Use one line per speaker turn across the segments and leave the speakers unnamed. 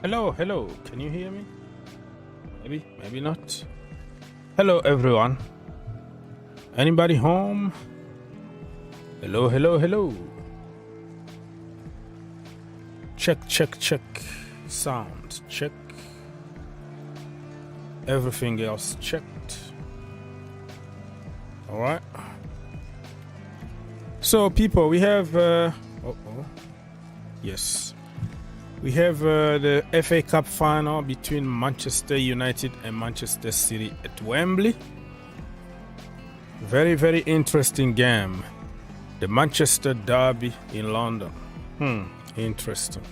Hello. Can you hear me? Maybe not. Hello, everyone. Anybody home? Hello. Check. Sound, check. Everything else checked. All right. So, people, we have... Yes. We have the FA Cup final between Manchester United and Manchester City at Wembley. Very, very interesting game. The Manchester Derby in London. Interesting.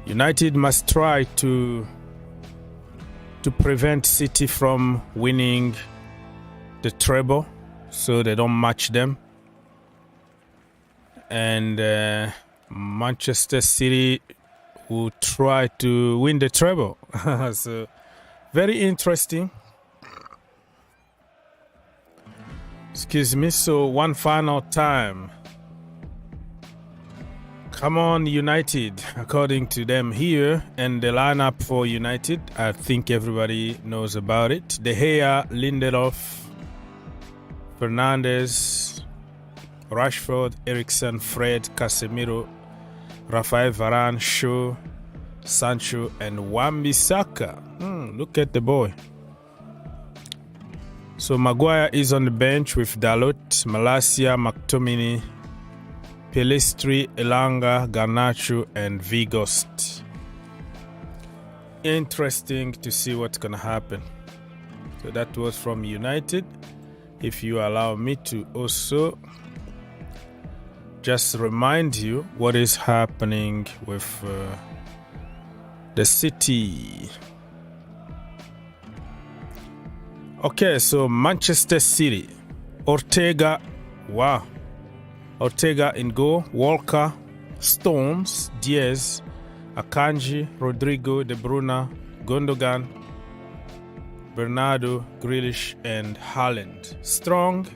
United must try to prevent City from winning the treble so they don't match them. And Manchester City will try to win the treble. So, very interesting. Excuse me. So, one final time. Come on, United, according to them here. And the lineup for United, I think everybody knows about it. De Gea, Lindelof, Fernandes, Rashford, Eriksen, Fred, Casemiro, Rafael Varane, Shaw, Sancho, and Wan-Bissaka. Look at the boy. So Maguire is on the bench with Dalot, Malacia, McTominay, Pelistri, Elanga, Garnacho, and Vigost. Interesting to see what's going to happen. So that was from United. If you allow me to also just remind you what is happening with the City. Okay, so Manchester City. Ortega in goal. Walker, Stones, Diaz, Akanji, Rodrigo, De Bruyne, Gundogan, Bernardo, Grealish, and Haaland. Strong.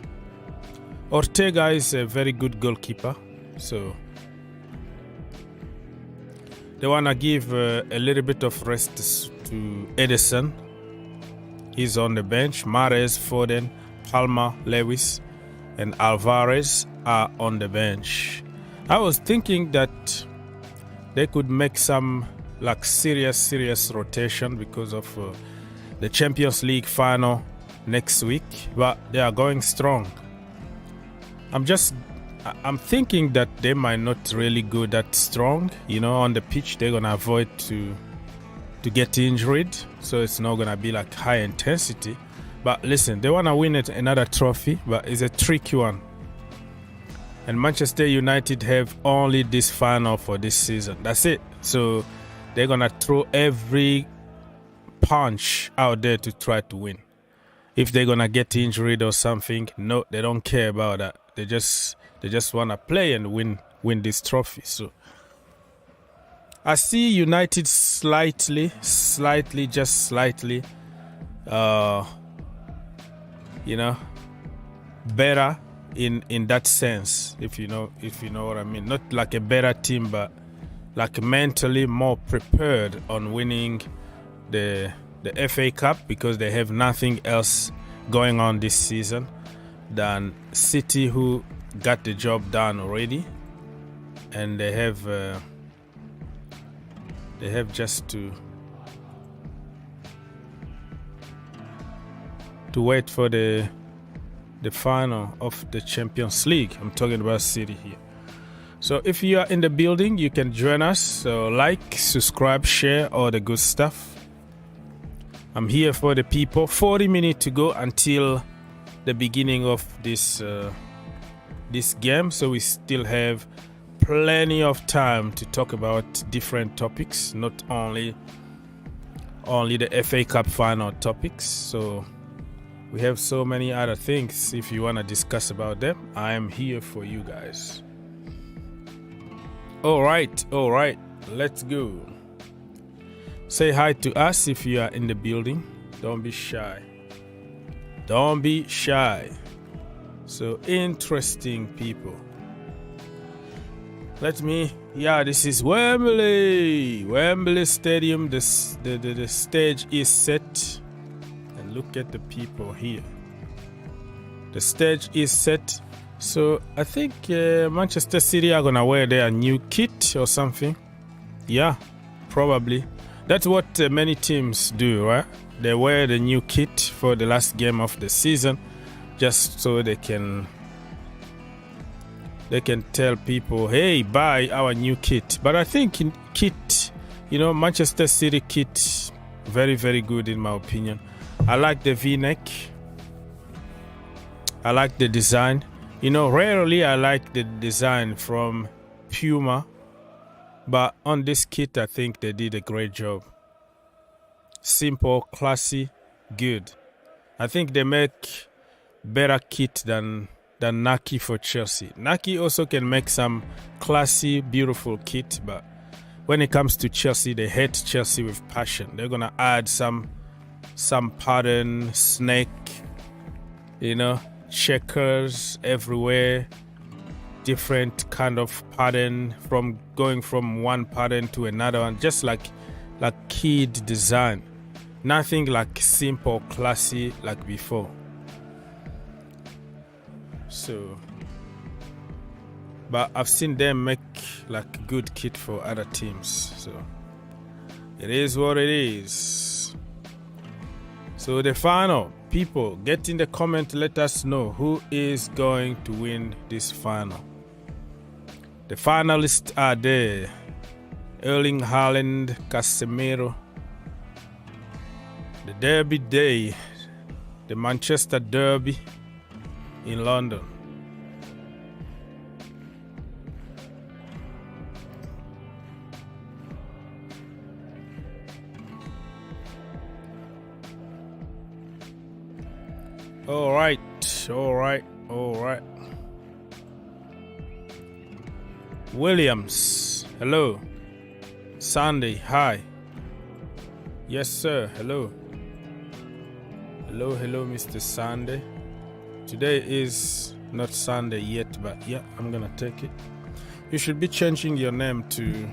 Ortega is a very good goalkeeper, so they want to give a little bit of rest to Edison. He's on the bench. Mahrez, Foden, Palmer, Lewis, and Alvarez are on the bench. I was thinking that they could make some like serious rotation because of the Champions League final next week, but they are going strong. I'm thinking that they might not really go that strong. On the pitch, they're going to avoid to get injured. So it's not going to be like high intensity. But listen, they want to win another trophy, but it's a tricky one. And Manchester United have only this final for this season. That's it. So they're going to throw every punch out there to try to win. If they're going to get injured or something, no, they don't care about that. They just want to play and win this trophy. So I see United slightly, better in that sense, if you know what I mean. Not like a better team, but like mentally more prepared on winning the FA Cup because they have nothing else going on this season than City, who got the job done already, and they have just to wait for the final of the Champions League. I'm talking about City here. So if you are in the building, you can join us. So like, subscribe, share, all the good stuff. I'm here for the people. 40 minutes to go until the beginning of this game, so we still have plenty of time to talk about different topics, not only the FA Cup final topics. So we have so many other things. If you want to discuss about them, I am here for you guys. All right, let's go. Say hi to us if you are in the building. Don't be shy. So interesting, people. Let me Yeah, this is Wembley. Wembley Stadium. The stage is set. And look at the people here. The stage is set. So I think Manchester City are going to wear their new kit or something. Yeah, probably. That's what many teams do, right? They wear the new kit for the last game of the season just so they can tell people, hey, buy our new kit. But I think in kit, Manchester City kit, very, very good in my opinion. I like the V-neck. I like the design. Rarely I like the design from Puma. But on this kit, I think they did a great job. Simple, classy, good. I think they make better kit than Nike for Chelsea. Nike also can make some classy, beautiful kit, but when it comes to Chelsea, they hate Chelsea with passion. They're gonna add some pattern, snake, checkers everywhere, different kind of pattern from going from one pattern to another one, just like kid design. Nothing like simple, classy like before. So, but I've seen them make like good kit for other teams. So it is what it is. So the final, people, get in the comment, let us know who is going to win this final. The finalists are there: Erling Haaland, Casemiro. The Derby Day, the Manchester Derby in London. All right. Williams, hello. Sunday, hi. Yes, sir, hello. Hello, Mr. Sunday. Today is not Sunday yet, but yeah, I'm gonna take it. You should be changing your name to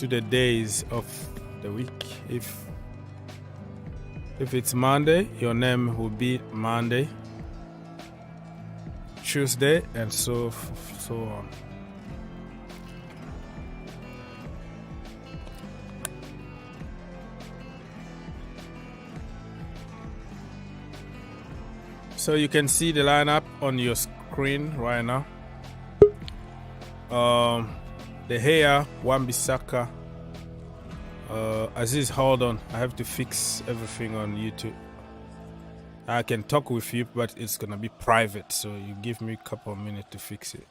the days of the week. If it's Monday, your name will be Monday, Tuesday, and so on. So you can see the lineup on your screen right now. De Gea, Wan-Bissaka, Aziz, hold on. I have to fix everything on YouTube. I can talk with you, but it's gonna be private. So you give me a couple of minutes to fix it,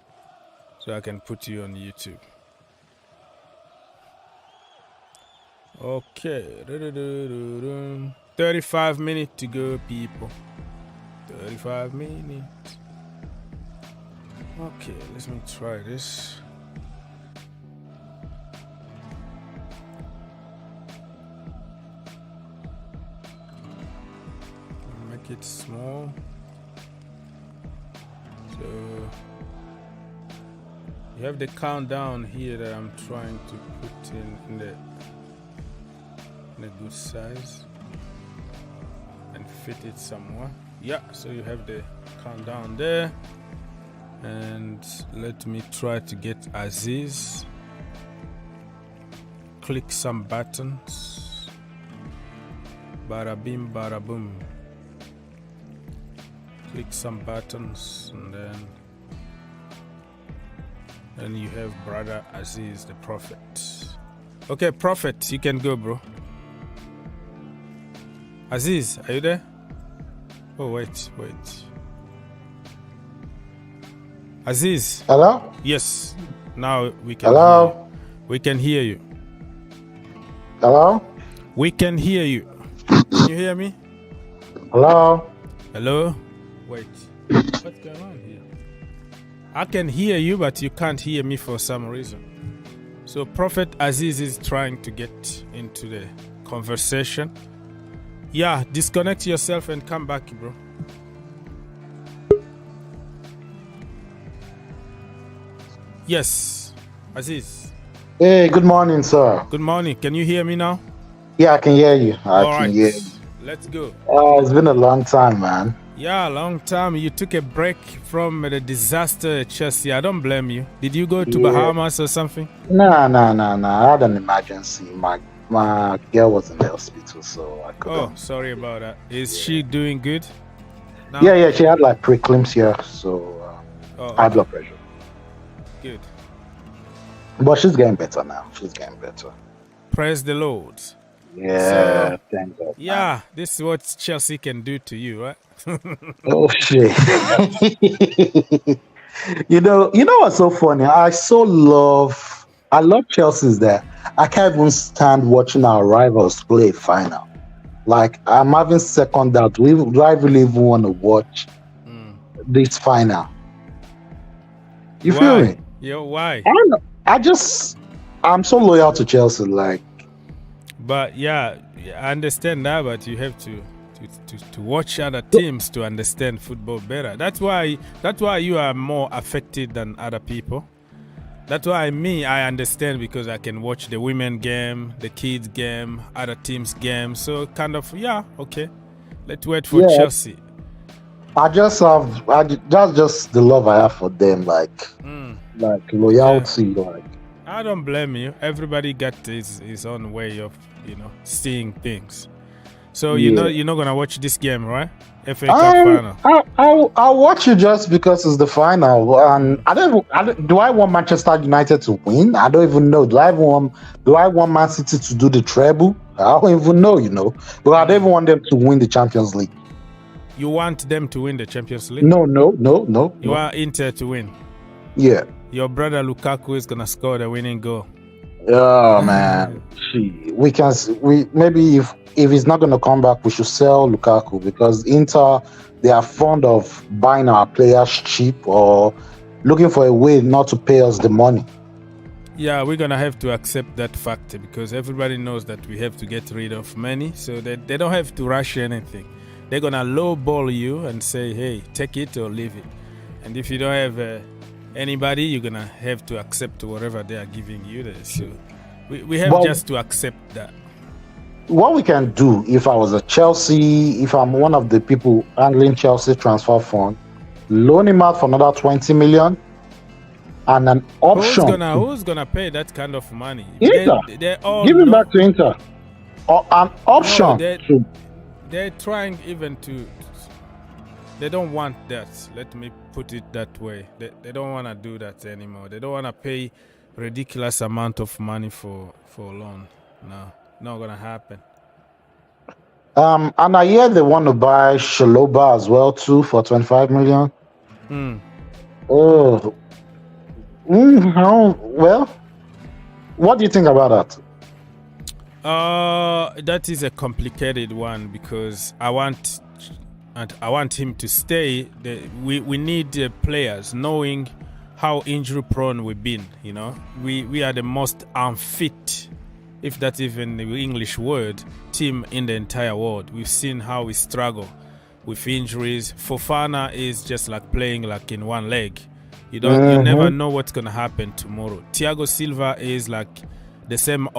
so I can put you on YouTube. Okay, 35 minutes to go, people. 35 minutes. Okay, let me try this. Make it small. So you have the countdown here that I'm trying to put in a good size and fit it somewhere. Yeah, so you have the countdown there. And let me try to get Aziz. Click some buttons. Bada bim, bada boom. Click some buttons, and then you have brother Aziz, the prophet. Okay, prophet, you can go, bro. Aziz, are you there? Oh, wait. Aziz.
Hello?
Yes. Now we can
Hello?
hear you. We can hear you.
Hello?
We can hear you. Can you hear me?
Hello?
Hello? Wait. What's going on here? I can hear you, but you can't hear me for some reason. So Prophet Aziz is trying to get into the conversation. Yeah, disconnect yourself and come back, bro. Yes. Aziz,
Hey, good morning, sir.
good morning. Can you hear me now?
Yeah, I can hear you. I
All
can
right,
hear you.
let's go.
It's been a long time, man.
Yeah, long time. You took a break from the disaster at Chelsea. I don't blame you. Did you go to Bahamas or something?
Nah. I had an emergency. My girl was in the hospital, so I couldn't.
Oh, sorry about that. Is she doing good now?
Yeah. She had like preeclampsia, so high blood pressure.
Good.
But she's getting better now.
Praise the Lord.
Yeah, thank God.
Yeah, this is what Chelsea can do to you, right?
Oh shit. You know what's so funny? I love Chelsea's there. I can't even stand watching our rivals play final. Like, I'm having second doubt. Do I really even want to watch this final? You feel me?
Yeah, why?
I don't know. I'm so loyal to Chelsea. Like,
but yeah, I understand that, but you have to watch other teams to understand football better. That's why you are more affected than other people. That's why I understand, because I can watch the women game, the kids game, other teams game. So kind of, yeah, okay. Let's wait for Chelsea.
That's just the love I have for them, like loyalty.
Yeah.
Like,
I don't blame you. Everybody got his own way of seeing things. So you're not gonna watch this game, right? FA Cup final.
I'll watch it just because it's the final, and do I want Manchester United to win? I don't even know. Do I want Man City to do the treble? I don't even know. But I don't even want them to win the Champions League.
You want them to win the Champions League?
No.
You want Inter to win?
Yeah.
Your brother Lukaku is gonna score the winning goal.
Oh man, maybe if he's not gonna come back, we should sell Lukaku, because Inter, they are fond of buying our players cheap or looking for a way not to pay us the money.
Yeah, we're gonna have to accept that fact, because everybody knows that we have to get rid of money, so that they don't have to rush anything. They're gonna lowball you and say, "Hey, take it or leave it," and if you don't have anybody, you're gonna have to accept whatever they are giving you there. So we have just to accept that.
What we can do, if I was a Chelsea, if I'm one of the people handling Chelsea transfer fund, loan him out for another 20 million and an option.
Who's gonna pay that kind of money?
Inter.
They all
give him back to Inter. Or an option.
No, they're trying even to. They don't want that. Let me put it that way. They don't want to do that anymore. They don't want to pay ridiculous amount of money for loan. No, not gonna happen.
And I hear they want to buy Shaloba as well too for 25 million. Oh, well, what do you think about
that? That is a complicated one, because I want him to stay. We need players, knowing how injury prone we've been. We are the most unfit, if that's even the English word, team in the entire world. We've seen how we struggle with injuries. Fofana is just like playing like in one leg. You never know what's gonna happen tomorrow. Thiago Silva is like the same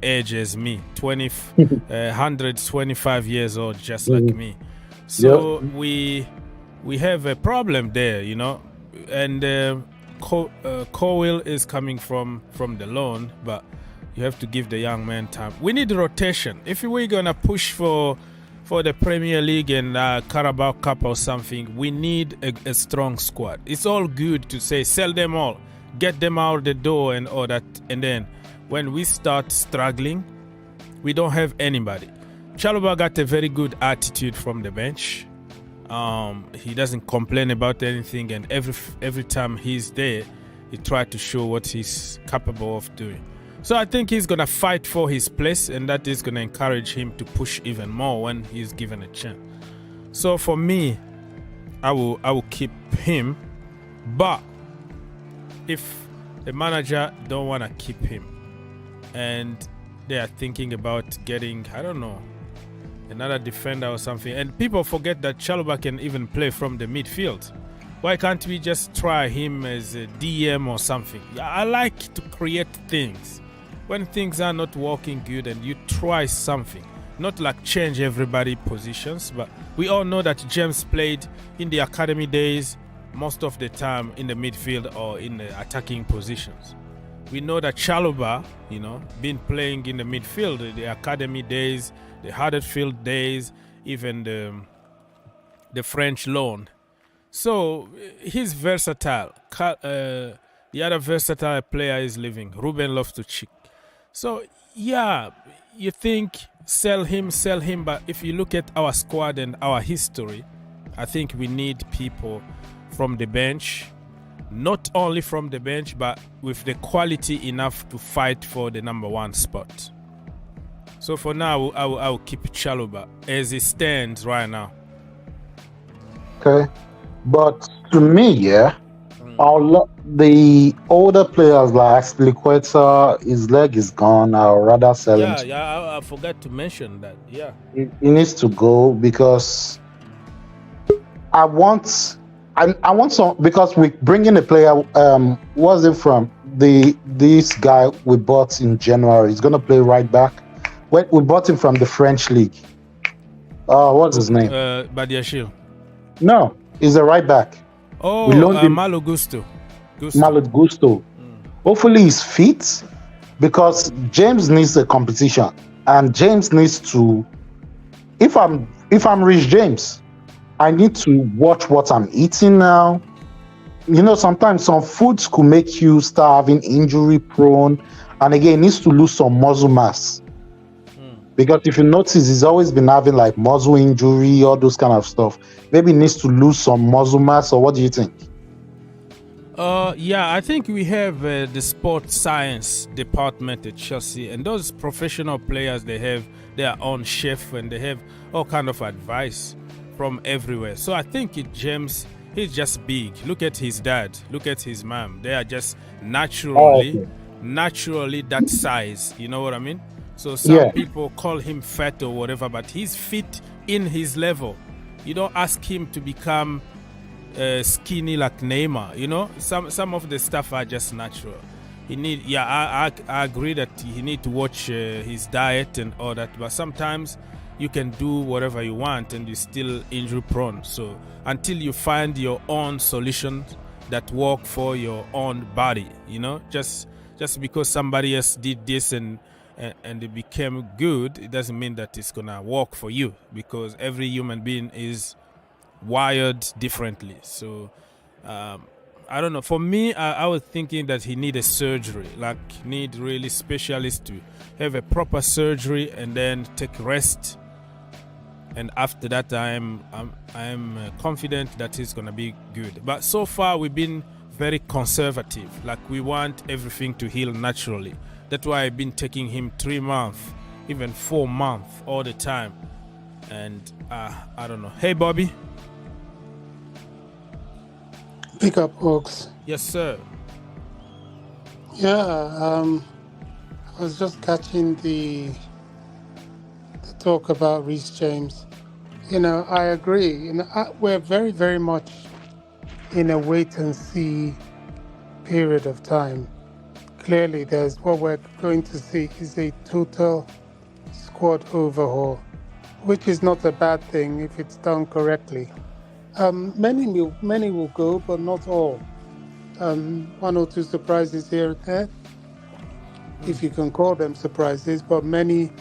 age as me, 125 years old, just like me. So we have a problem there, and Cowell is coming from the loan, but you have to give the young man time. We need rotation. If we're gonna push for the Premier League and Carabao Cup or something, we need a strong squad. It's all good to say sell them all, get them out the door and all that, and then when we start struggling, we don't have anybody. Chalobah got a very good attitude from the bench. He doesn't complain about anything, and every time he's there, he tries to show what he's capable of doing. So I think he's gonna fight for his place, and that is gonna encourage him to push even more when he's given a chance. So for me, I will keep him, but if the manager don't wanna keep him, and they are thinking about getting, I don't know, another defender or something. And people forget that Chalobah can even play from the midfield. Why can't we just try him as a DM or something? I like to create things. When things are not working good and you try something, not like change everybody positions, but we all know that James played in the academy days most of the time in the midfield or in the attacking positions. We know that Chalobah, been playing in the midfield, the academy days, the Huddersfield days, even the French loan. So he's versatile. The other versatile player is leaving, Ruben Loftus-Cheek. So yeah, you think sell him, but if you look at our squad and our history, I think we need people from the bench, not only from the bench, but with the quality enough to fight for the number one spot. So for now, I will keep Chalobah as it stands right now.
Okay. But to me, the older players like Aspilicueta, his leg is gone. I'd rather sell him.
Yeah, I forgot to mention that. Yeah.
He needs to go because I want some, because we bring in a player. What's it from? This guy we bought in January. He's gonna play right back. We bought him from the French league. What's his name?
Badiashile.
No, he's a right back.
Oh, Malo Gusto.
Hopefully he's fit, because James needs a competition, and James needs to. If I'm Rich James, I need to watch what I'm eating now. Sometimes some foods could make you start having injury prone, and again, he needs to lose some muscle mass. Because if you notice, he's always been having like muscle injury, all those kind of stuff. Maybe he needs to lose some muscle mass, or what do you think?
Yeah, I think we have the sports science department at Chelsea, and those professional players, they have their own chef and they have all kind of advice from everywhere. So I think James, he's just big. Look at his dad, look at his mom. They are just naturally that size. You know what I mean? So some people call him fat or whatever, but he's fit in his level. You don't ask him to become skinny like Neymar. Some of the stuff are just natural. I agree that he need to watch his diet and all that, but sometimes you can do whatever you want and you're still injury prone. So until you find your own solutions that work for your own body, just because somebody else did this and it became good, it doesn't mean that it's gonna work for you, because every human being is wired differently. So I don't know. For me, I was thinking that he need a surgery, like need really specialists to have a proper surgery and then take rest. And after that, I am confident that he's gonna be good. But so far, we've been very conservative. Like we want everything to heal naturally. That's why I've been taking him 3 months, even 4 months all the time. And I don't know. Hey, Bobby.
Pick up, Hawks.
Yes, sir.
Yeah, I was just catching the talk about Reece James. I agree. We're very, very much in a wait-and-see period of time. Clearly, what we're going to see is a total squad overhaul, which is not a bad thing if it's done correctly. Many will go, but not all. 1 or 2 surprises here and there, if you can call them surprises, but many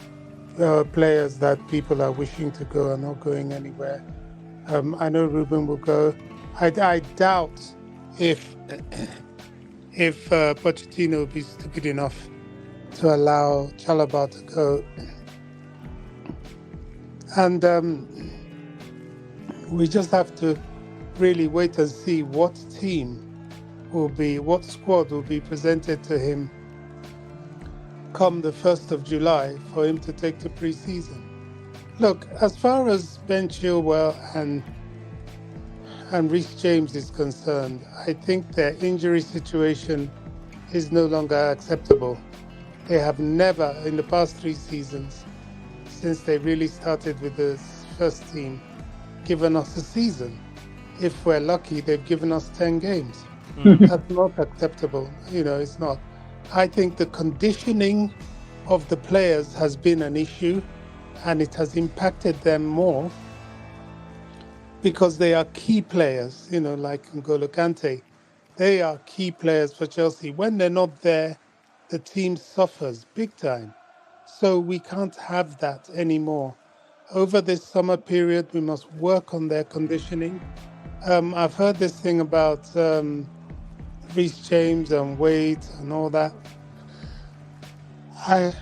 players that people are wishing to go are not going anywhere. I know Ruben will go. I doubt if Pochettino would be stupid enough to allow Chalobah to go. And we just have to really wait and see what squad will be presented to him come the 1st of July for him to take to pre-season. Look, as far as Ben Chilwell and Reece James is concerned, I think their injury situation is no longer acceptable. They have never, in the past 3 seasons, since they really started with the first team, given us a season. if we're lucky, they've given us 10 games. That's not acceptable. It's not. I think the conditioning of the players has been an issue, and it has impacted them more because they are key players, like N'Golo Kante. They are key players for Chelsea. When they're not there, the team suffers big time. So we can't have that anymore. Over this summer period, we must work on their conditioning. I've heard this thing about Reece James and Wade and all that. I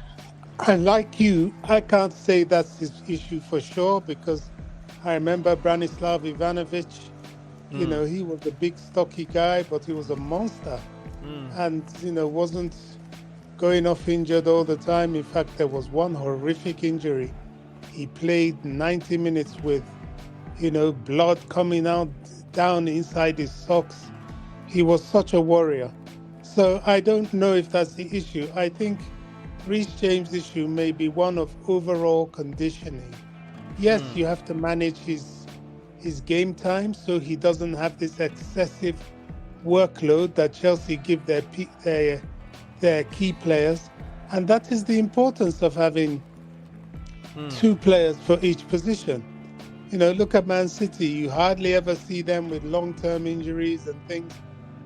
like you. I can't say that's his issue for sure, because I remember Branislav Ivanovic. He was a big, stocky guy, but he was a monster, and wasn't going off injured all the time. In fact, there was one horrific injury. He played 90 minutes with, blood coming out down inside his socks. He was such a warrior. So I don't know if that's the issue. I think Reece James' issue may be one of overall conditioning. Yes, you have to manage his game time so he doesn't have this excessive workload that Chelsea give their key players. And that is the importance of having two players for each position. Look at Man City. You hardly ever see them with long-term injuries and things,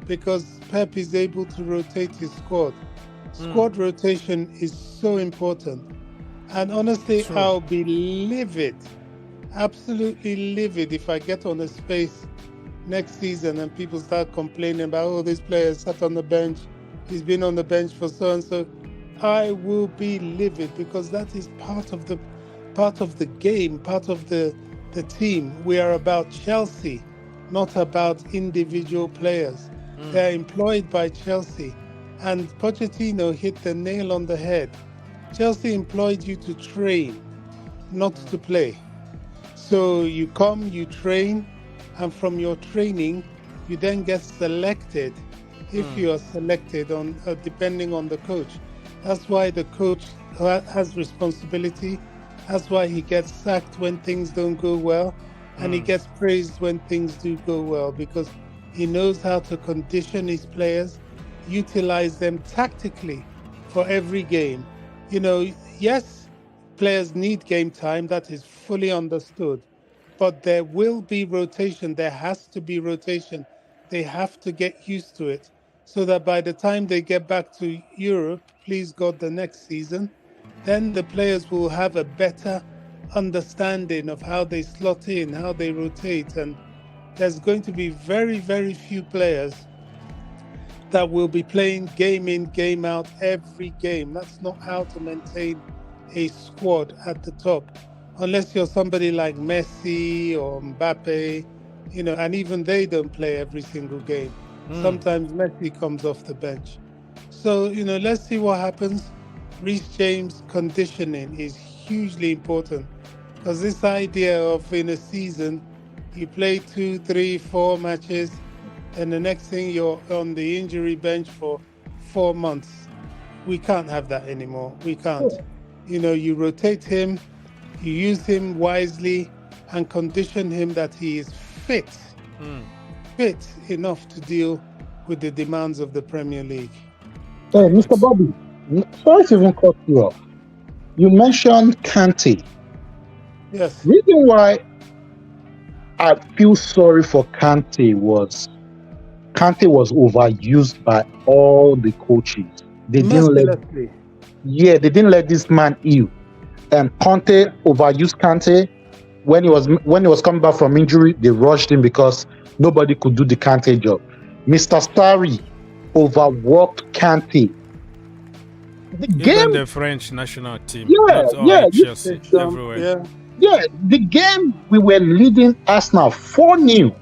because Pep is able to rotate his squad. Squad rotation is so important. And honestly,
True.
I'll be livid, absolutely livid, if I get on a space next season and people start complaining about, this player sat on the bench, he's been on the bench for so and so. I will be livid, because that is part of the game, part of the team. We are about Chelsea, not about individual players. They're employed by Chelsea. And Pochettino hit the nail on the head. Chelsea employed you to train, not to play. So you come, you train, and from your training, you then get selected, if you are selected, on depending on the coach. That's why the coach has responsibility. That's why he gets sacked when things don't go well, and he gets praised when things do go well, because he knows how to condition his players, utilize them tactically for every game. Yes, players need game time. That is fully understood. But there will be rotation. There has to be rotation. They have to get used to it, so that by the time they get back to Europe, please God, the next season, then the players will have a better understanding of how they slot in, how they rotate. And there's going to be very, very few players that will be playing game in, game out every game. That's not how to maintain a squad at the top, unless you're somebody like Messi or Mbappe, and even they don't play every single game. Sometimes Messi comes off the bench. So, let's see what happens. Reece James conditioning is hugely important, because this idea of, in a season, you play 2, 3, 4 matches, and the next thing you're on the injury bench for 4 months. We can't have that anymore. We can't. You rotate him, you use him wisely, and condition him that he is fit enough to deal with the demands of the Premier League.
Hey, Mr. Bobby, sorry to even cut you off. You mentioned Kante.
Yes.
Reason why I feel sorry for Kante was overused by all the coaches. They didn't let this man heal. And Conte overused Kante. When he was coming back from injury, they rushed him because nobody could do the Kante job. Mr. Sarri overworked Kante.
Even the French national team. Chelsea, everywhere.
The game we were leading Arsenal 4-0.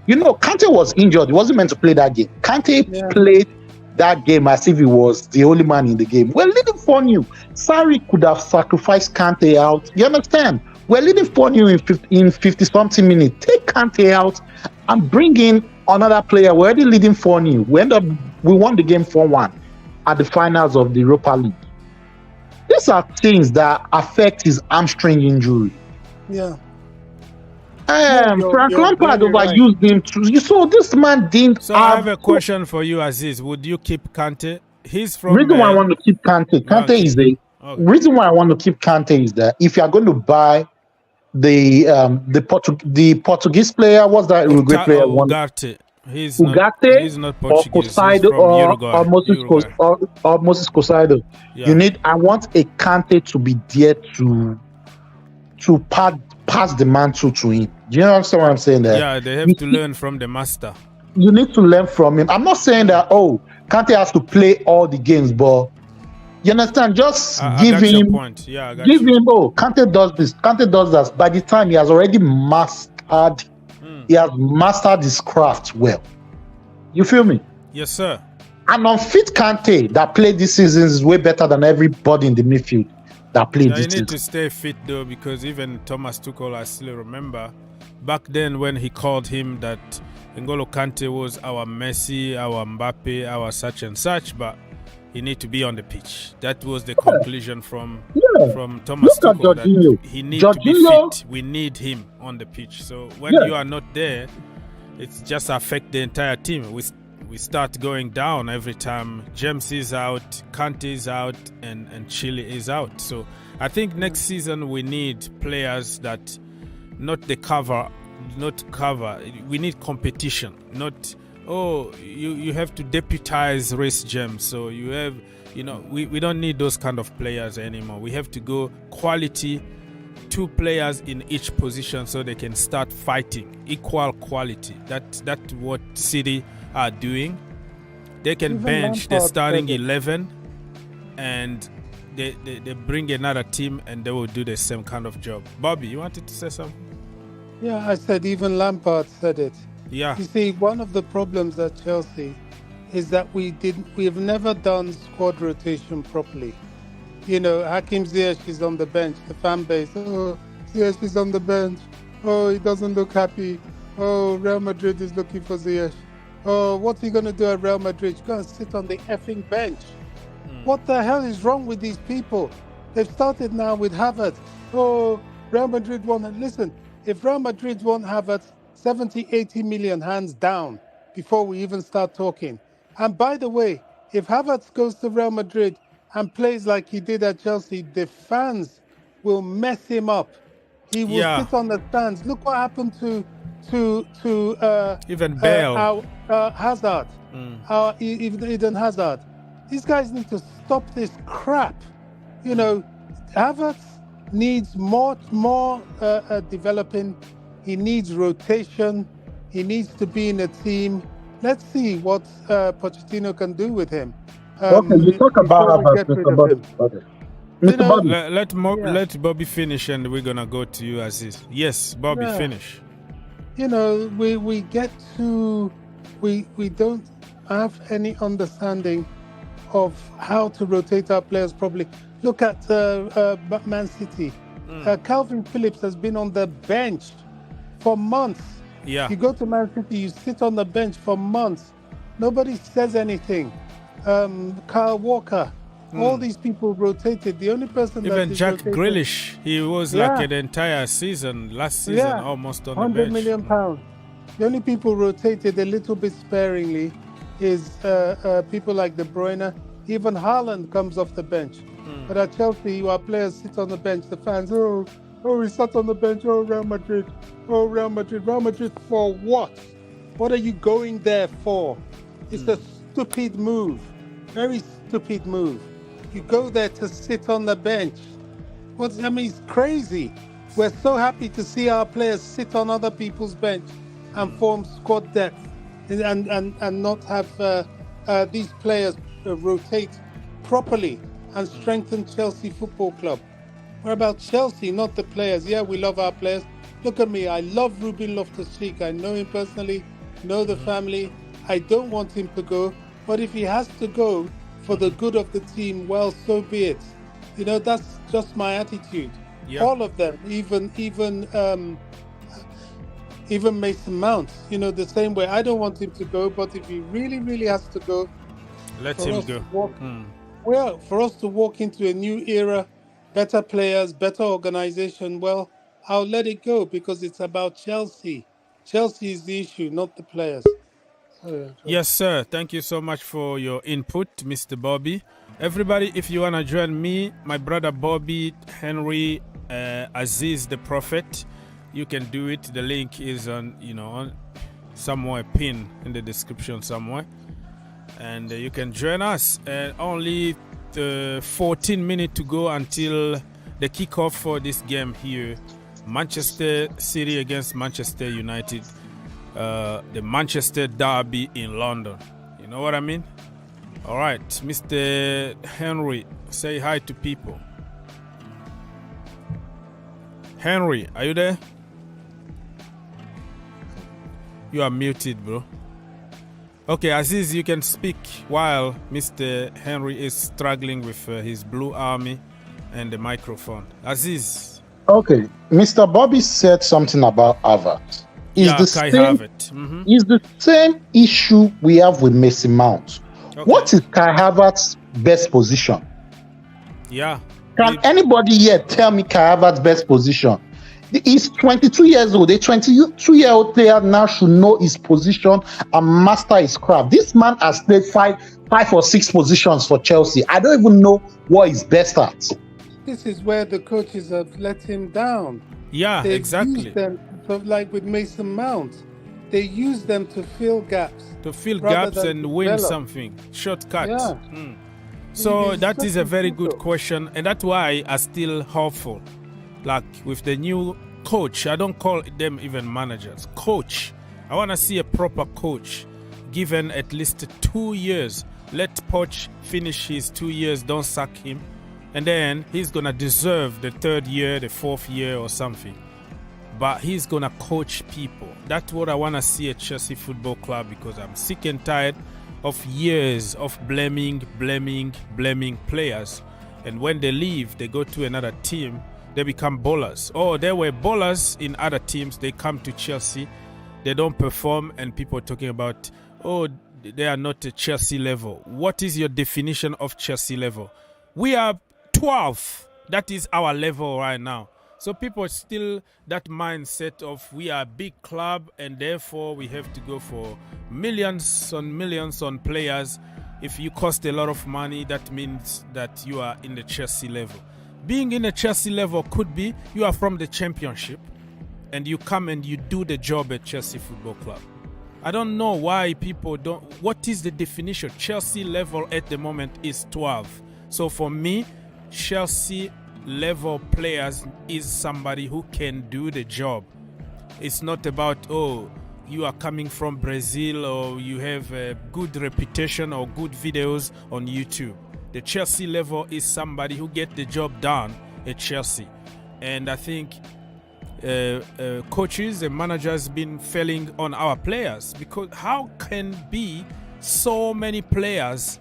Kante was injured. He wasn't meant to play that game. Kante played that game as if he was the only man in the game. We're leading 4-0. Sarri could have sacrificed Kante out. You understand? We're leading 4-0 in 50-something minutes. Take Kante out and bring in another player. We're already leading 4-0. We won the game 4-1 at the finals of the Europa League. These are things that affect his hamstring injury.
Yeah.
Frank
you're
Lampard
very right.
overused him too. You saw this man didn't.
So I have a question for you, Aziz. Would you keep Kante? He's from.
Reason why I want to keep Kante. Kante is the reason why I want to keep Kante is that if you are going to buy the Portuguese player, what's that Uruguay player?
Ugarte. He's not Portuguese.
Or Cosaido or Moses Cosaido. Yeah. I want a Kante to be there to pass the mantle to him. Do you understand what I'm saying there?
Yeah, they have to learn from the master.
You need to learn from him. I'm not saying that Kante has to play all the games, but you understand? Just give him
your point. Yeah, I got
him. Kante does this. Kante does that. By the time he has already mastered. He has mastered his craft well. You feel me?
Yes, sir.
An unfit Kante that played this season is way better than everybody in the midfield that played this season.
You need to stay fit though, because even Thomas Tuchel, I still remember back then when he called him that N'Golo Kante was our Messi, our Mbappe, our such and such, but he need to be on the pitch. That was the conclusion from Thomas Tuchel, that he needs to be fit. We need him on the pitch. So when you are not there, it's just affect the entire team. We start going down every time James is out, Kante is out, and Chile is out. So I think next season we need players that not cover. We need competition, not you have to deputize Reece James. So we don't need those kind of players anymore. We have to go quality, 2 players in each position so they can start fighting, equal quality. That's what City are doing. They can bench the starting 11 and they bring another team and they will do the same kind of job. Bobby, you wanted to say something?
Yeah, I said even Lampard said it.
Yeah.
You see, one of the problems at Chelsea is that we have never done squad rotation properly. Hakim Ziyech is on the bench. The fan base, Ziyech is on the bench. He doesn't look happy. Real Madrid is looking for Ziyech. What's he going to do at Real Madrid? He's going to sit on the effing bench. What the hell is wrong with these people? They've started now with Havertz. Real Madrid won. And listen, if Real Madrid won't Havertz, 70, 80 million hands down before we even start talking. And by the way, if Havertz goes to Real Madrid and plays like he did at Chelsea, the fans will mess him up. He will sit on the stands. Look what happened to
even Bale,
Hazard, Eden Hazard. These guys need to stop this crap. Havertz needs more developing. He needs rotation. He needs to be in a team. Let's see what Pochettino can do with him.
You talk about
Let Bobby finish, and we're gonna go to you, Aziz. Yes, Bobby, finish.
We don't have any understanding of how to rotate our players properly. Look at Man City. Calvin Phillips has been on the bench for months.
Yeah.
You go to Man City, you sit on the bench for months. Nobody says anything. Kyle Walker. All these people rotated. The only person
even Jack Grealish, he was like an entire season last season, almost on the bench.
£100 million. The only people rotated a little bit sparingly is people like De Bruyne. Even Haaland comes off the bench. But at Chelsea, our players sit on the bench. The fans, he sat on the bench. Real Madrid. Real Madrid. Real Madrid for what? What are you going there for? It's a stupid move. Very stupid move. You go there to sit on the bench. It's crazy. We're so happy to see our players sit on other people's bench and form squad depth and not have these players rotate properly and strengthen Chelsea Football Club. We're about Chelsea, not the players. Yeah, we love our players. Look at me. I love Ruben Loftus-Cheek. I know him personally, know the family. I don't want him to go. But if he has to go for the good of the team, well, so be it. That's just my attitude. Yeah. All of them, even Mason Mount, the same way. I don't want him to go, but if he really, really has to go,
let him go.
Well, for us to walk into a new era, better players, better organization, well, I'll let it go because it's about Chelsea. Chelsea is the issue, not the players.
Yes, sir. Thank you so much for your input, Mr. Bobby. Everybody, if you want to join me, my brother Bobby, Henry, Aziz the Prophet, you can do it. The link is on, on somewhere pinned in the description somewhere. And you can join us. Only 14 minutes to go until the kickoff for this game here. Manchester City against Manchester United. The Manchester Derby in London. You know what I mean? All right, Mr. Henry, say hi to people. Henry, are you there? You are muted, bro. Okay, Aziz, you can speak while Mr. Henry is struggling with his blue army and the microphone. Aziz.
Okay, Mr. Bobby said something about Havertz. Is the same issue we have with Mason Mount. Okay. What is Kai Havertz's best position?
Yeah.
Can anybody here tell me Kai Havertz's best position? He's 22 years old. A 22-year-old player now should know his position and master his craft. This man has played five or six positions for Chelsea. I don't even know what he's best at.
This is where the coaches have let him down.
Yeah,
They've
exactly.
Used them, like with Mason Mount, they use them to fill gaps.
To fill gaps and win something. Shortcut.
Yeah.
So that is a very good question. And that's why I'm still hopeful. Like with the new coach, I don't call them even managers. Coach. I want to see a proper coach given at least 2 years. Let Poch finish his 2 years. Don't sack him. And then he's going to deserve the 3rd year, the 4th year or something. But he's going to coach people. That's what I want to see at Chelsea Football Club because I'm sick and tired of years of blaming players. And when they leave, they go to another team, they become ballers. Oh, they were ballers in other teams. They come to Chelsea. They don't perform and people are talking about, oh, they are not a Chelsea level. What is your definition of Chelsea level? We are 12th. That is our level right now. So people still that mindset of we are a big club and therefore we have to go for millions on players. If you cost a lot of money, that means that you are in the Chelsea level. Being in the Chelsea level could be you are from the championship and you come and you do the job at Chelsea Football Club. I don't know why people don't. What is the definition? Chelsea level at the moment is 12. So for me, Chelsea level players is somebody who can do the job. It's not about, oh, you are coming from Brazil or you have a good reputation or good videos on YouTube. The Chelsea level is somebody who get the job done at Chelsea. And I think coaches and managers been failing on our players because how can be so many players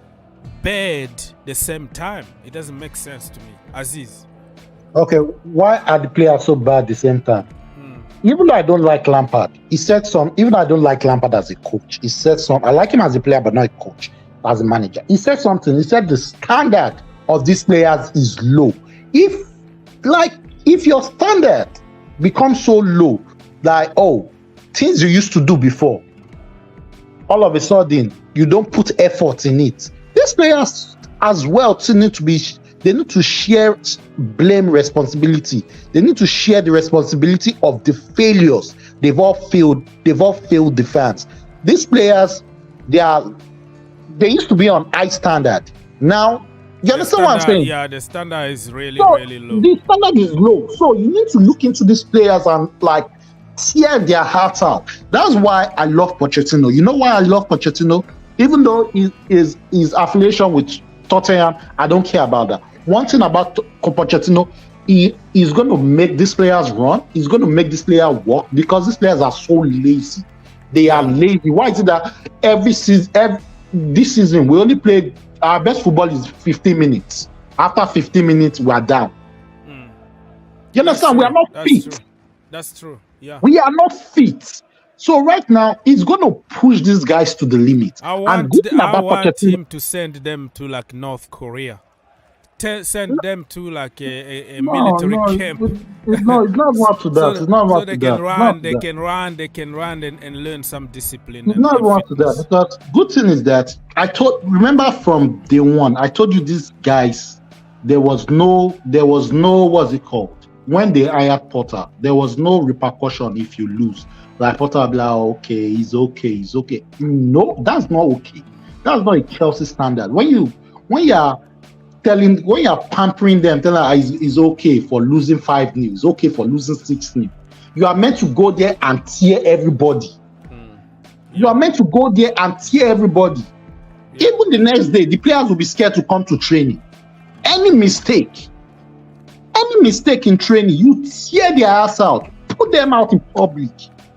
bad the same time? It doesn't make sense to me. Aziz.
Okay, why are the players so bad at the same time? Even though I don't like Lampard, he said even though I don't like Lampard as a coach, he said I like him as a player, but not a coach, as a manager. He said something, he said the standard of these players is low. If your standard becomes so low, like, oh, things you used to do before, all of a sudden, you don't put effort in it. These players as well they need to share blame responsibility. They need to share the responsibility of the failures they've all failed the fans. These players, they used to be on high standard. Now, you understand what I'm saying?
Yeah, the standard is really
low.
The
standard is low. So you need to look into these players and tear their hearts out. That's why I love Pochettino. You know why I love Pochettino? Even though his affiliation with Tottenham, I don't care about that. One thing about Pochettino, he is going to make these players run. He's going to make these players work because these players are so lazy. They are lazy. Why is it that this season we only played our best football is 15 minutes. After 15 minutes, we are down. You understand? We are not fit.
That's true. Yeah.
We are not fit. So right now, he's going to push these guys to the limit.
I want him to send them to North Korea. send them to like a
No,
military
no,
camp.
it's not what to that. It's not
So
what
they
to
can
that.
run, they can run and learn some discipline
It's
and
not what to that.
fitness.
Because good thing is that remember from day one, I told you these guys, there was no, what's it called? When they hired Potter, there was no repercussion if you lose. Like Potter will be like, okay, he's okay. No, that's not okay. That's not a Chelsea standard. When you're pampering them, telling them it's okay for losing 5-0, it's okay for losing 6-0. You are meant to go there and tear everybody. You are meant to go there and tear everybody. Yeah. Even the next day, the players will be scared to come to training. Any mistake in training, you tear their ass out, put them out in public.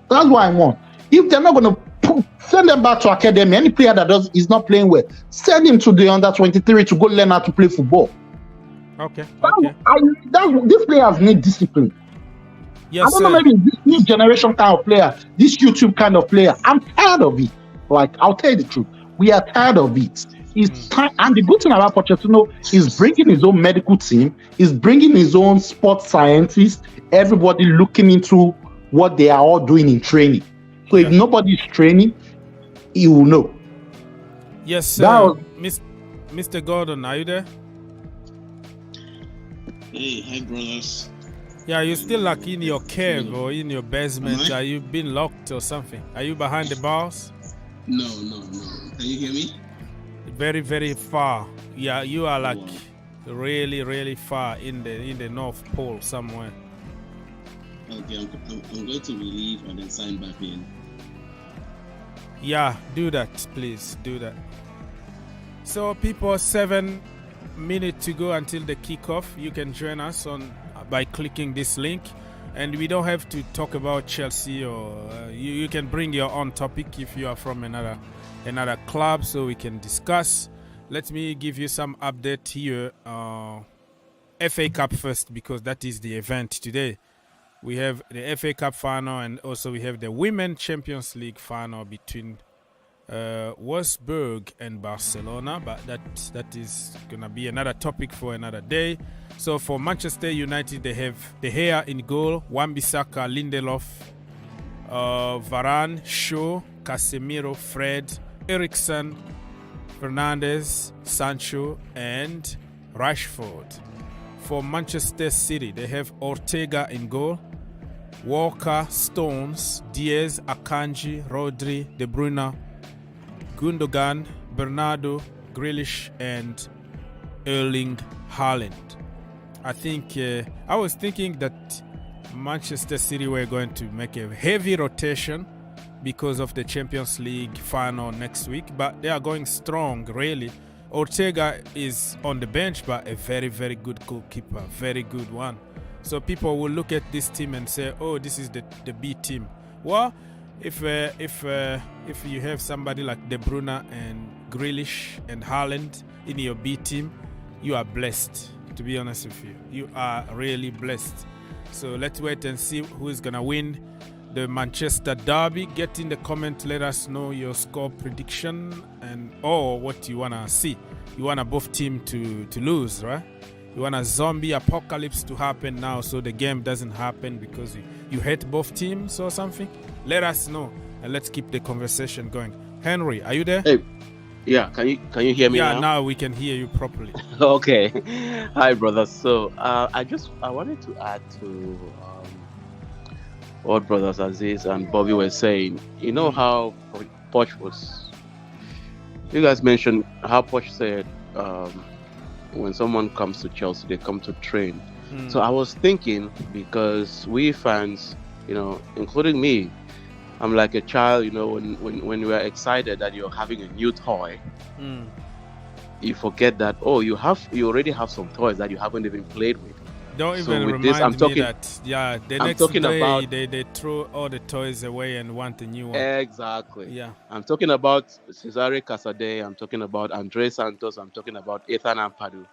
That's what I want. If they're not going to send them back to academy, any player that is not playing well, send him to the under-23 to go learn how to play football.
Okay.
These players need discipline.
Yes,
I don't know, maybe this new generation kind of player, this YouTube kind of player. I'm tired of it. Like, I'll tell you the truth. We are tired of it. It's time, and the good thing about Pochettino is bringing his own medical team, is bringing his own sports scientists, everybody looking into what they are all doing in training. So if nobody's training, he will know.
Yes, sir. Mr. Gordon, are you there?
Hey, hi, brothers.
Yeah, you're still like in your cave or in your basement. Are you been locked or something? Are you behind the bars?
No. Can you hear me?
Very, very far. Yeah, you are like really, really far in the North Pole somewhere.
Okay, I'm going to leave and then sign back in.
Yeah, do that, please. Do that. So, people, 7 minutes to go until the kickoff. You can join us by clicking this link, and we don't have to talk about Chelsea, or you can bring your own topic if you are from another club, so we can discuss. Let me give you some update here. FA Cup first, because that is the event today. We have the FA Cup final, and also we have the Women's Champions League final between Wolfsburg and Barcelona, but that is gonna be another topic for another day. So for Manchester United, they have De Gea in goal, Wan-Bissaka, Lindelof, Varane, Shaw, Casemiro, Fred, Eriksen, Fernandes, Sancho, and Rashford. For Manchester City, they have Ortega in goal, Walker, Stones, Diaz, Akanji, Rodri, De Bruyne, Gundogan, Bernardo, Grealish, and Erling Haaland. I think I was thinking that Manchester City were going to make a heavy rotation because of the Champions League final next week, but they are going strong, really. Ortega is on the bench, but a very, very good goalkeeper, very good one. So people will look at this team and say, "Oh, this is the B team." Well, if you have somebody like De Bruyne and Grealish and Haaland in your B team, you are blessed. To be honest with you, you are really blessed. So let's wait and see who is gonna win the Manchester Derby. Get in the comment, let us know your score prediction and what you wanna see. You wanna both team to lose, right? You want a zombie apocalypse to happen now, so the game doesn't happen because you hate both teams or something. Let us know and let's keep the conversation going. Henry, are you there?
Hey, yeah. Can you hear me now?
Yeah, now we can hear you properly.
Okay. Hi, brothers. So I wanted to add to what brothers Aziz and Bobby were saying. You know how Poch was. You guys mentioned how Poch said when someone comes to Chelsea, they come to train. So I was thinking, because we fans, including me, I'm like a child, when you are excited that you're having a new toy, you forget that, you already have some toys that you haven't even played with.
Don't
So
even
with
remind
this, I'm
me
talking-
that, the
I'm
next
talking
day
about-
they throw all the toys away and want a new one.
Exactly.
Yeah.
I'm talking about Cesare Casade, I'm talking about Andre Santos, I'm talking about Ethan Ampadu.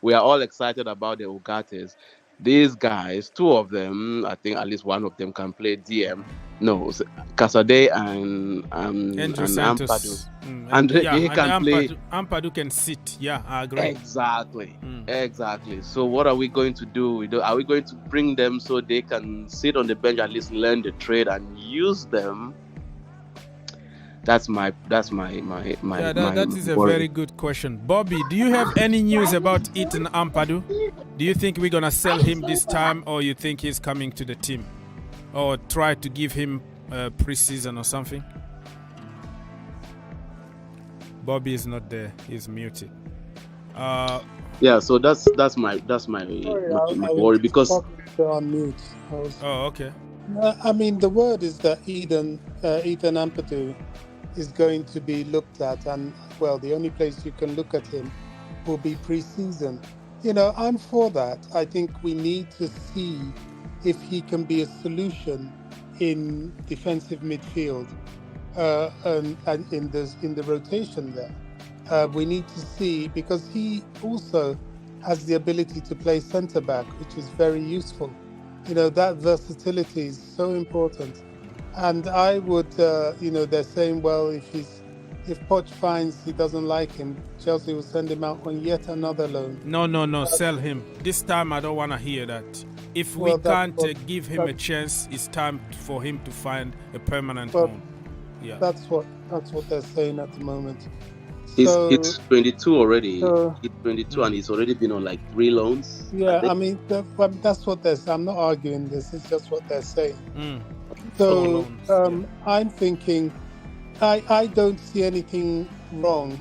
We are all excited about the Ugates. these guys, two of them, I think at least one of them can play DM. No, Casade and
Andrew
Ampadu.
Santos.
And he can play.
Ampadu can sit. Yeah, I agree.
Exactly. Exactly. So what are we going to do? Are we going to bring them so they can sit on the bench, at least learn the trade and use them? That's my
that is a very good question. Bobby, do you have any news about Ethan Ampadu? Do you think we're gonna sell him this time, or you think he's coming to the team, or try to give him pre-season or something? Bobby is not there; he's muted.
Yeah, so that's my worry because.
On mute.
Oh, okay.
I mean, the word is that Ethan Ampadu is going to be looked at, and well, the only place you can look at him will be pre-season. You know, I'm for that. I think we need to see if he can be a solution in defensive midfield and in the rotation there. We need to see, because he also has the ability to play centre back, which is very useful. You know, that versatility is so important. And I would, they're saying, well, if Poch finds he doesn't like him, Chelsea will send him out on yet another loan.
No, sell him. This time I don't want to hear that. If we can't give him a chance, it's time for him to find a permanent home. Yeah,
that's what they're saying at the moment.
He's 22 already. He's 22 and he's already been on like 3 loans.
Yeah, I mean, that's what they're saying. I'm not arguing this. It's just what they're saying. So I'm thinking, I don't see anything wrong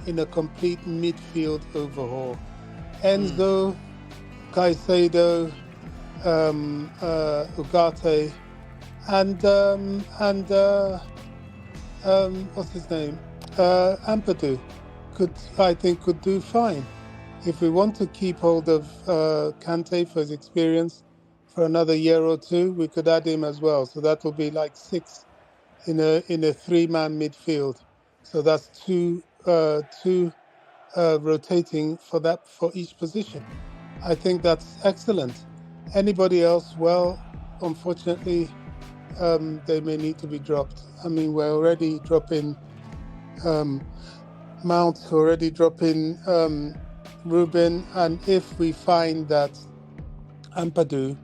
in a complete midfield overhaul. Enzo, Caicedo, Ugarte, and what's his name? Ampadu could do fine. If we want to keep hold of Kante for his experience for another year or two, we could add him as well. So that will be like 6 in a 3-man midfield. So that's two rotating for each position. I think that's excellent. Anybody else? Well, unfortunately, they may need to be dropped. I mean, we're already dropping Mount, already dropping Ruben, and if we find that Ampadu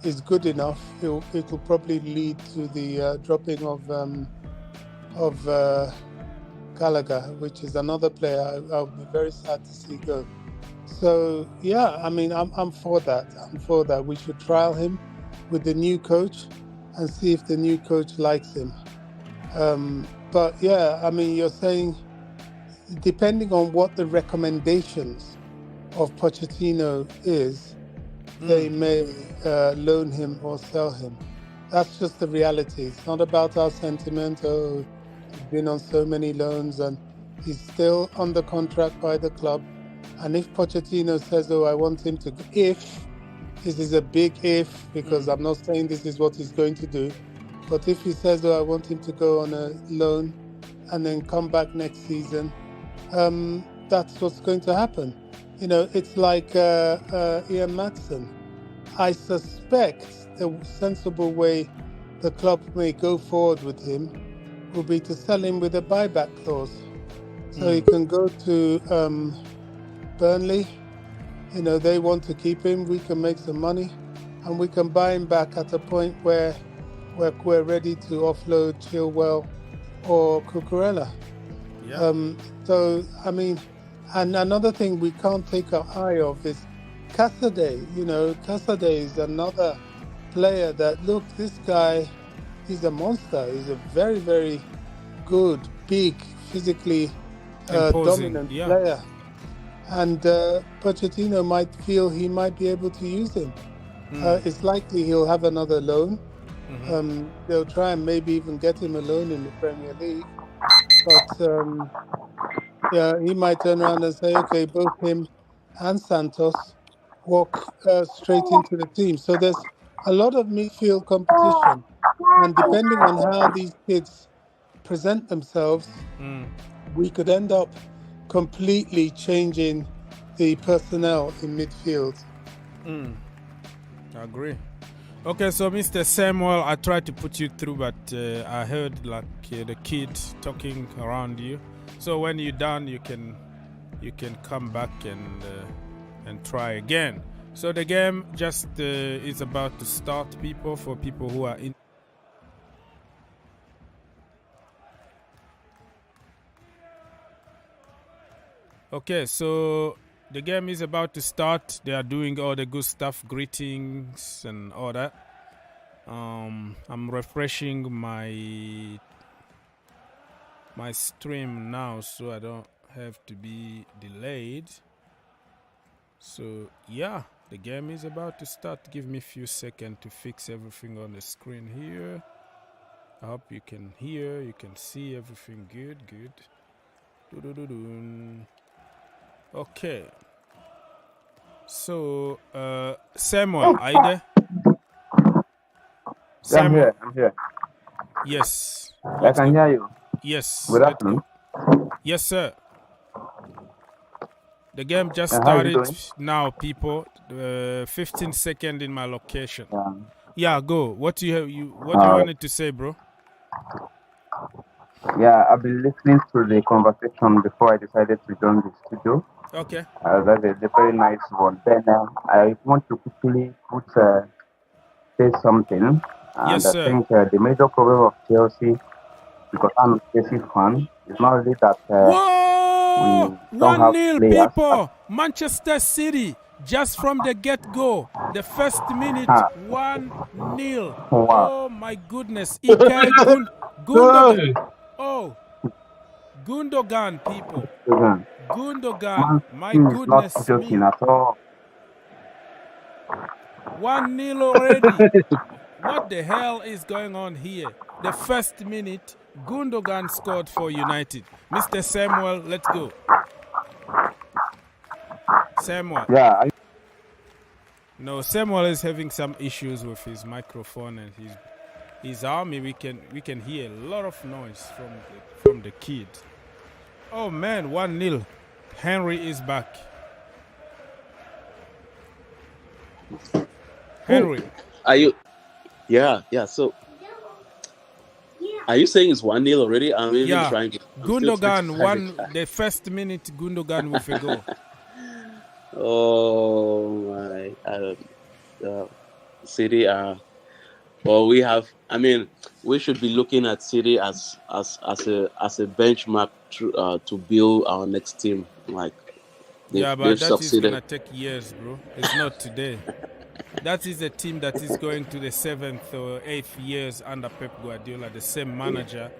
is good enough, it will probably lead to the dropping of Gallagher, which is another player I'll be very sad to see go. So yeah, I mean, I'm for that. We should trial him with the new coach and see if the new coach likes him. But yeah, I mean, you're saying depending on what the recommendations of Pochettino is, they may loan him or sell him. That's just the reality. It's not about our sentiment. Oh, he's been on so many loans and he's still under contract by the club. And if Pochettino says, oh, I want him to, if, this is a big if, because I'm not saying this is what he's going to do, but if he says, oh, I want him to go on a loan and then come back next season, that's what's going to happen. You know, it's like Ian Maatsen. I suspect the sensible way the club may go forward with him will be to sell him with a buyback clause. So he can go to Burnley. You know, they want to keep him. We can make some money and we can buy him back at a point where we're ready to offload Chilwell or Cucurella.
Yeah.
So, I mean, and another thing we can't take our eye off is Casade. You know, Casade is another player that, look, this guy, he's a monster. He's a very, very good, big, physically dominant player. And Pochettino might feel he might be able to use him. It's likely he'll have another loan. They'll try and maybe even get him a loan in the Premier League. But yeah, he might turn around and say, okay, both him and Santos walk straight into the team. So there's a lot of midfield competition. And depending on how these kids present themselves, we could end up completely changing the personnel in midfield.
I agree. Okay, so Mr. Samuel, I tried to put you through, but I heard like the kid talking around you. So when you're done, you can come back and try again. So the game just is about to start, people. For people who are in. Okay, so the game is about to start. They are doing all the good stuff, greetings and all that. I'm refreshing my stream now, so I don't have to be delayed. So yeah, the game is about to start. Give me a few seconds to fix everything on the screen here. I hope you can hear, you can see everything good. Okay. So, Samuel, are you there?
Samuel. I'm here.
Yes.
I can hear you.
Yes.
Good afternoon.
Yes, sir. The game just started now, people. 15 seconds in my location. Yeah, go. What do you wanted to say, bro?
Yeah, I've been listening to the conversation before I decided to join the studio.
Okay.
That's a very nice one. Then I want to quickly say something. And
yes, sir.
I think the major problem of Chelsea, because I'm a Chelsea fan, is not really that
Whoa!
we don't have
1-0,
players.
people. Manchester City, just from the get-go, the first minute, 1-0.
Wow.
Oh my goodness! Gundogan. Oh, Gundogan, people. Gundogan. My goodness
not joking
me.
at all.
1-0 already. What the hell is going on here? The first minute, Gundogan scored for United. Mr. Samuel, let's go. Samuel.
Yeah.
No, Samuel is having some issues with his microphone and his army. We can hear a lot of noise from the kid. Oh man, 1-0. Henry is back. Henry.
Are you? Yeah. So, are you saying it's 1-0 already? I'm even trying to.
Gundogan the first minute. Gundogan with a goal.
Oh my! City are. Well, we have. I mean, we should be looking at City as a benchmark to build our next team. Like,
but that is gonna take years, bro. It's not today. That is a team that is going to the 7th or 8th years under Pep Guardiola, the same manager.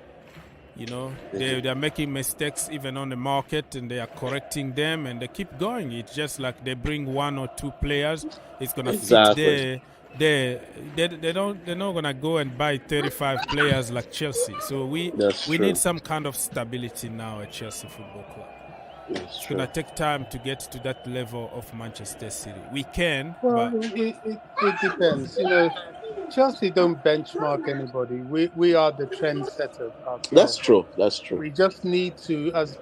You know, they are making mistakes even on the market, and they are correcting them, and they keep going. It's just like they bring 1 or 2 players. It's gonna fit there. They're not gonna go and buy 35 players like Chelsea. So we need some kind of stability now at Chelsea Football Club. It's going to take time to get to that level of Manchester City. We can,
well,
but
it depends. You know, Chelsea don't benchmark anybody. We are the trendsetter.
That's true.
We just need to, as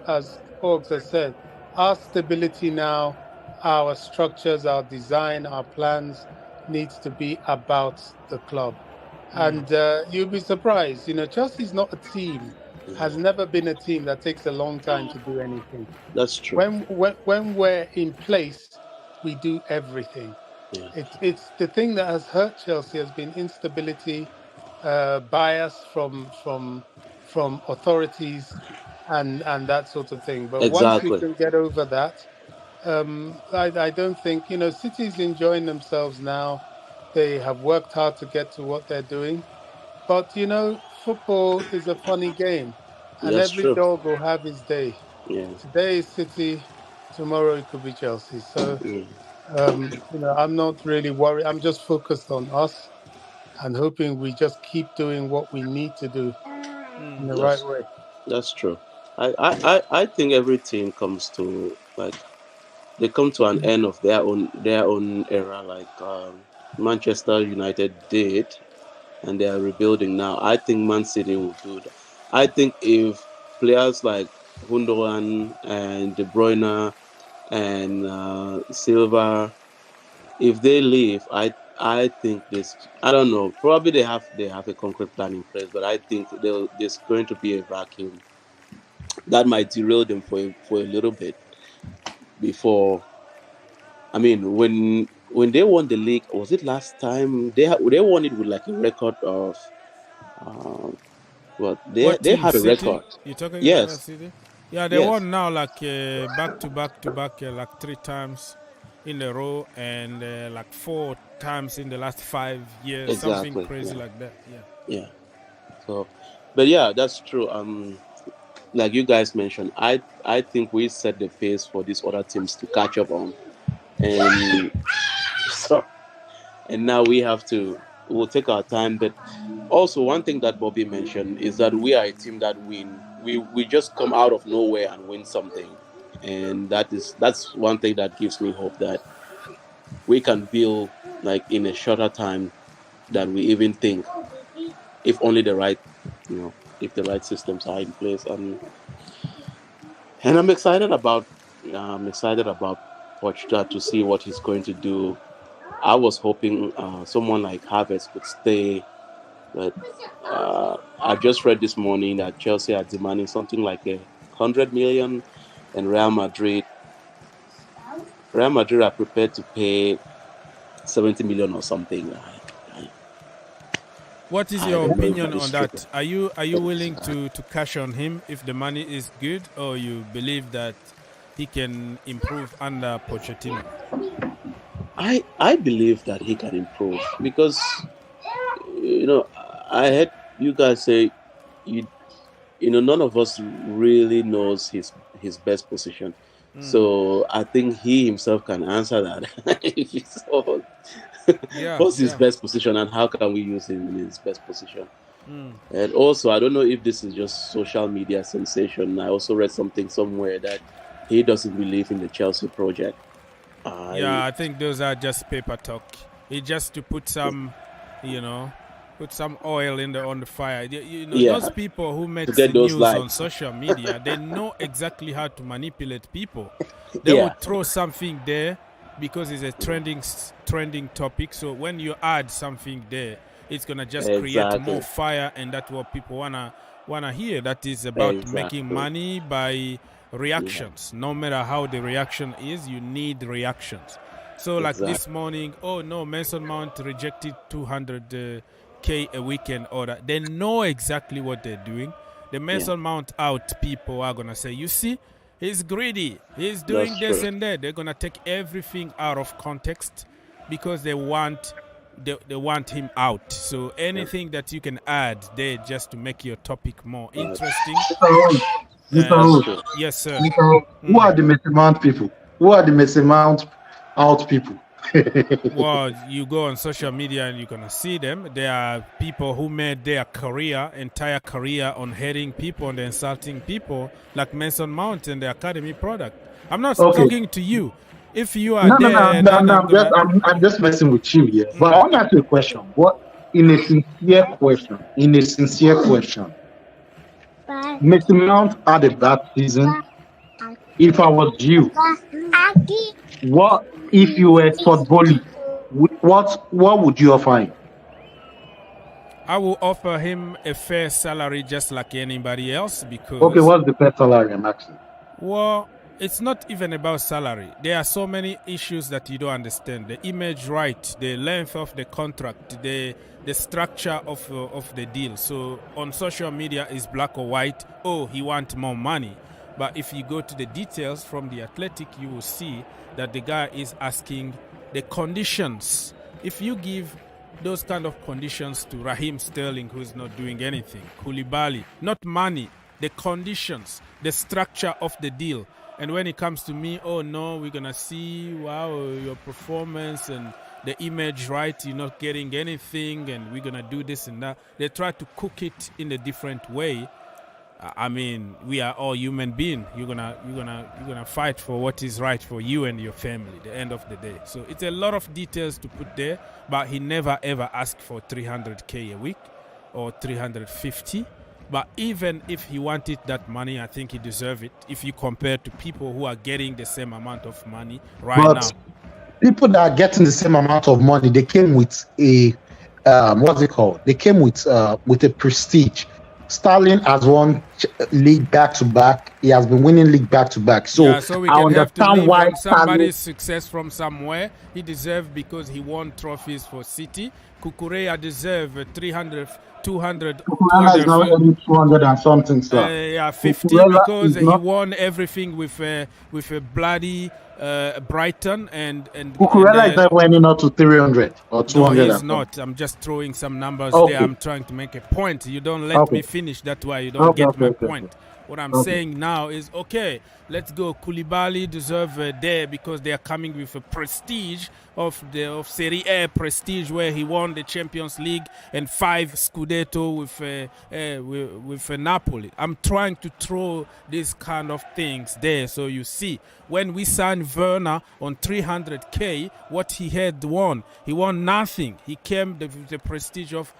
Orgs has said, our stability now, our structures, our design, our plans needs to be about the club. And you'll be surprised. You know, Chelsea's not a team. Has never been a team that takes a long time to do anything.
That's true.
When we're in place, we do everything. Yeah. It's the thing that has hurt Chelsea has been instability, bias from authorities, and that sort of thing. But once we can get over that, I don't think, you know, City's enjoying themselves now. They have worked hard to get to what they're doing, but you know, football is a funny game, and every dog will have his day.
Yeah.
Today is City, tomorrow it could be Chelsea. So, you know, I'm not really worried. I'm just focused on us and hoping we just keep doing what we need to do in the right way.
That's true. I think every team comes to they come to an end of their own era, like Manchester United did. And they are rebuilding now. I think Man City will do that. I think if players like Gundogan and De Bruyne and Silva, if they leave, I I think this. I don't know. Probably they have a concrete plan in place, but I think there's going to be a vacuum that might derail them for a little bit before. I mean, when they won the league, was it last time? They won it with like a record of. Well, they have a
City?
record.
You talking
Yes.
about City? Yeah, they won now like back to back, like 3 times in a row, and like 4 times in the last 5 years,
Exactly.
something crazy like that.
Yeah. So, but yeah, that's true. Like you guys mentioned, I think we set the pace for these other teams to catch up on, and so, and now we'll take our time. But also, one thing that Bobby mentioned is that we are a team that win. We just come out of nowhere and win something, and that's one thing that gives me hope that we can build like in a shorter time than we even think, if only the right, if the right systems are in place. And I'm excited about Poch to see what he's going to do. I was hoping someone like Havertz could stay, but I just read this morning that Chelsea are demanding something like 100 million, and Real Madrid are prepared to pay 70 million or something.
What is your opinion on that? Are you willing to cash on him if the money is good, or you believe that he can improve under Pochettino?
I believe that he can improve because I heard you guys say none of us really knows his best position. So I think he himself can answer that. So, what's his best position, and how can we use him in his best position? And also, I don't know if this is just social media sensation. I also read something somewhere that he doesn't believe in the Chelsea project.
I think those are just paper talk. It's just to put some, put some oil on the fire. Those people who make the news on social media, they know exactly how to manipulate people. They will throw something there because it's a trending topic. So when you add something there, it's gonna just create more fire, and that's what people wanna hear. That is about making money by reactions. No matter how the reaction is, you need reactions. So like this morning, Mason Mount rejected 200K a weekend order. They know exactly what they're doing. The Mason Mount out people are gonna say, you see, he's greedy. He's doing this and that. They're gonna take everything out of context because they want him out. So anything that you can add there just to make your topic more interesting. Yes, sir.
Who are the Mason Mount people? Who are the Mason Mount out people?
Well, you go on social media and you're going to see them. There are people who made their entire career on hating people and insulting people, like Mason Mount and the Academy product. I'm not talking to you. If you are
I'm just messing with you here. But I want to ask you a question. In a sincere question, Mason Mount had a bad season. If I was you, what if you were Todd Bowley? What would you offer him?
I will offer him a fair salary just like anybody else because...
Okay, what's the fair salary I'm asking?
Well, it's not even about salary. There are so many issues that you don't understand. The image right, the length of the contract, the structure of the deal. So on social media is black or white. Oh, he wants more money. But if you go to the details from the Athletic, you will see that the guy is asking the conditions. If you give those kind of conditions to Raheem Sterling, who is not doing anything, Koulibaly, not money, the conditions, the structure of the deal. And when it comes to me, we're going to see, your performance and the image right, you're not getting anything, and we're going to do this and that. They try to cook it in a different way. I mean, we are all human beings. You're gonna fight for what is right for you and your family at the end of the day. So it's a lot of details to put there, but he never ever asked for 300K a week or 350. But even if he wanted that money, I think he deserves it if you compare to people who are getting the same amount of money now.
people that are getting the same amount of money, they came with a what's it called? They came with a prestige. Sterling has won league back to back. He has been winning league back to back. So,
yeah, so we
I
can have to
understand
live
why
on somebody's
Sterling.
success from somewhere. He deserved because he won trophies for City. Kukureya deserved 300, 200,
Kukurela is now earning 200 and something, sir.
yeah, 50
Kukurela
because
is
he
not-
won everything with a bloody Brighton and
Kukurela is not winning up to 300 or 200.
No,
and
he's not. I'm just throwing some numbers
Okay.
there. I'm trying to make a point. You don't let
Okay.
me finish. That's why you don't get my
Okay.
point. What I'm
Okay.
saying now is, okay, let's go. Koulibaly deserve there because they are coming with a prestige of Serie A prestige, where he won the Champions League and 5 Scudetto with Napoli. I'm trying to throw these kind of things there, so you see. When we signed Werner on 300k, what he had won, he won nothing. He came with the prestige of,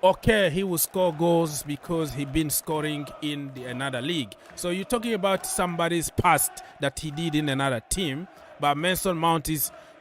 okay, he will score goals because he been scoring in another league. So you're talking about somebody's past that he did in another team, but Mason Mount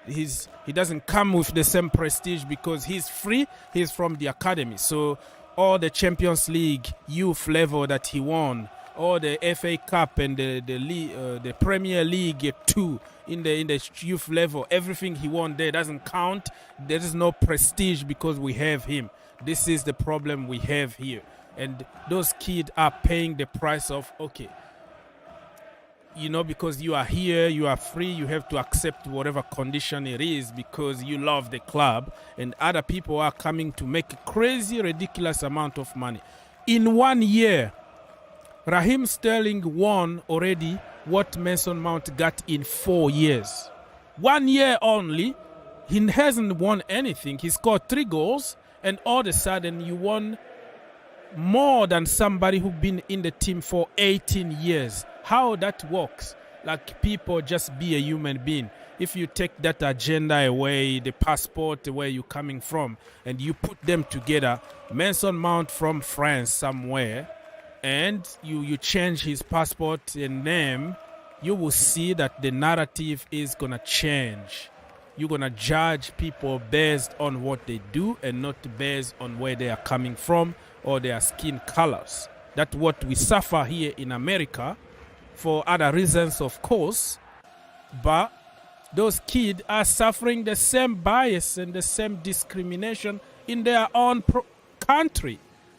he doesn't come with the same prestige because he's free. He's from the academy. So all the Champions League youth level that he won, or the FA Cup and the Premier League 2 in the youth level, everything he won there doesn't count. There is no prestige because we have him. This is the problem we have here. And those kids are paying the price of, okay, because you are here, you are free, you have to accept whatever condition it is because you love the club, and other people are coming to make a crazy, ridiculous amount of money. In 1 year, Raheem Sterling won already what Mason Mount got in 4 years. 1 year only, he hasn't won anything. He scored 3 goals, and all of a sudden you won more than somebody who's been in the team for 18 years. How that works? Like, people just be a human being. If you take that agenda away, the passport, where you're coming from, and you put them together, Mason Mount from France somewhere, and you change his passport and name, you will see that the narrative is going to change. You're going to judge people based on what they do and not based on where they are coming from or their skin colors. That's what we suffer here in America, for other reasons, of course, but those kids are suffering the same bias and the same discrimination in their own country.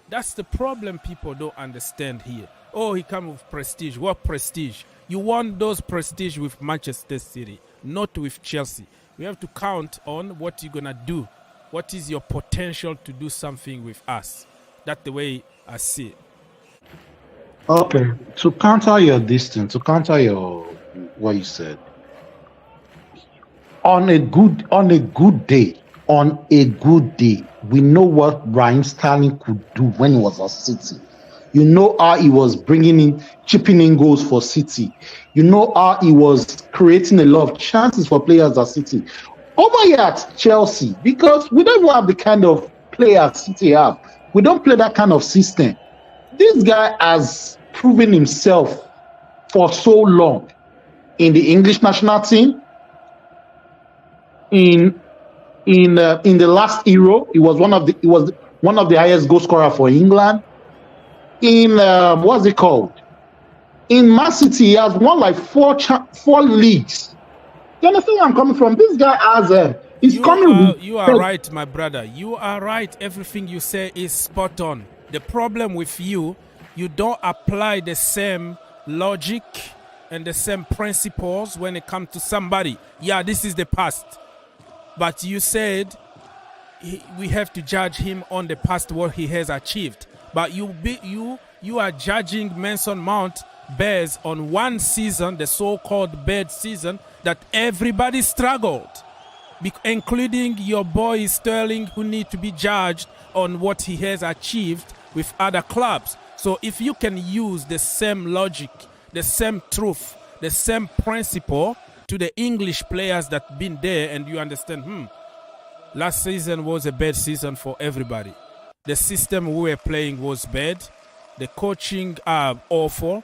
That's the problem people don't understand here. Oh, he comes with prestige. What prestige? You want those prestige with Manchester City, not with Chelsea. We have to count on what you're going to do. What is your potential to do something with us? That's the way I see it.
Okay, to counter your distance, to counter your what you said, on a good day, we know what Raheem Sterling could do when he was at City. You know how he was chipping in goals for City. You know how he was creating a lot of chances for players at City. Over here at Chelsea, because we don't have the kind of players City have. We don't play that kind of system. This guy has proven himself for so long in the English national team. In the last Euro, he was one of the highest goal scorer for England. In what's it called? In Man City, he has won like four leagues. You understand where I'm coming from? This guy has
You are right, my brother. You are right. Everything you say is spot on. The problem with you don't apply the same logic and the same principles when it comes to somebody. Yeah, this is the past. But you said we have to judge him on the past, what he has achieved. But you are judging Mason Mount based on one season, the so-called bad season, that everybody struggled, including your boy Sterling, who need to be judged on what he has achieved with other clubs. So if you can use the same logic, the same truth, the same principle to the English players that been there, and you understand, last season was a bad season for everybody. The system we were playing was bad. The coaching are awful.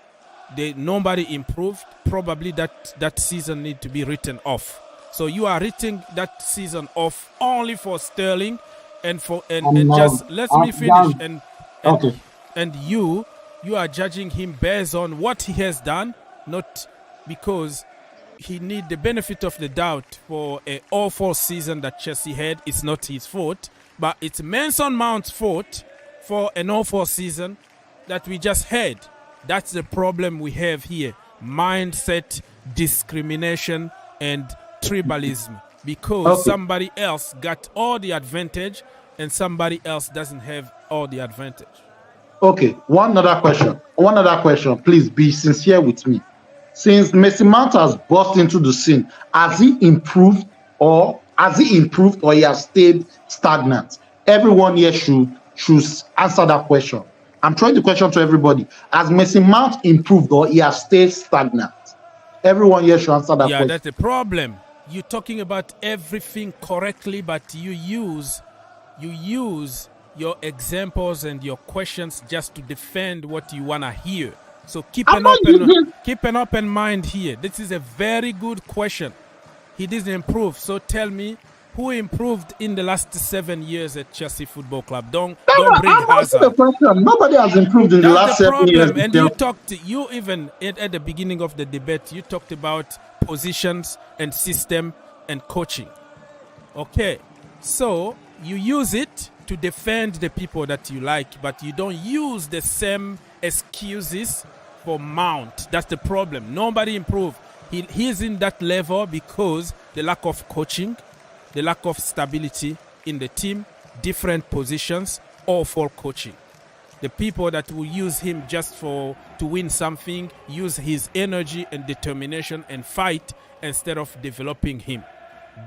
Nobody improved. Probably that season need to be written off. So you are writing that season off only for Sterling, and
just
let me finish.
Okay.
And you are judging him based on what he has done, not because he need the benefit of the doubt for an awful season that Chelsea had. It's not his fault, but it's Mason Mount's fault for an awful season that we just had. That's the problem we have here. Mindset, discrimination, and tribalism. Because somebody else got all the advantage and somebody else doesn't have all the advantage.
Okay, one other question. Please be sincere with me. Since Mason Mount has burst into the scene, has he improved or he has stayed stagnant? Everyone here should answer that question. I'm throwing the question to everybody. Has Mason Mount improved or he has stayed stagnant? Everyone here should answer that question.
Yeah, that's the problem. You're talking about everything correctly, but you use your examples and your questions just to defend what you want to hear. So keep an open mind here. This is a very good question. He didn't improve. So tell me, who improved in the last 7 years at Chelsea Football Club? Don't bring Hazard.
The question. Nobody has improved in the last 7 years.
And you even at the beginning of the debate, you talked about positions and system and coaching. Okay, so you use it to defend the people that you like, but you don't use the same excuses for Mount. That's the problem. Nobody improved. He's in that level because the lack of coaching, the lack of stability in the team, different positions, awful coaching. The people that will use him just to win something, use his energy and determination and fight instead of developing him.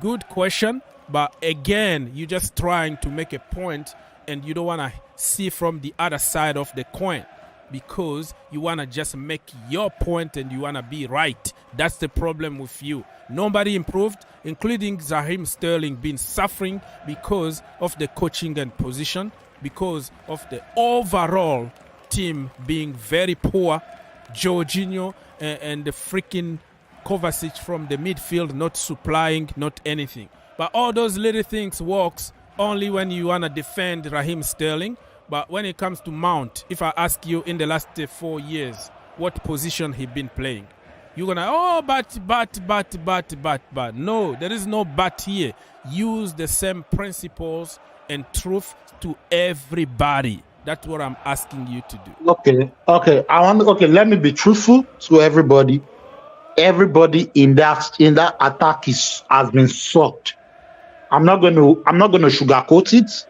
Good question, but again, you're just trying to make a point and you don't want to see from the other side of the coin because you want to just make your point and you want to be right. That's the problem with you. Nobody improved, including Raheem Sterling being suffering because of the coaching and position, because of the overall team being very poor. Jorginho and the freaking Kovacic from the midfield not supplying, not anything. But all those little things works only when you want to defend Raheem Sterling. But when it comes to Mount, if I ask you in the last 4 years, what position he been playing? You're going to, but. No, there is no but here. Use the same principles and truth to everybody. That's what I'm asking you to do. Okay.
Let me be truthful to everybody. Everybody in that attack has been sucked. I'm not going to sugarcoat it.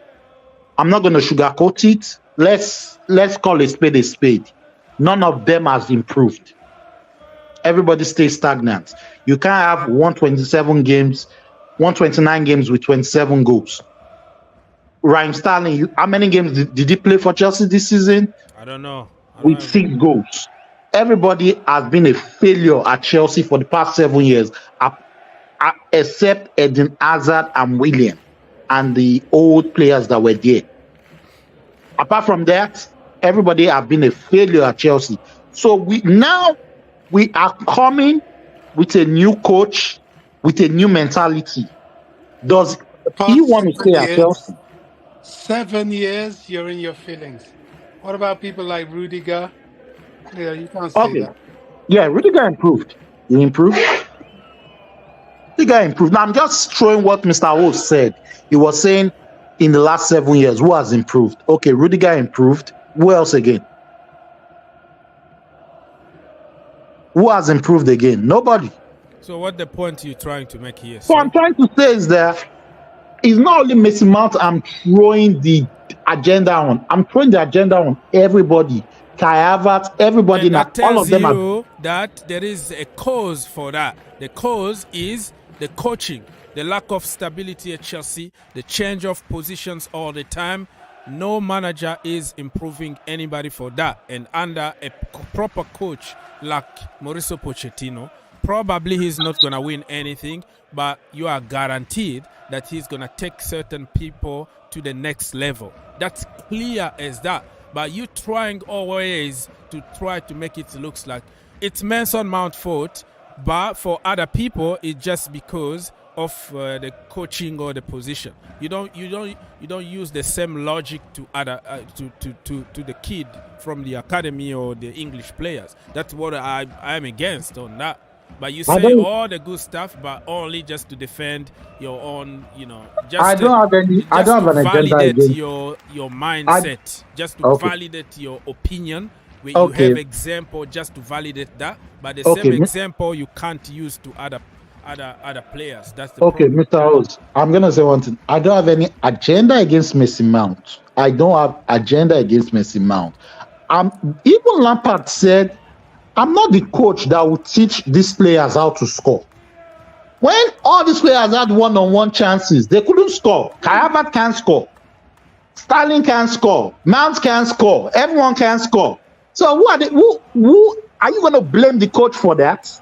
Let's call a spade a spade. None of them has improved. Everybody stays stagnant. You can't have 129 games with 27 goals. Raheem Sterling, how many games did he play for Chelsea this season?
I don't know.
With 6 goals. Everybody has been a failure at Chelsea for the past 7 years, except Eden Hazard and Willian and the old players that were there. Apart from that, everybody has been a failure at Chelsea. So we are coming with a new coach, with a new mentality. Does he want to stay at Chelsea?
7 years, you're in your feelings. What about people like Rudiger? Yeah, you can't say that.
Yeah, Rudiger improved. He improved. Rudiger improved. Now, I'm just throwing what Mr. O said. He was saying in the last 7 years, who has improved? Okay, Rudiger improved. Who else again? Who has improved again? Nobody.
So what the point you're trying to make here?
So I'm trying to say is that it's not only Mason Mount I'm throwing the agenda on. I'm throwing the agenda on everybody. Kai Havertz, everybody.
And that tells you that there is a cause for that. The cause is the coaching, the lack of stability at Chelsea, the change of positions all the time. No manager is improving anybody for that. And under a proper coach like Mauricio Pochettino, probably he's not going to win anything, but you are guaranteed that he's going to take certain people to the next level. That's clear as that. But you trying always to try to make it look like it's Mason Mount's fault, but for other people, it's just because of the coaching or the position. You don't use the same logic to other to the kid from the academy or the English players. That's what I'm against on that. But you say all the good stuff, but only just to defend your own, just
I don't have an agenda
validate
against
your mindset, just to validate your opinion. You have example just to validate that, but the same example you can't use to other players. That's the problem.
Mr. House, I'm gonna say one thing. I don't have any agenda against Messi Mount. I don't have agenda against Messi Mount. Even Lampard said, I'm not the coach that will teach these players how to score. When all these players had one-on-one chances, they couldn't score. Kayaba can't score. Sterling can't score. Mount can't score. Everyone can score. So who are you going to blame the coach for that?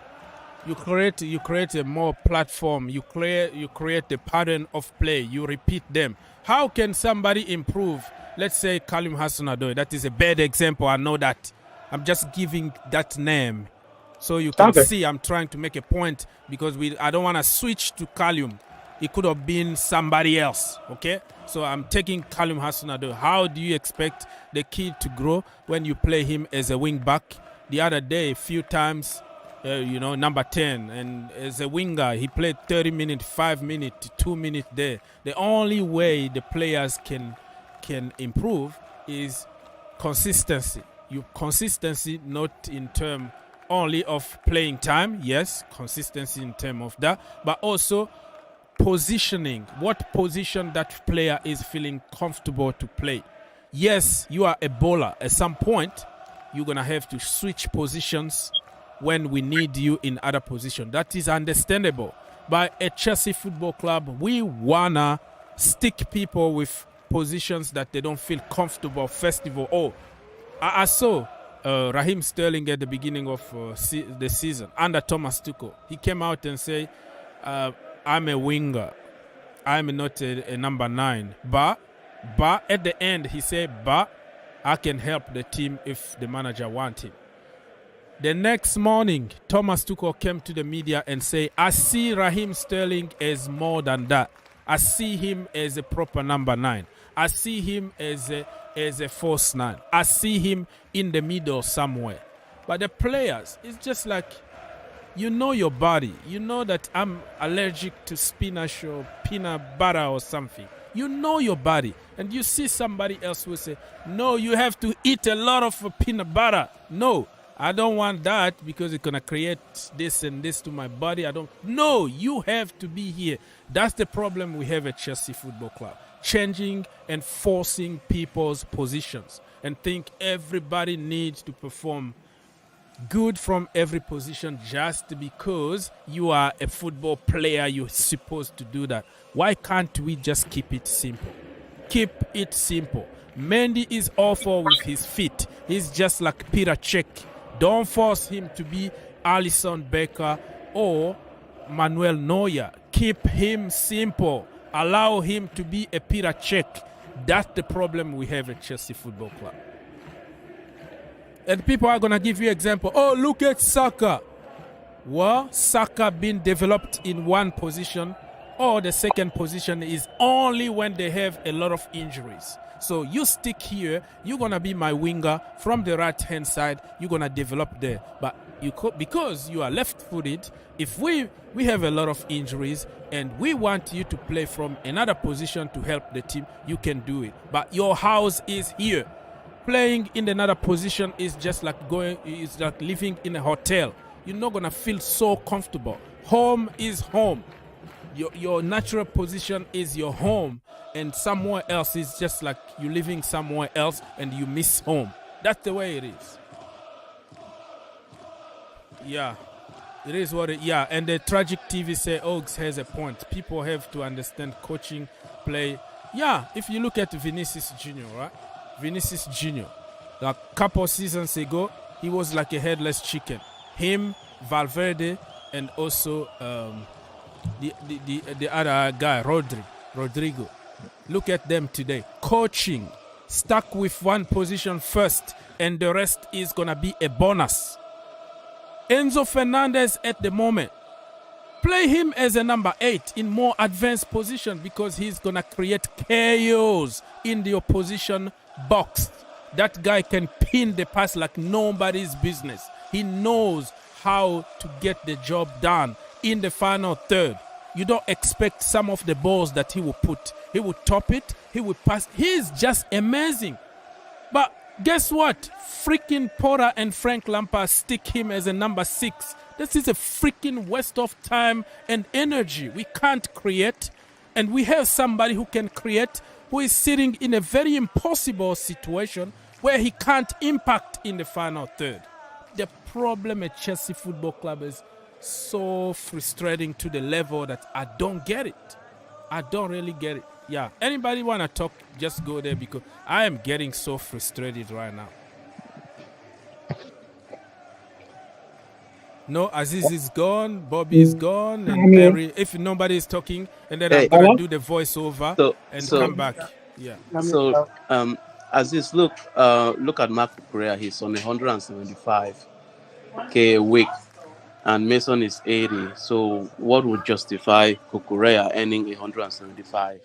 You create a more platform. You create a pattern of play. You repeat them. How can somebody improve? Let's say Kalim Hassan-Odoi. That is a bad example. I know that. I'm just giving that name so you can see I'm trying to make a point, because I don't want to switch to Kalim. It could have been somebody else, okay? So I'm taking Kalim Hassan-Odoi. How do you expect the kid to grow when you play him as a wing back? The other day, a few times, number 10, and as a winger, he played 30 minutes, 5 minutes, 2 minutes there. The only way the players can improve is consistency. Consistency not in terms only of playing time, yes, consistency in terms of that, but also positioning. What position that player is feeling comfortable to play. Yes, you are a bowler. At some point, you're going to have to switch positions when we need you in other position. That is understandable. But at Chelsea Football Club, we want to stick people with positions that they don't feel comfortable. First of all, I saw Raheem Sterling at the beginning of the season under Thomas Tuchel. He came out and said, I'm a winger. I'm not a number 9. But at the end, he said, but I can help the team if the manager wants him. The next morning, Thomas Tuchel came to the media and said, I see Raheem Sterling as more than that. I see him as a proper number 9. I see him as a false 9. I see him in the middle somewhere. But the players, it's just like, your body. You know that I'm allergic to spinach or peanut butter or something. You know your body. And you see somebody else who say, no, you have to eat a lot of peanut butter. No, I don't want that because it's going to create this and this to my body. No, you have to be here. That's the problem we have at Chelsea Football Club. Changing and forcing people's positions and think everybody needs to perform good from every position just because you are a football player. You're supposed to do that. Why can't we just keep it simple? Keep it simple. Mendy is awful with his feet. He's just like Peter Cech. Don't force him to be Alisson Becker or Manuel Neuer. Keep him simple. Allow him to be a Peter Cech. That's the problem we have at Chelsea Football Club. And people are going to give you example. Oh, look at Saka. Well, Saka being developed in one position, or the second position is only when they have a lot of injuries. So you stick here, you're going to be my winger from the right-hand side, you're going to develop there. But because you are left-footed, if we have a lot of injuries and we want you to play from another position to help the team, you can do it. But your house is here. Playing in another position is just like living in a hotel. You're not going to feel so comfortable. Home is home. Your natural position is your home, and somewhere else is just like you're living somewhere else and you miss home. That's the way it is. Yeah, it is what it. Yeah, and the Tragic TV say Oaks has a point. People have to understand coaching, play. Yeah, if you look at Vinicius Junior, right? Vinicius Junior, a couple seasons ago, he was like a headless chicken. Him, Valverde, and also the other guy, Rodrigo. Look at them today. Coaching, stuck with one position first, and the rest is going to be a bonus. Enzo Fernandez at the moment, Play him as a number 8 in more advanced position because he's going to create chaos in the opposition box. That guy can pin the pass like nobody's business. He knows how to get the job done in the final third. You don't expect some of the balls that he will put. He will top it. He will pass. He's just amazing. But guess what? Freaking Porter and Frank Lampard stick him as a number 6. This is a freaking waste of time and energy. We can't create, and we have somebody who can create who is sitting in a very impossible situation where he can't impact in the final third. The problem at Chelsea Football Club is so frustrating to the level that I don't get it. I don't really get it. Yeah, anybody want to talk, just go there because I am getting so frustrated right now. No, Aziz is gone, Bobby is gone, and Barry, if nobody is talking, and then I'm going to do the voiceover and come back. Yeah.
So, Aziz, look at Marco Correa. He's on 175K a week, and Mason is 80. So, what would justify Correa earning 175?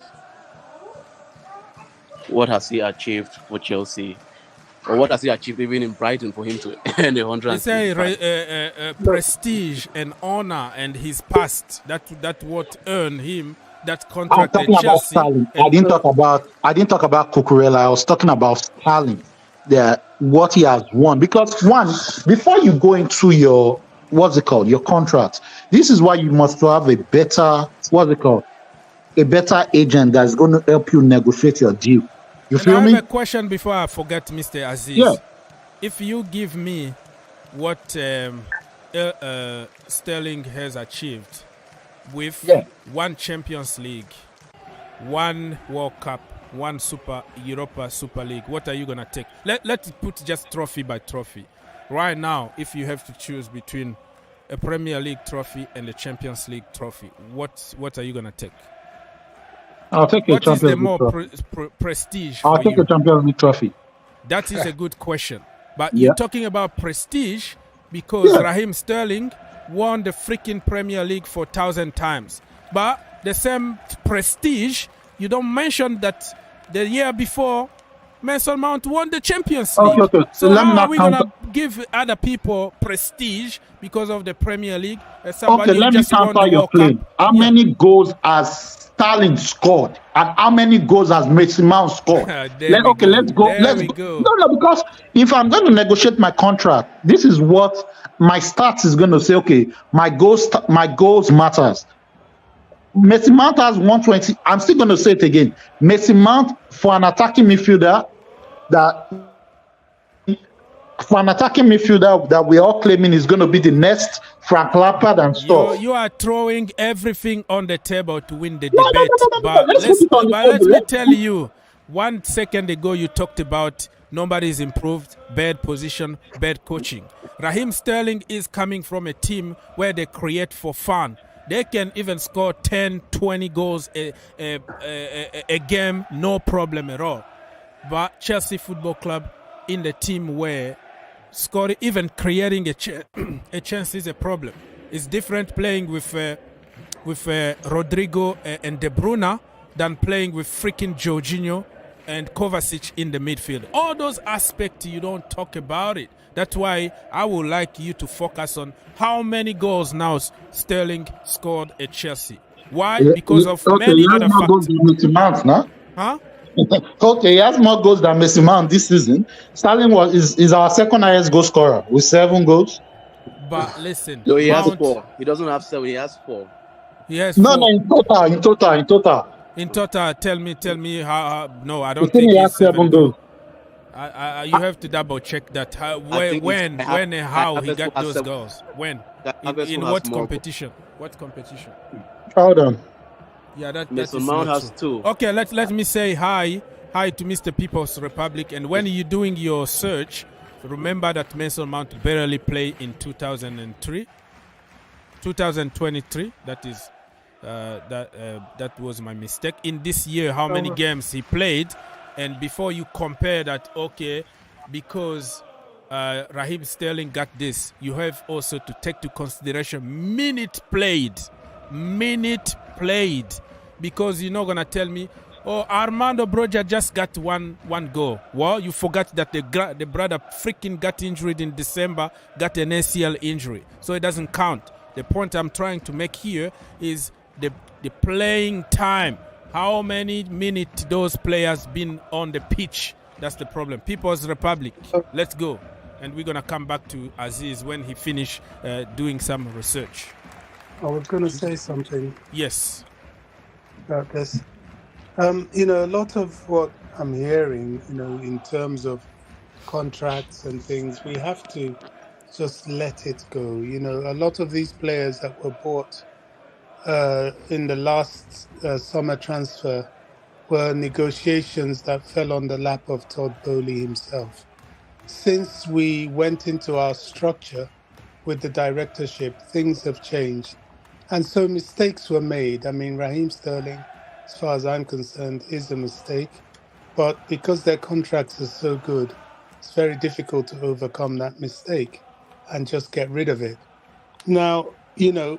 What has he achieved for Chelsea? Or what has he achieved even in Brighton for him to earn 100?
It's a prestige and honor and his past. That what earned him that contract at Chelsea.
I didn't talk about Cucurella. I was talking about Sterling. What he has won. Because before you go into your your contract, this is why you must have a better a better agent that's going to help you negotiate your deal. You feel me?
I have a question before I forget, Mr. Aziz.
Yeah.
If you give me what Sterling has achieved with one Champions League, one World Cup, one Europa Super League, what are you going to take? Let's put just trophy by trophy. Right now, if you have to choose between a Premier League trophy and a Champions League trophy, what are you going to take?
I'll take a Champions League trophy.
What is the more prestige
I'll take a Champions League trophy.
That is a good question. But you're talking about prestige because Raheem Sterling won the freaking Premier League 4,000 times. But the same prestige, you don't mention that the year before, Mason Mount won the Champions League.
Okay.
So how are we going to give other people prestige because of the Premier League?
Okay, let me counter your claim. How many goals has Sterling scored and how many goals has Mason Mount scored? Let's go. No, because if I'm going to negotiate my contract, this is what my stats is going to say. Okay, my goals matters. Mason Mount has 120. I'm still going to say it again. Mason Mount for an attacking midfielder that we're all claiming is going to be the next Frank Lampard and stuff.
You are throwing everything on the table to win the debate. But let me tell you, 1 second ago you talked about nobody's improved, bad position, bad coaching. Raheem Sterling is coming from a team where they create for fun. They can even score 10, 20 goals a game, no problem at all. But Chelsea Football Club in the team where scoring, even creating a chance is a problem. It's different playing with Rodrigo and De Bruyne than playing with freaking Jorginho and Kovacic in the midfield. All those aspects, you don't talk about it. That's why I would like you to focus on how many goals now Sterling scored at Chelsea. Why? Because of many other factors. Huh?
Okay, he has more goals than Mason Mount this season. Sterling is our second highest goal scorer with 7 goals.
But listen,
no, he has 4. He doesn't have 7. He has 4.
He has 4.
No, in total.
In total, tell me how. No, I don't
think
he
has 7 goals.
You have to double check that. When and how he got those goals? When? In what competition? What competition?
Hold on.
Yeah, that
Mason
is
Mount
not
has
true.
2.
Okay, let me say hi to Mr. People's Republic. And when you're doing your search, remember that Mason Mount barely played in 2023, 2023. That is that was my mistake. In this year, how many games he played, and before you compare that, okay, because Raheem Sterling got this, you have also to take to consideration minute played. minute played, because you're not gonna tell me, oh, Armando Broja just got one goal. Well, you forgot that the brother freaking got injured in December, got an ACL injury, so it doesn't count. The point I'm trying to make here is the playing time. How many minutes those players been on the pitch? That's the problem. People's Republic, let's go. And we're going to come back to Aziz when he finish doing some research.
I was going to say something.
Yes.
About this. A lot of what I'm hearing, in terms of contracts and things, we have to just let it go. A lot of these players that were bought in the last summer transfer were negotiations that fell on the lap of Todd Bowley himself. Since we went into our structure with the directorship, things have changed. And so mistakes were made. I mean, Raheem Sterling, as far as I'm concerned, is a mistake. But because their contracts are so good, it's very difficult to overcome that mistake and just get rid of it. Now,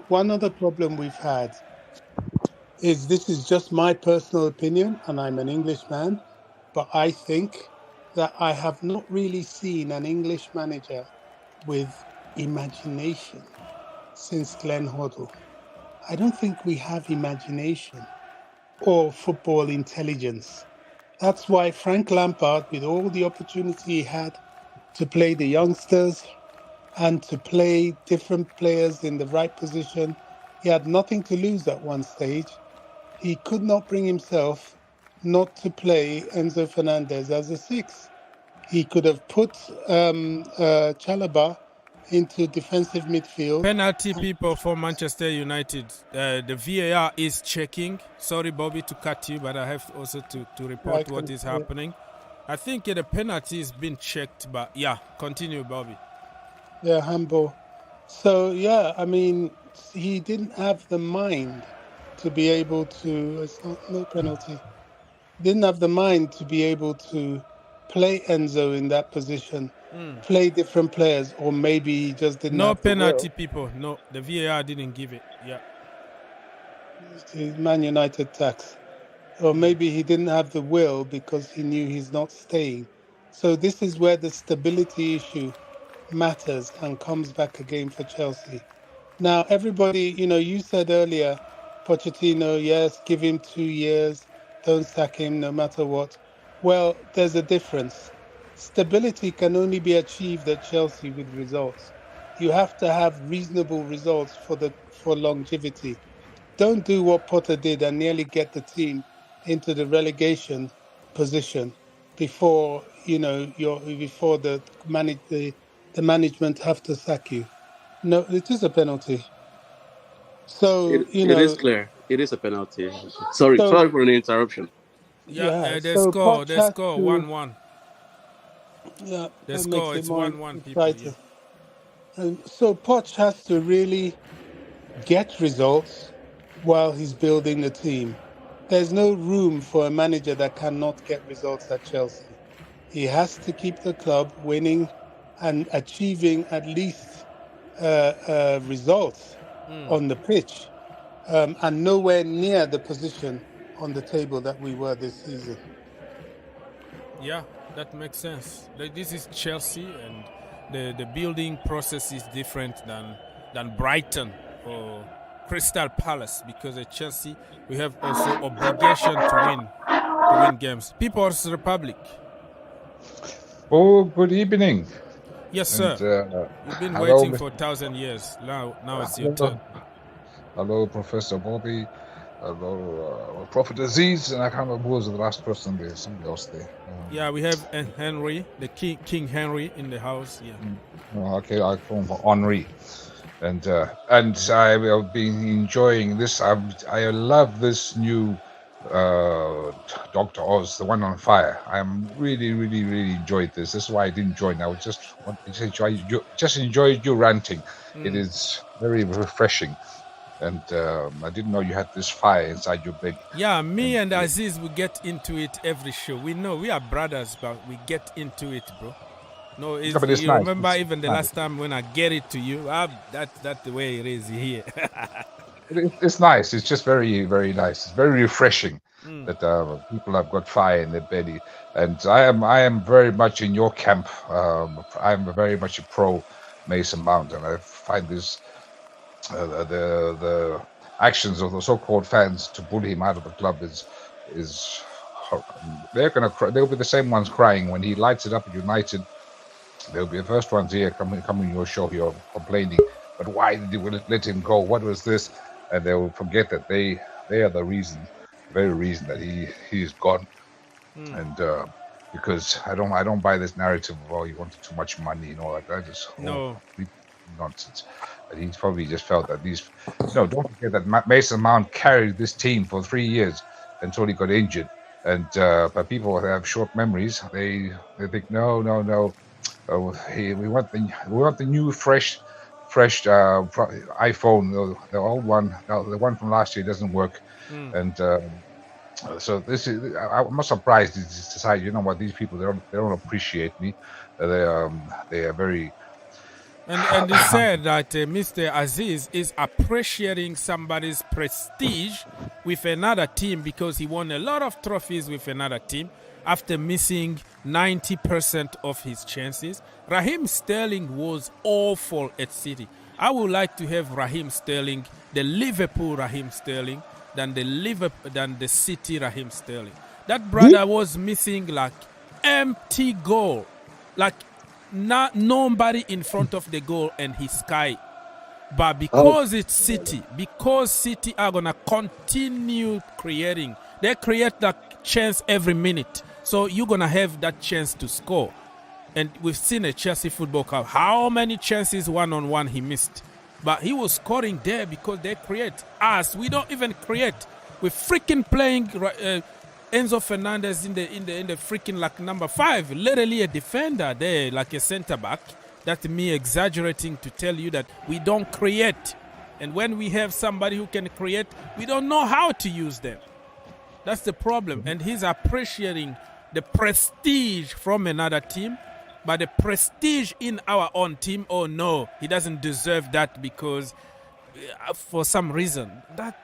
one other problem we've had is, this is just my personal opinion, and I'm an Englishman, but I think that I have not really seen an English manager with imagination since Glenn Hoddle. I don't think we have imagination or football intelligence. That's why Frank Lampard, with all the opportunity he had to play the youngsters and to play different players in the right position, he had nothing to lose at one stage. He could not bring himself not to play Enzo Fernandez as a 6. He could have put Chalobah into defensive midfield.
Penalty, people, for Manchester United. The VAR is checking. Sorry, Bobby, to cut you, but I have also to report what is happening. I think the penalty has been checked, but yeah, continue, Bobby.
Yeah, handball. So, yeah, I mean, he didn't have the mind to be able to, it's not, no penalty. Didn't have the mind to be able to play Enzo in that position, play different players, or maybe he just didn't have the
penalty,
will.
people. No, the VAR didn't give it. Yeah.
It's Man United tax. Or maybe he didn't have the will because he knew he's not staying. So this is where the stability issue matters and comes back again for Chelsea. Now, everybody, you said earlier, Pochettino, yes, give him 2 years, don't sack him no matter what. Well, there's a difference. Stability can only be achieved at Chelsea with results. You have to have reasonable results for longevity. Don't do what Potter did and nearly get the team into the relegation position before before the management have to sack you. No, it is a penalty. So
it is clear. It is a penalty. Sorry for the interruption.
Yeah, they
so
score.
Poch
They
has
score
to-
1-1.
Yeah,
They
that
score.
makes
It's
it more
1-1, people.
exciting. And so Poch has to really get results while he's building the team. There's no room for a manager that cannot get results at Chelsea. He has to keep the club winning and achieving at least results on the pitch, and nowhere near the position on the table that we were this season.
Yeah, that makes sense. This is Chelsea, and the building process is different than Brighton or Crystal Palace, because at Chelsea we have also obligation to win games. People's Republic.
Oh, good evening.
Yes, sir.
And,
You've been
hello,
waiting for 1,000 years. Now it's your turn.
Hello, Professor Bobby. Hello, Prophet Aziz. And I can't remember who was the last person there. Somebody else there.
Yeah, we have Henry, the King Henry in the house. Yeah.
Okay, I call him Henri. And I have been enjoying this. I love this new Dr. Oz, the one on fire. I'm really enjoyed this. This is why I didn't join. I was just enjoyed you ranting. It is very refreshing. And I didn't know you had this fire inside your belly.
Yeah, me and Aziz, we get into it every show. We know we are brothers, but we get into it, bro. No,
Yeah, but it's
you
nice.
remember
It's
even the
nice.
last time when I get it to you, that's the way it is here.
It's nice. It's just very, very nice. It's very refreshing that people have got fire in their belly. And I am very much in your camp. I'm very much a pro Mason Mount, and I find this the actions of the so-called fans to bully him out of the club is they're gonna cry. They'll be the same ones crying when he lights it up at United. They'll be the first ones here coming your show here complaining. But why did you let him go? What was this? And they will forget that they are the very reason that he's gone. And because I don't buy this narrative of, oh, he wanted too much money and all that. That is nonsense. But he's probably just felt that don't forget that Mason Mount carried this team for 3 years until he got injured. And but people have short memories. They think no. We want the new fresh iPhone. The old one, the one from last year doesn't work. And so this is. I'm not surprised. He's decided. You know what? These people they don't appreciate me. They are very.
And he said that Mr. Aziz is appreciating somebody's prestige with another team because he won a lot of trophies with another team after missing 90% of his chances. Raheem Sterling was awful at City. I would like to have Raheem Sterling, the Liverpool Raheem Sterling, than the City Raheem Sterling. That brother was missing like empty goal, like nobody in front of the goal and his sky. But because it's City, because City are gonna continue creating, they create that chance every minute. So you're gonna have that chance to score. And we've seen a Chelsea Football Club how many chances one-on-one he missed. But he was scoring there because they create. Us, we don't even create. We're freaking playing Enzo Fernandez in the freaking like number 5, literally a defender there, like a center back. That's me exaggerating to tell you that we don't create. And when we have somebody who can create, we don't know how to use them. That's the problem. And he's appreciating the prestige from another team, but the prestige in our own team, oh no, he doesn't deserve that because for some reason. That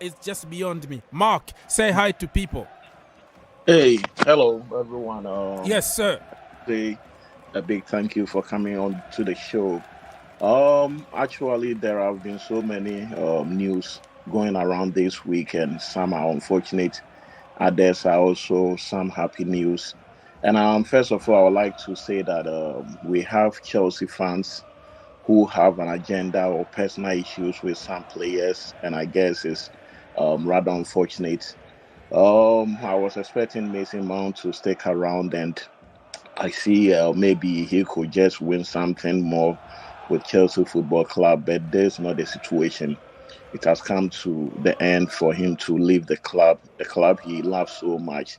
is just beyond me. Mark, say hi to people.
Hey, hello everyone.
Yes, sir.
A big thank you for coming on to the show. Actually, there have been so many news going around this week, and some are unfortunate. Others are also some happy news. And first of all, I would like to say that we have Chelsea fans who have an agenda or personal issues with some players, and I guess it's rather unfortunate. I was expecting Mason Mount to stick around, and I see maybe he could just win something more with Chelsea Football Club, but there's not the situation. It has come to the end for him to leave the club he loves so much.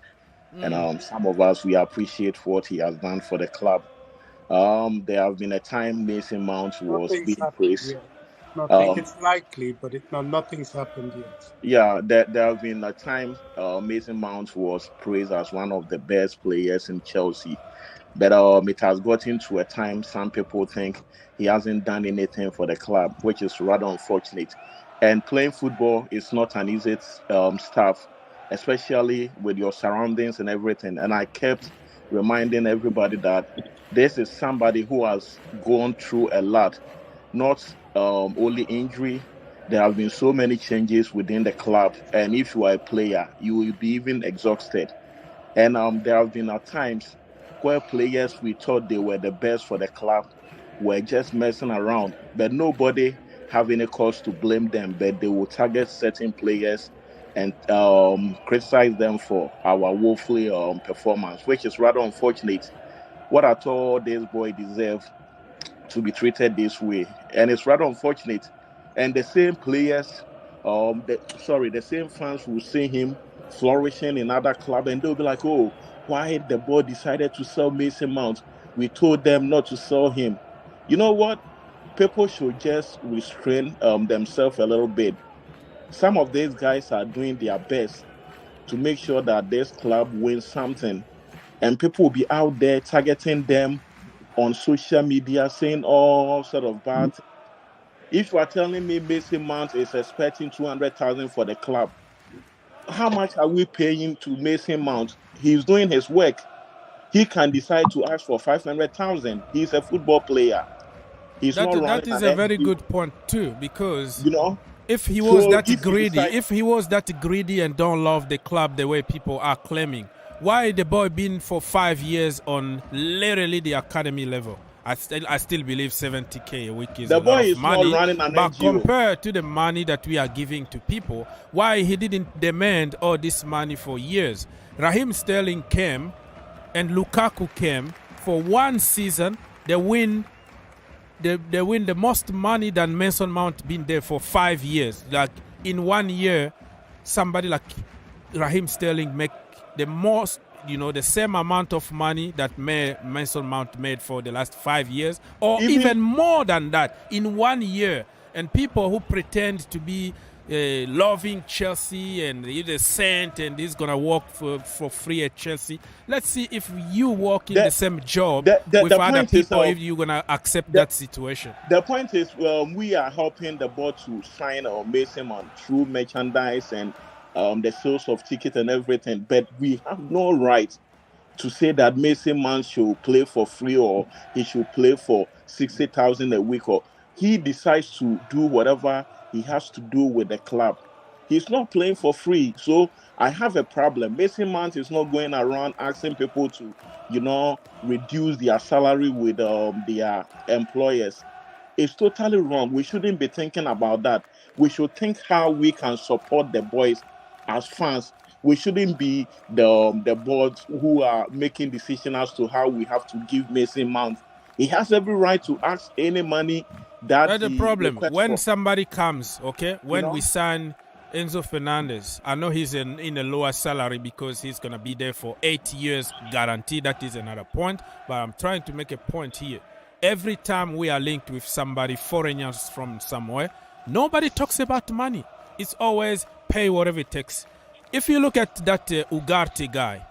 And some of us, we appreciate what he has done for the club. There have been a time Mason Mount was being praised.
It's likely, but nothing's happened yet.
Yeah, there have been a time Mason Mount was praised as one of the best players in Chelsea. But it has gotten to a time some people think he hasn't done anything for the club, which is rather unfortunate. And playing football is not an easy stuff, especially with your surroundings and everything. And I kept reminding everybody that this is somebody who has gone through a lot, not only injury. There have been so many changes within the club, and if you are a player, you will be even exhausted. And there have been at times where players we thought they were the best for the club were just messing around, but nobody have any cause to blame them. But they will target certain players and criticize them for our woefully performance, which is rather unfortunate. What I thought this boy deserved to be treated this way, and it's rather unfortunate. And the same players, the same fans will see him flourishing in other clubs, and they'll be like, "Oh, why the board decided to sell Mason Mount? We told them not to sell him." You know what? People should just restrain themselves a little bit. Some of these guys are doing their best to make sure that this club wins something, and people will be out there targeting them on social media, saying all sort of bad things. If you are telling me Mason Mount is expecting 200,000 for the club, how much are we paying to Mason Mount? He's doing his work. He can decide to ask for 500,000. He's a football player. He's not running.
That is a very good point too, because if he
So
was that
if he
greedy,
decide-
if he was that greedy and don't love the club the way people are claiming, why the boy been for 5 years on literally the academy level? I still believe 70K a week is
The
a
boy
lot of
is not
money,
running an
but
NGO.
compared to the money that we are giving to people, why he didn't demand all this money for years? Raheem Sterling came and Lukaku came for one season. They win the most money than Mason Mount been there for 5 years. Like in 1 year, somebody like Raheem Sterling make the most, the same amount of money that Mason Mount made for the last 5 years, or even more than that in 1 year. And people who pretend to be loving Chelsea and he's a saint and he's gonna work for free at Chelsea. Let's see if you work in the same job with other people, if you're gonna accept that situation.
The point is, we are helping the board to sign Mason Mount through merchandise and the sales of tickets and everything, but we have no right to say that Mason Mount should play for free or he should play for 60,000 a week, or he decides to do whatever he has to do with the club. He's not playing for free, so I have a problem. Mason Mount is not going around asking people to, reduce their salary with their employers. It's totally wrong. We shouldn't be thinking about that. We should think how we can support the boys as fans. We shouldn't be the boards who are making decisions as to how we have to give Mason Mount. He has every right to ask any money
that's the problem. When somebody comes, when we sign Enzo Fernandez, I know he's in a lower salary because he's going to be there for 8 years guaranteed. That is another point. But I'm trying to make a point here. Every time we are linked with somebody, foreigners from somewhere, nobody talks about money. It's always pay whatever it takes. If you look at that Ugarte guy,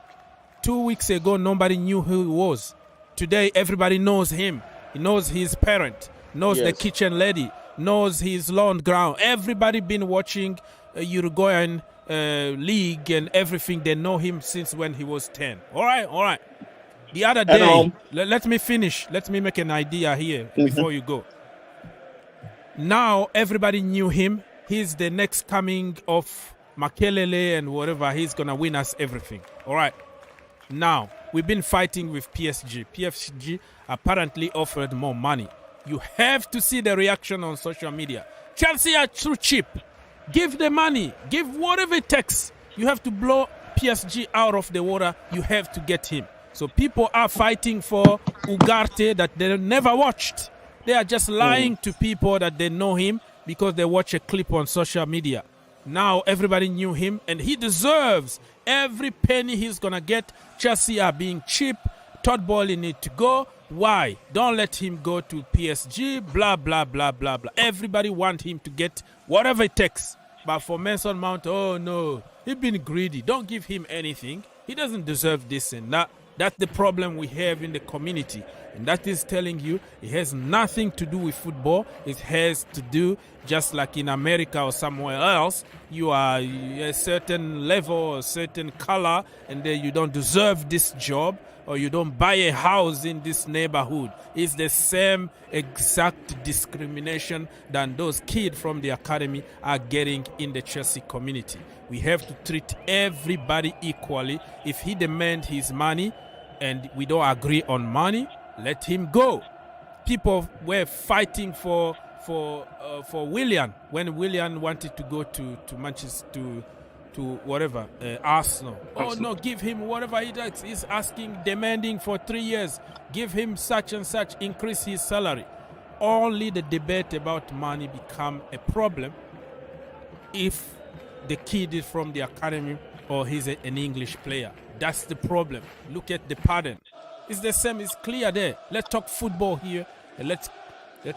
2 weeks ago, nobody knew who he was. Today, everybody knows him. He knows his parent, knows the kitchen lady, knows his lawn ground. Everybody been watching Uruguayan league and everything. They know him since when he was 10. All right. The other day, let me finish. Let me make an idea here before you go. Now, everybody knew him. He's the next coming of Makelele and whatever. He's going to win us everything. All right. Now, we've been fighting with PSG. PSG apparently offered more money. You have to see the reaction on social media. Chelsea are too cheap. Give the money. Give whatever it takes. You have to blow PSG out of the water. You have to get him. So people are fighting for Ugarte that they never watched. They are just lying to people that they know him because they watch a clip on social media. Now everybody knew him and he deserves every penny he's going to get. Chelsea are being cheap. Todd Boehly need to go. Why? Don't let him go to PSG. Blah, blah, blah, blah, blah. Everybody want him to get whatever it takes. But for Mason Mount, oh no, he's been greedy. Don't give him anything. He doesn't deserve this and that. That's the problem we have in the community. And that is telling you it has nothing to do with football. It has to do, just like in America or somewhere else, you are a certain level, a certain color, and then you don't deserve this job, or you don't buy a house in this neighborhood. It's the same exact discrimination than those kids from the academy are getting in the Chelsea community. We have to treat everybody equally. If he demands his money and we don't agree on money, let him go. People were fighting for Willian when Willian wanted to go to Manchester to whatever Arsenal. Oh no, give him whatever he does. He's asking, demanding for 3 years. Give him such and such, increase his salary. Only the debate about money become a problem if the kid is from the academy or he's an English player. That's the problem. Look at the pattern. It's the same. It's clear there. Let's talk football here. And let's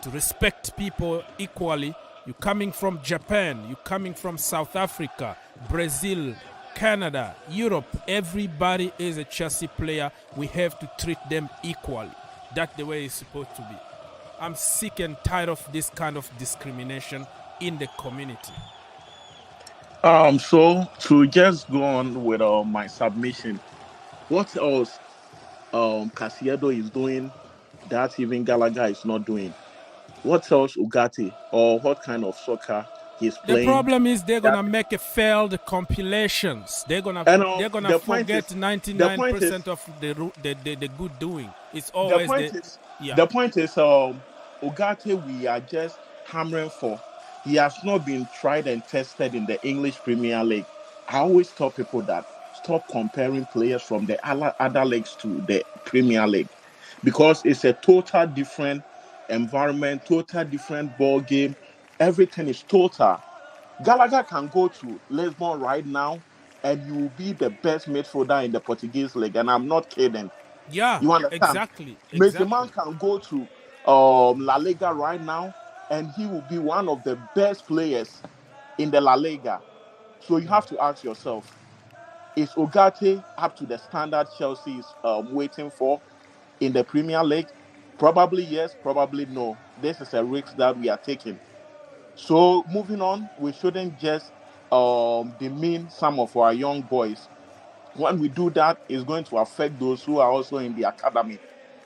respect people equally. You're coming from Japan. You're coming from South Africa, Brazil, Canada, Europe. Everybody is a Chelsea player. We have to treat them equally. That's the way it's supposed to be. I'm sick and tired of this kind of discrimination in the community.
So to just go on with my submission, what else Casiedo is doing that even Gallagher is not doing? What else Ugarte, or what kind of soccer he's
The
playing?
problem is they're gonna make a failed compilations. They're gonna
the point
forget
is-
99% of the good doing. It's always
The point is, Ugarte, we are just hammering for. He has not been tried and tested in the English Premier League. I always tell people that stop comparing players from the other leagues to the Premier League, because it's a total different environment, total different ball game. Everything is total. Gallagher can go to Lisbon right now and you will be the best midfielder in the Portuguese league, and I'm not kidding.
Yeah,
You understand?
exactly.
Mason Mount can go to La Liga right now, and he will be one of the best players in the La Liga. So you have to ask yourself, is Ugarte up to the standard Chelsea is waiting for in the Premier League? Probably yes, probably no. This is a risk that we are taking. So moving on, we shouldn't just demean some of our young boys. When we do that, it's going to affect those who are also in the academy,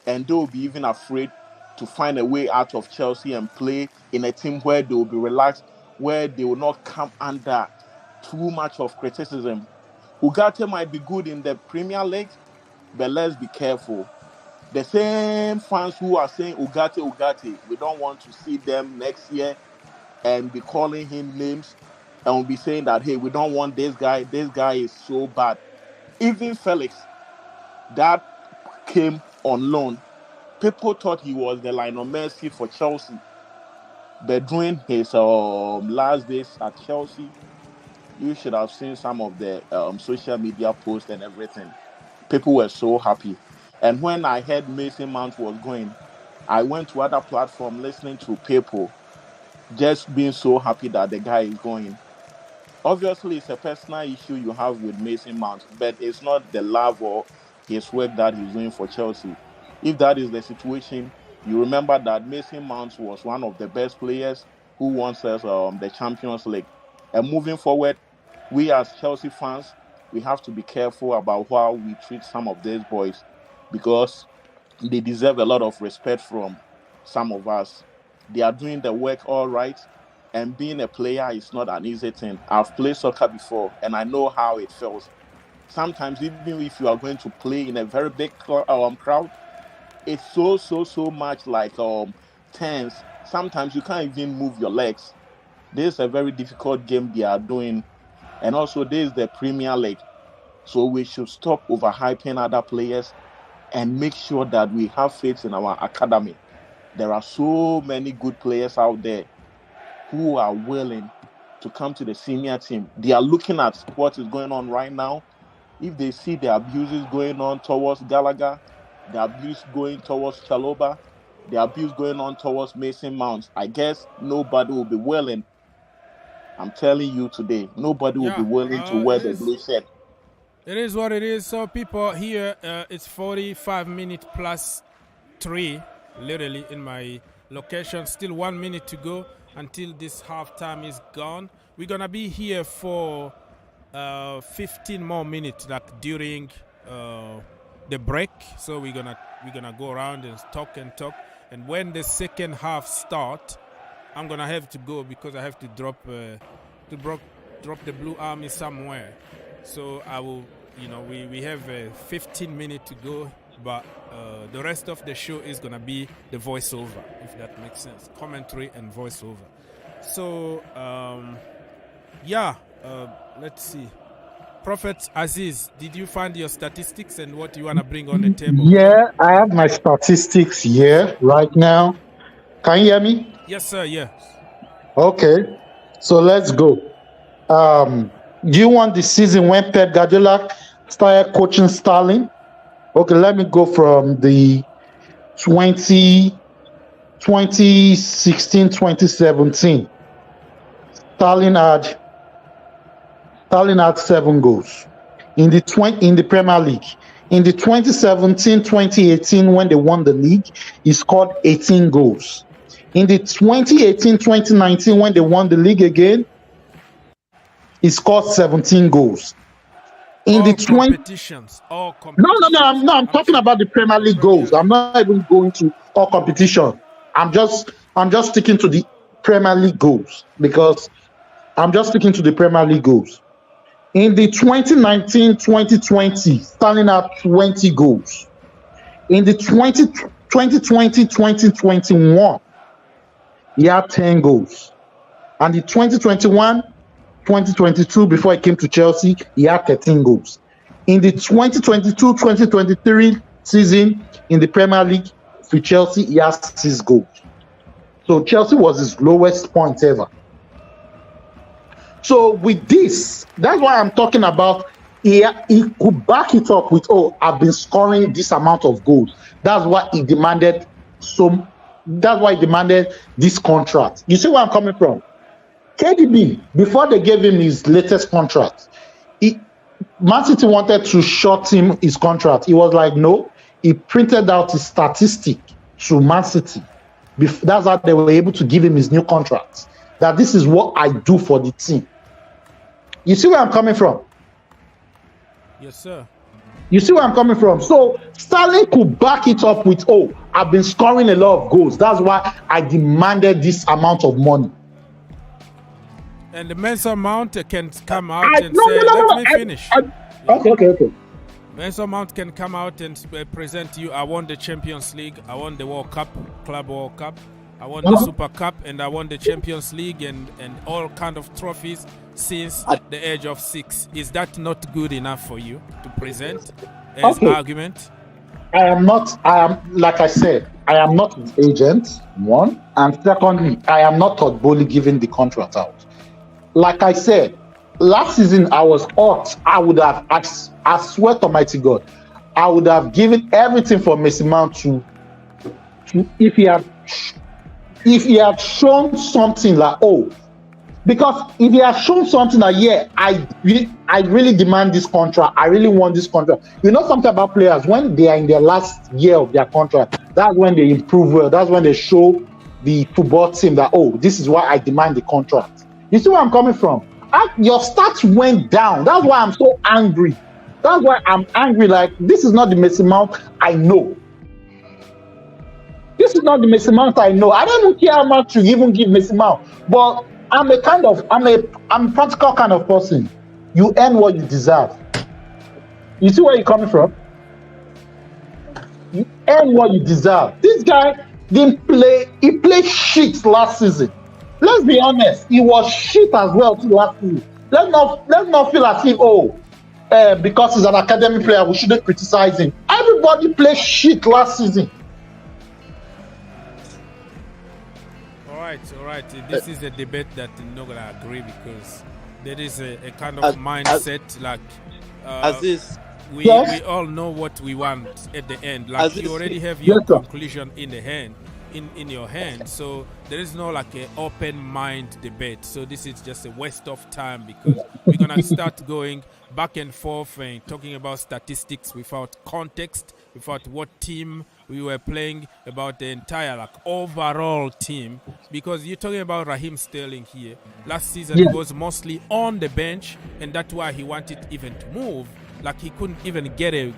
and they will be even afraid to find a way out of Chelsea and play in a team where they will be relaxed, where they will not come under too much of criticism. Ugarte might be good in the Premier League, but let's be careful. The same fans who are saying Ugarte, we don't want to see them next year and be calling him names and we'll be saying that, hey, we don't want this guy is so bad. Even Felix, that came on loan, people thought he was the Lionel Messi for Chelsea. But during his last days at Chelsea, you should have seen some of the social media posts and everything. People were so happy. And when I heard Mason Mount was going, I went to other platforms listening to people just being so happy that the guy is going. Obviously, it's a personal issue you have with Mason Mount, but it's not the love or his work that he's doing for Chelsea. If that is the situation, you remember that Mason Mount was one of the best players who won us the Champions League. And moving forward, we as Chelsea fans, we have to be careful about how we treat some of these boys, because they deserve a lot of respect from some of us. They are doing the work all right, and being a player is not an easy thing. I've played soccer before, and I know how it feels. Sometimes, even if you are going to play in a very big crowd, it's so much like tense. Sometimes you can't even move your legs. This is a very difficult game they are doing, and also this is the Premier League. So we should stop overhyping other players and make sure that we have faith in our academy. There are so many good players out there who are willing to come to the senior team. They are looking at what is going on right now. If they see the abuses going on towards Gallagher, the abuse going towards Chalobah, the abuse going on towards Mason Mount, I guess nobody will be willing. I'm telling you today, nobody will be willing to wear the blue shirt.
It is what it is. So people here, it's 45 minutes plus 3, literally in my location. Still 1 minute to go until this halftime is gone. We're gonna be here for 15 more minutes, like during the break. So we're gonna go around and talk. And when the second half start, I'm gonna have to go because I have to drop the Blue Army somewhere. So I will, we have 15 minutes to go, but the rest of the show is gonna be the voiceover, if that makes sense, commentary and voiceover. So let's see. Prophet Aziz, did you find your statistics and what you wanna bring on the table?
Yeah, I have my statistics here right now. Can you hear me?
Yes, sir. Yeah.
Okay, so let's go. Do you want the season when Pep Guardiola started coaching Sterling? Okay, let me go from the 2016-2017. Sterling had 7 goals in the Premier League. In the 2017-2018, when they won the league, he scored 18 goals. In the 2018-2019, when they won the league again, he scored 17 goals. In the
competitions.
I'm talking about the Premier League goals. I'm not even going to all competition. I'm just sticking to the Premier League goals because I'm just sticking to the Premier League goals. In the 2019-2020, Sterling had 20 goals. In the 2020-2021, he had 10 goals. And the 2021-2022, before he came to Chelsea, he had 13 goals. In the 2022-2023 season in the Premier League for Chelsea, he has 6 goals. So Chelsea was his lowest point ever. So with this, that's why I'm talking about he could back it up with, I've been scoring this amount of goals. That's why he demanded this contract. You see where I'm coming from? KDB, before they gave him his latest contract, Man City wanted to short him his contract. He was like, no. He printed out his statistic to Man City. That's how they were able to give him his new contract. That this is what I do for the team. You see where I'm coming from?
Yes, sir.
You see where I'm coming from? So Sterling could back it up with, I've been scoring a lot of goals. That's why I demanded this amount of money.
And the Mensa Mount can come out let me finish.
Okay.
Mensa Mount can come out and present you, I won the Champions League, I won the World Cup, Club World Cup, I won the Super Cup, and I won the Champions League and all kind of trophies since the age of 6. Is that not good enough for you to present as argument?
Like I said, I am not his agent, one. And secondly, I am not Todd Bowley giving the contract out. Like I said, last season I was hot. I would have, I swear to Almighty God, I would have given everything for Mason Mount to if he had shown something like, because if he had shown something like, I really demand this contract, I really want this contract. You know something about players, when they are in their last year of their contract, that's when they improve well. That's when they show the football team that, this is why I demand the contract. You see where I'm coming from? Your stats went down. That's why I'm so angry. That's why I'm angry. Like, this is not the Mason Mount I know. This is not the Mason Mount I know. I don't even care how much you even give Mason Mount. But I'm a practical kind of person. You earn what you deserve. You see where you're coming from? You earn what you deserve. This guy didn't play. He played shit last season. Let's be honest. He was shit as well too last season. Let's not feel as if because he's an academy player we shouldn't criticize him. Everybody played shit last season.
All right. This is a debate that I'm not gonna agree because there is a kind of mindset like we all know what we want at the end. Like you already have your conclusion in the hand. In your hand, so there is no like an open mind debate. So this is just a waste of time because we're gonna start going back and forth and talking about statistics without context, without what team we were playing, about the entire like overall team. Because you're talking about Raheem Sterling here. Last season he was mostly on the bench, and that's why he wanted even to move. Like he couldn't even get a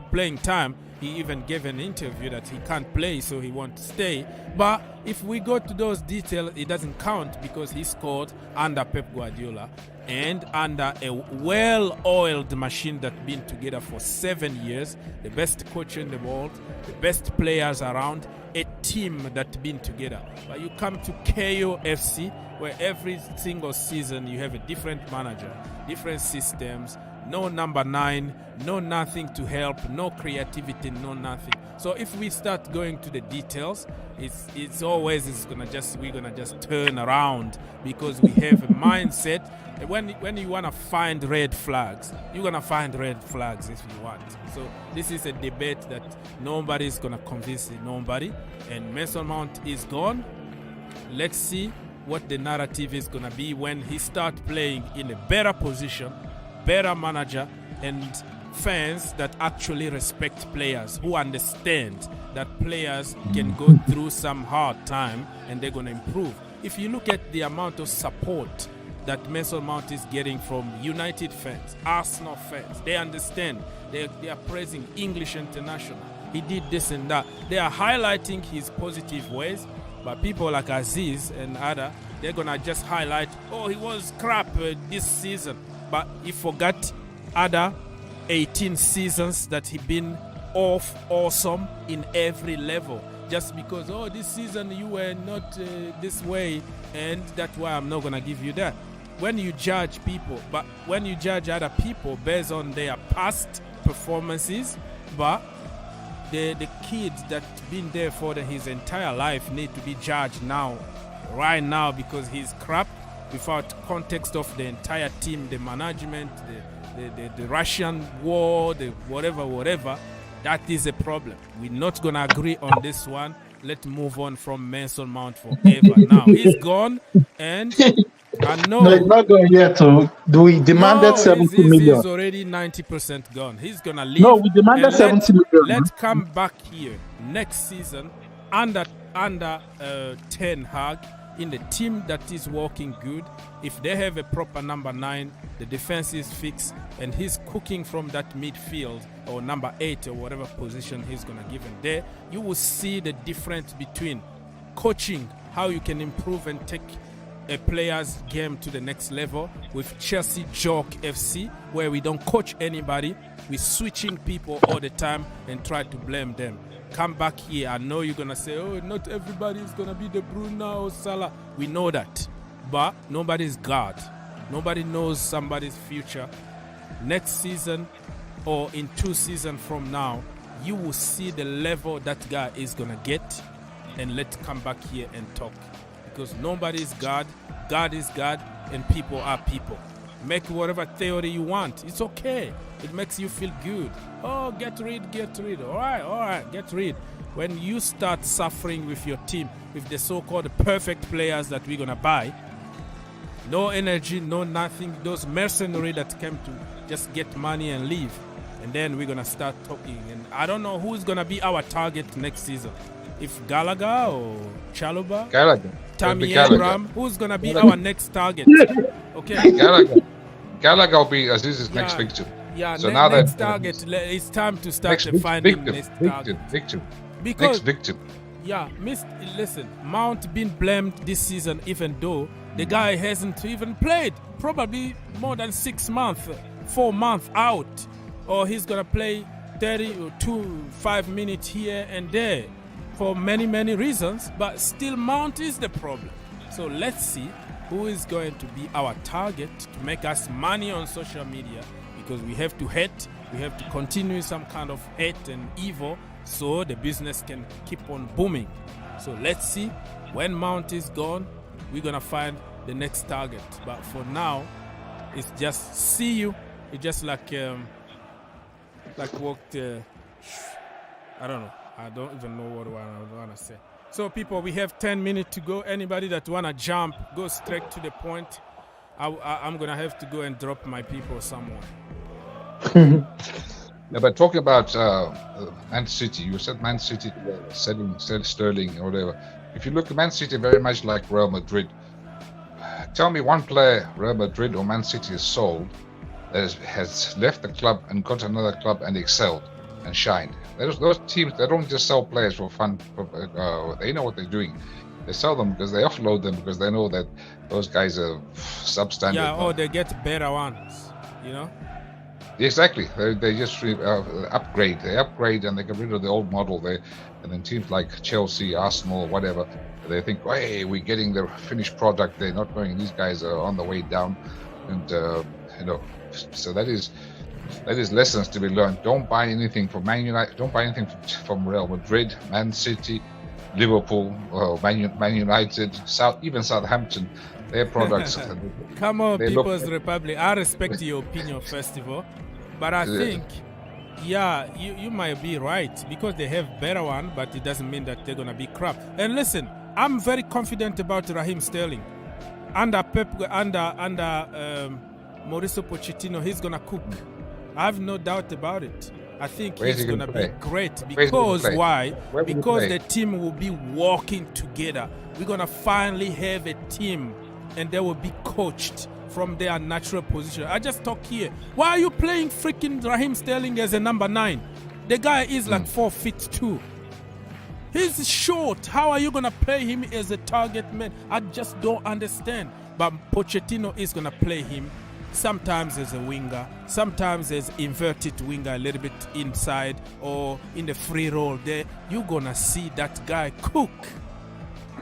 playing time. He even gave an interview that he can't play, so he wants to stay. But if we go to those details, it doesn't count because he scored under Pep Guardiola and under a well-oiled machine that's been together for 7 years, the best coach in the world, the best players around, a team that's been together. But you come to KOFC, where every single season you have a different manager, different systems, no number 9, no nothing to help, no creativity, no nothing. So if we start going to the details, we're gonna just turn around because we have a mindset. When you wanna find red flags, you're gonna find red flags if you want. So this is a debate that nobody's gonna convince nobody. And Mason Mount is gone. Let's see what the narrative is gonna be when he starts playing in a better position, better manager, and fans that actually respect players, who understand that players can go through some hard time and they're going to improve. If you look at the amount of support that Mason Mount is getting from United fans, Arsenal fans, they understand. They are praising English international. He did this and that. They are highlighting his positive ways, but people like Aziz and other, they're going to just highlight, oh, he was crap this season. But he forgot other 18 seasons that he been awesome in every level. Just because, oh, this season you were not this way, and that's why I'm not going to give you that. When you judge people, but when you judge other people based on their past performances, but the kid that's been there for his entire life need to be judged now, right now, because he's crap without context of the entire team, the management, the Russian war, the whatever. That is a problem. We're not going to agree on this one. Let's move on from Mason Mount forever. Now, he's gone, and I know...
No, he's not going yet. So we demanded 70 million.
He's already 90% gone. He's going to leave.
No, we demanded 70 million.
Let's come back here next season under Ten Hag, in the team that is working good. If they have a proper number 9, the defense is fixed, and he's cooking from that midfield or number 8 or whatever position he's going to give him there, you will see the difference between coaching, how you can improve and take a player's game to the next level, with Chelsea Joke FC, where we don't coach anybody, we're switching people all the time and try to blame them. Come back here. I know you're going to say, oh, not everybody is going to be De Bruyne or Salah. We know that. But nobody's God. Nobody knows somebody's future. Next season or in 2 seasons from now, you will see the level that guy is going to get. And let's come back here and talk. Because nobody is God. God is God, and people are people. Make whatever theory you want. It's okay. It makes you feel good. Oh, get rid. All right, get rid. When you start suffering with your team, with the so-called perfect players that we're going to buy, no energy, no nothing, those mercenaries that came to just get money and leave. And then we're going to start talking. And I don't know who's going to be our target next season. If Gallagher or Chaluba, Tammy Abraham, who's going to be our next target? Okay.
Gallagher will be Aziz's next victim.
Yeah,
so now
next target. It's time to start finding next target.
Victim.
Because,
next victim.
Yeah, listen, Mount been blamed this season, even though the guy hasn't even played. Probably more than 6 months, 4 months out. Or he's going to play 30 or 5 minutes here and there for many, many reasons. But still, Mount is the problem. So let's see who is going to be our target to make us money on social media, because we have to hate, we have to continue some kind of hate and evil so the business can keep on booming. So let's see, when Mount is gone, we're going to find the next target. But for now, it's just see you. It's just like what, I don't know. I don't even know what I want to say. So people, we have 10 minutes to go. Anybody that want to jump, go straight to the point. I'm going to have to go and drop my people somewhere.
Yeah, but talking about Man City, you said Man City selling Sterling or whatever. If you look at Man City, very much like Real Madrid. Tell me one player Real Madrid or Man City has sold that has left the club and got another club and excelled and shined. Those teams, they don't just sell players for fun. They know what they're doing. They sell them because they offload them because they know that those guys are substandard.
Yeah, or they get better ones, you know?
Exactly. They just upgrade. They upgrade and they get rid of the old model. And then teams like Chelsea, Arsenal, whatever, they think, hey, we're getting the finished product. They're not knowing these guys are on the way down. And, so that is lessons to be learned. Don't buy anything from Man United. Don't buy anything from Real Madrid, Man City, Liverpool, Man United, even Southampton. Their products.
Come on, People's Republic. I respect your opinion, first of all, but I think, you might be right because they have better one, but it doesn't mean that they're gonna be crap. And listen, I'm very confident about Raheem Sterling. Under Mauricio Pochettino, he's gonna cook. I have no doubt about it. I think
Where's
he's
he
going to
gonna
be
play?
great
Where's he
because
gonna play?
why?
Where will he
Because
play?
the team will be working together. We're going to finally have a team and they will be coached from their natural position. I just talk here. Why are you playing freaking Raheem Sterling as a number 9? The guy is like 4'2". He's short. How are you going to play him as a target man? I just don't understand. But Pochettino is going to play him sometimes as a winger, sometimes as inverted winger, a little bit inside or in the free role there. You're going to see that guy cook.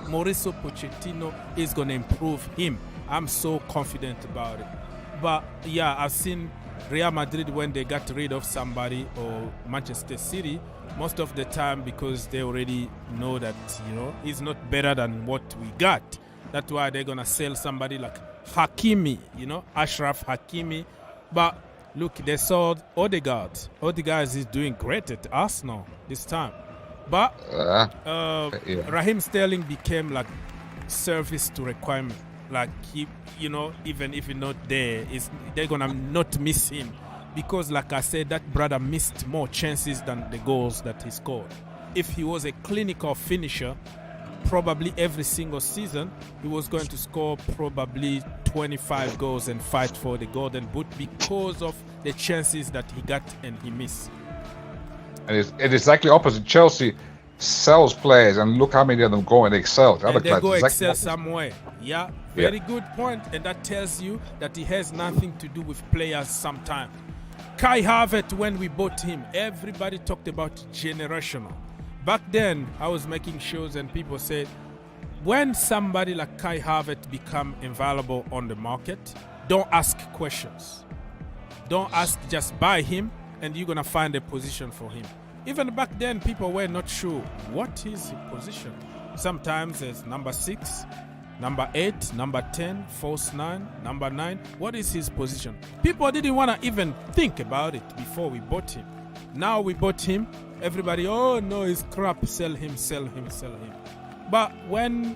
Mauricio Pochettino is going to improve him. I'm so confident about it. But yeah, I've seen Real Madrid when they got rid of somebody, or Manchester City, most of the time because they already know that, he's not better than what we got. That's why they're going to sell somebody like Hakimi, Ashraf Hakimi. But look, they sold Odegaard. Odegaard is doing great at Arsenal this time. But Raheem Sterling became like service to requirement. Like he, even if he's not there, they're going to not miss him. Because like I said, that brother missed more chances than the goals that he scored. If he was a clinical finisher, probably every single season he was going to score probably 25 goals and fight for the golden boot because of the chances that he got and he missed.
And it's exactly opposite. Chelsea sells players, and look how many of them go and excel.
And they go excel somewhere. Yeah, very good point. And that tells you that he has nothing to do with players sometimes. Kai Havertz, when we bought him, everybody talked about generational. Back then, I was making shows and people said, when somebody like Kai Havertz become available on the market, don't ask questions. Don't ask, just buy him and you're going to find a position for him. Even back then, people were not sure what is his position. Sometimes it's number 6, number 8, number 10, false 9, number 9. What is his position? People didn't want to even think about it before we bought him. Now we bought him. Everybody, oh no, he's crap. Sell him, sell him, sell him. But when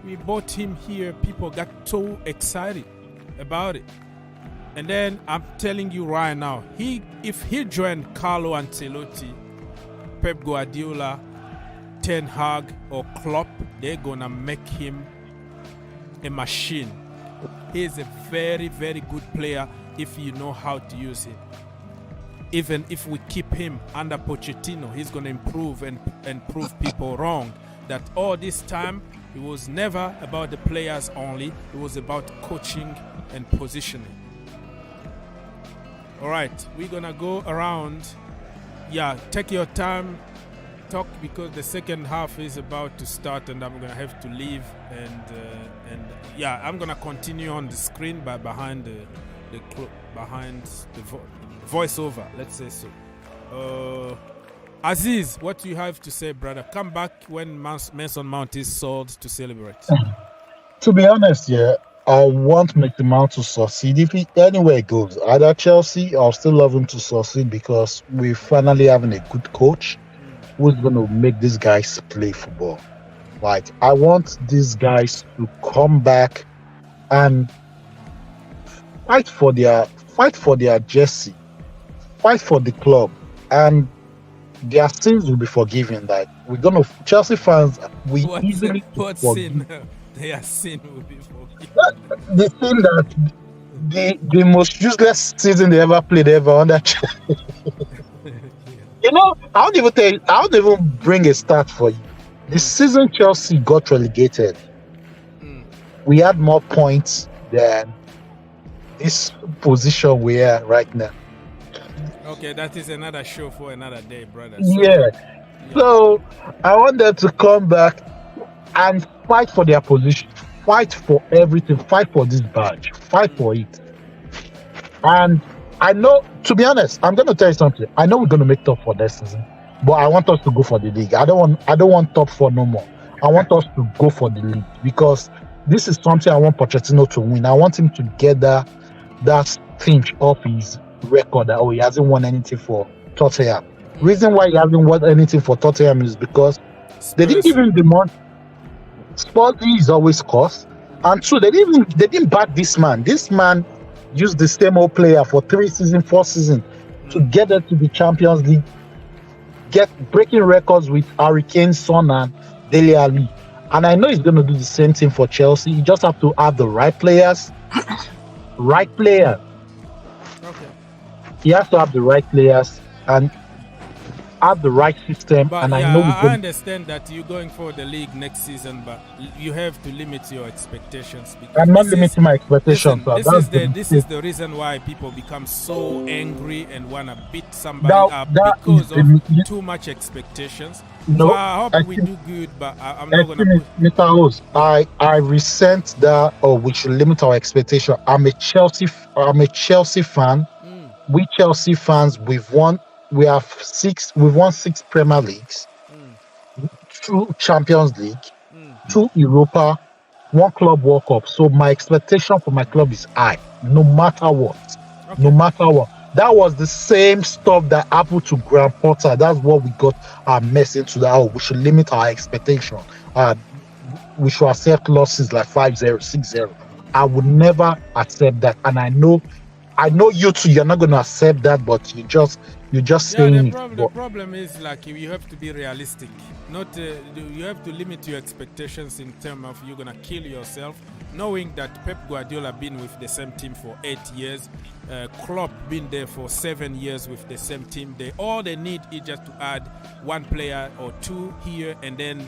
we bought him here, people got so excited about it. And then I'm telling you right now, if he joined Carlo Ancelotti, Pep Guardiola, Ten Hag or Klopp, they're gonna make him a machine. He is a very, very good player if you know how to use him. Even if we keep him under Pochettino, he's gonna improve and prove people wrong. That all this time, it was never about the players only. It was about coaching and positioning. All right, we're gonna go around. Yeah, take your time, talk, because the second half is about to start and I'm gonna have to leave. And yeah, I'm gonna continue on the screen, but behind the voiceover, let's say so. Aziz, what do you have to say, brother? Come back when Mason Mount is sold to celebrate.
To be honest, yeah, I want Mason Mount to succeed. If he anywhere goes, either Chelsea, I'll still love him to succeed because we're finally having a good coach who's going to make these guys play football. Like, I want these guys to come back and fight for their jersey, fight for the club, and their sins will be forgiven. Like, we're gonna Chelsea fans,
what sin? Their sin will be forgiven.
The thing that the most useless season they ever played under Chelsea. I don't even bring a start for you. The season Chelsea got relegated, we had more points than this position we are right now.
Okay, that is another show for another day, brother.
So I want them to come back and fight for their position, fight for everything, fight for this badge, fight for it. And I know, to be honest, I'm going to tell you something. I know we're going to make top for next season, but I want us to go for the league. I don't want top 4 no more. I want us to go for the league because this is something I want Pochettino to win. I want him to get that pinch off his record that he hasn't won anything for Tottenham. Reason why he hasn't won anything for Tottenham is because they didn't give him the money. Spurs is always cost, and 2, they didn't back this man. This man used the same old player for 3 seasons, 4 seasons. to get them to the Champions League, breaking records with Hurricane, Son, and Dele Alli. And I know he's going to do the same thing for Chelsea. You just have to have the right players. Right player.
Okay.
He has to have the right players and have the right system.
But
and
yeah,
I know
I understand that you're going for the league next season, but you have to limit your expectations.
I'm not limiting my expectations.
Listen, this is the reason why people become so angry and want to beat somebody up because of too much expectations.
No,
so I hope we do good, but I'm not going to put...
Mr. Host, I resent that, we should limit our expectation. I'm a Chelsea fan. We Chelsea fans, we've won 6 Premier Leagues, 2 Champions League, 2 Europa, 1 Club World Cup. So my expectation for my club is high, no matter what. Okay. No matter what. That was the same stuff that happened to Graham Potter. That's what we got our message to that. We should limit our expectation. We should accept losses like 5-0, 6-0. I would never accept that. And I know you too, you're not going to accept that, but you're just saying
the problem is like you have to be realistic. Not you have to limit your expectations in terms of you're going to kill yourself, knowing that Pep Guardiola been with the same team for 8 years, Klopp been there for 7 years with the same team. All they need is just to add 1 player or 2 here, and then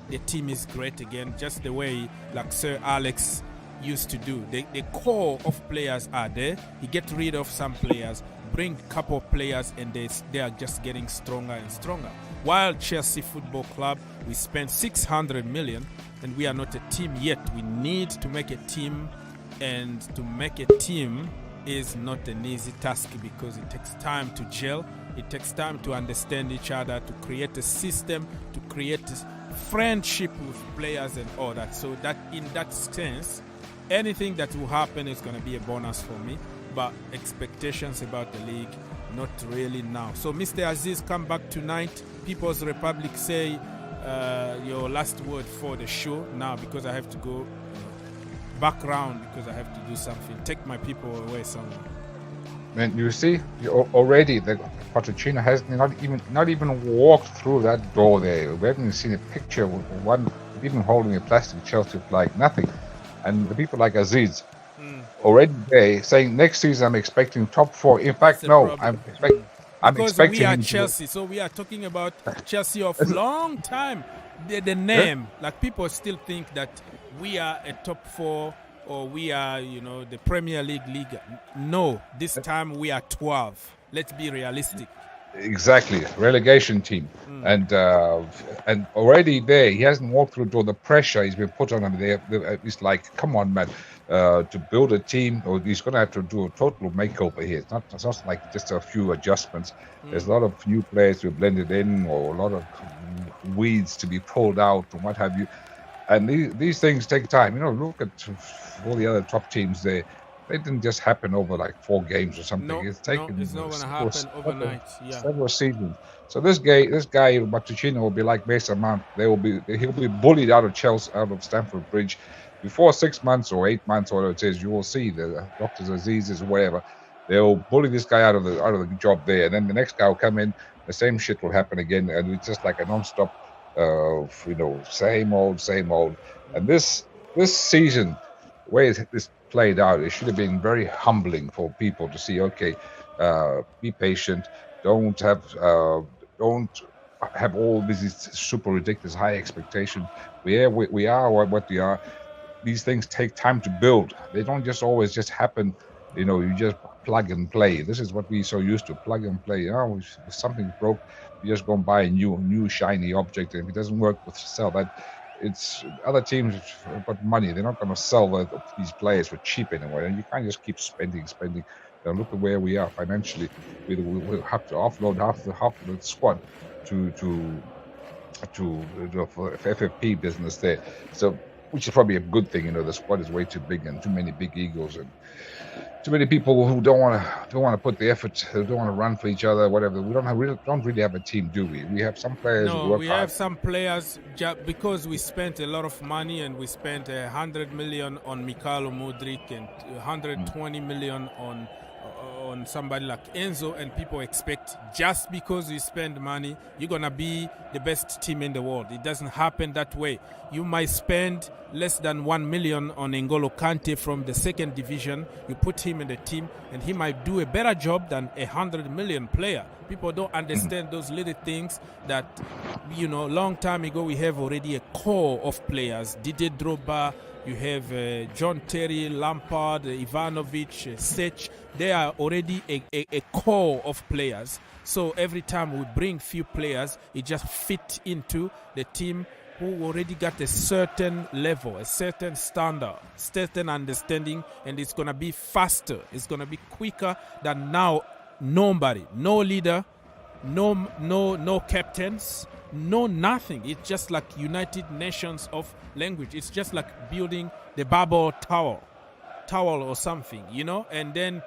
the team is great again, just the way like Sir Alex used to do. The core of players are there. He gets rid of some players, bring a couple of players, and they are just getting stronger and stronger. While Chelsea Football Club, we spent 600 million and we are not a team yet. We need to make a team, and to make a team is not an easy task because it takes time to gel. It takes time to understand each other, to create a system, to create a friendship with players and all that. So that in that sense, anything that will happen is going to be a bonus for me, but expectations about the league, not really now. So, Mr. Aziz, come back tonight. People's Republic, say your last word for the show now, because I have to go back round because I have to do something. Take my people away somewhere.
Man, you see, already the Pochettino has not even walked through that door there. We haven't seen a picture of one even holding a plastic Chelsea flag, nothing. And the people like Aziz already there saying next season I'm expecting top 4. In fact, no, I'm expecting.
We are Chelsea, so we are talking about Chelsea of long time. The name, like people still think that we are a top 4 or we are, the Premier League. No, this time we are 12. Let's be realistic.
Exactly, relegation team, and already there he hasn't walked through the door. The pressure he's been put on him there. It's like, come on, man, to build a team, or he's going to have to do a total makeover here. It's not like just a few adjustments. There's a lot of new players to be blended in, or a lot of weeds to be pulled out, and what have you. And these things take time. Look at all the other top teams there. They didn't just happen over like 4 games or something. It's taken.
It's not going to happen overnight. Yeah.
Several seasons. So this guy, Pochettino, will be like Mason Mount. He'll be bullied out of Chelsea, out of Stamford Bridge. Before 6 months or 8 months, or whatever it is, you will see the Dr. Aziz's or whatever. They'll bully this guy out of the job there, and then the next guy will come in. The same shit will happen again, and it's just like a non-stop, same old. And this season, the way this played out, it should have been very humbling for people to see. Okay, be patient. Don't have all these super ridiculous high expectations. We are what we are. These things take time to build. They don't just always just happen. You just plug and play. This is what we're so used to: plug and play. If something broke, you just go and buy a new shiny object. And if it doesn't work, we'll sell that. It's other teams have got money. They're not going to sell these players for cheap anyway. And you can't just keep spending. Look at where we are financially. We'll have to offload half the squad to FFP business there. So, which is probably a good thing. The squad is way too big and too many big egos and too many people who don't want to put the effort, who don't want to run for each other, whatever. We don't really have a team, do we? We have some players who work hard.
Have some players because we spent a lot of money, and we spent 100 million on Mikhailo Mudryk and 120 million on somebody like Enzo, and people expect just because you spend money, you're going to be the best team in the world. It doesn't happen that way. You might spend less than 1 million on N'Golo Kante from the second division. You put him in the team, and he might do a better job than a 100 million player. People don't understand those little things that, long time ago we have already a core of players. Didier Drogba, you have John Terry, Lampard, Ivanovic, Sech. They are already a core of players. So every time we bring few players, it just fit into the team who already got a certain level, a certain standard, certain understanding, and it's going to be faster. It's going to be quicker than now. Nobody, no leader, no captains, no nothing. It's just like United Nations of language. It's just like building the Babel Tower or something, and then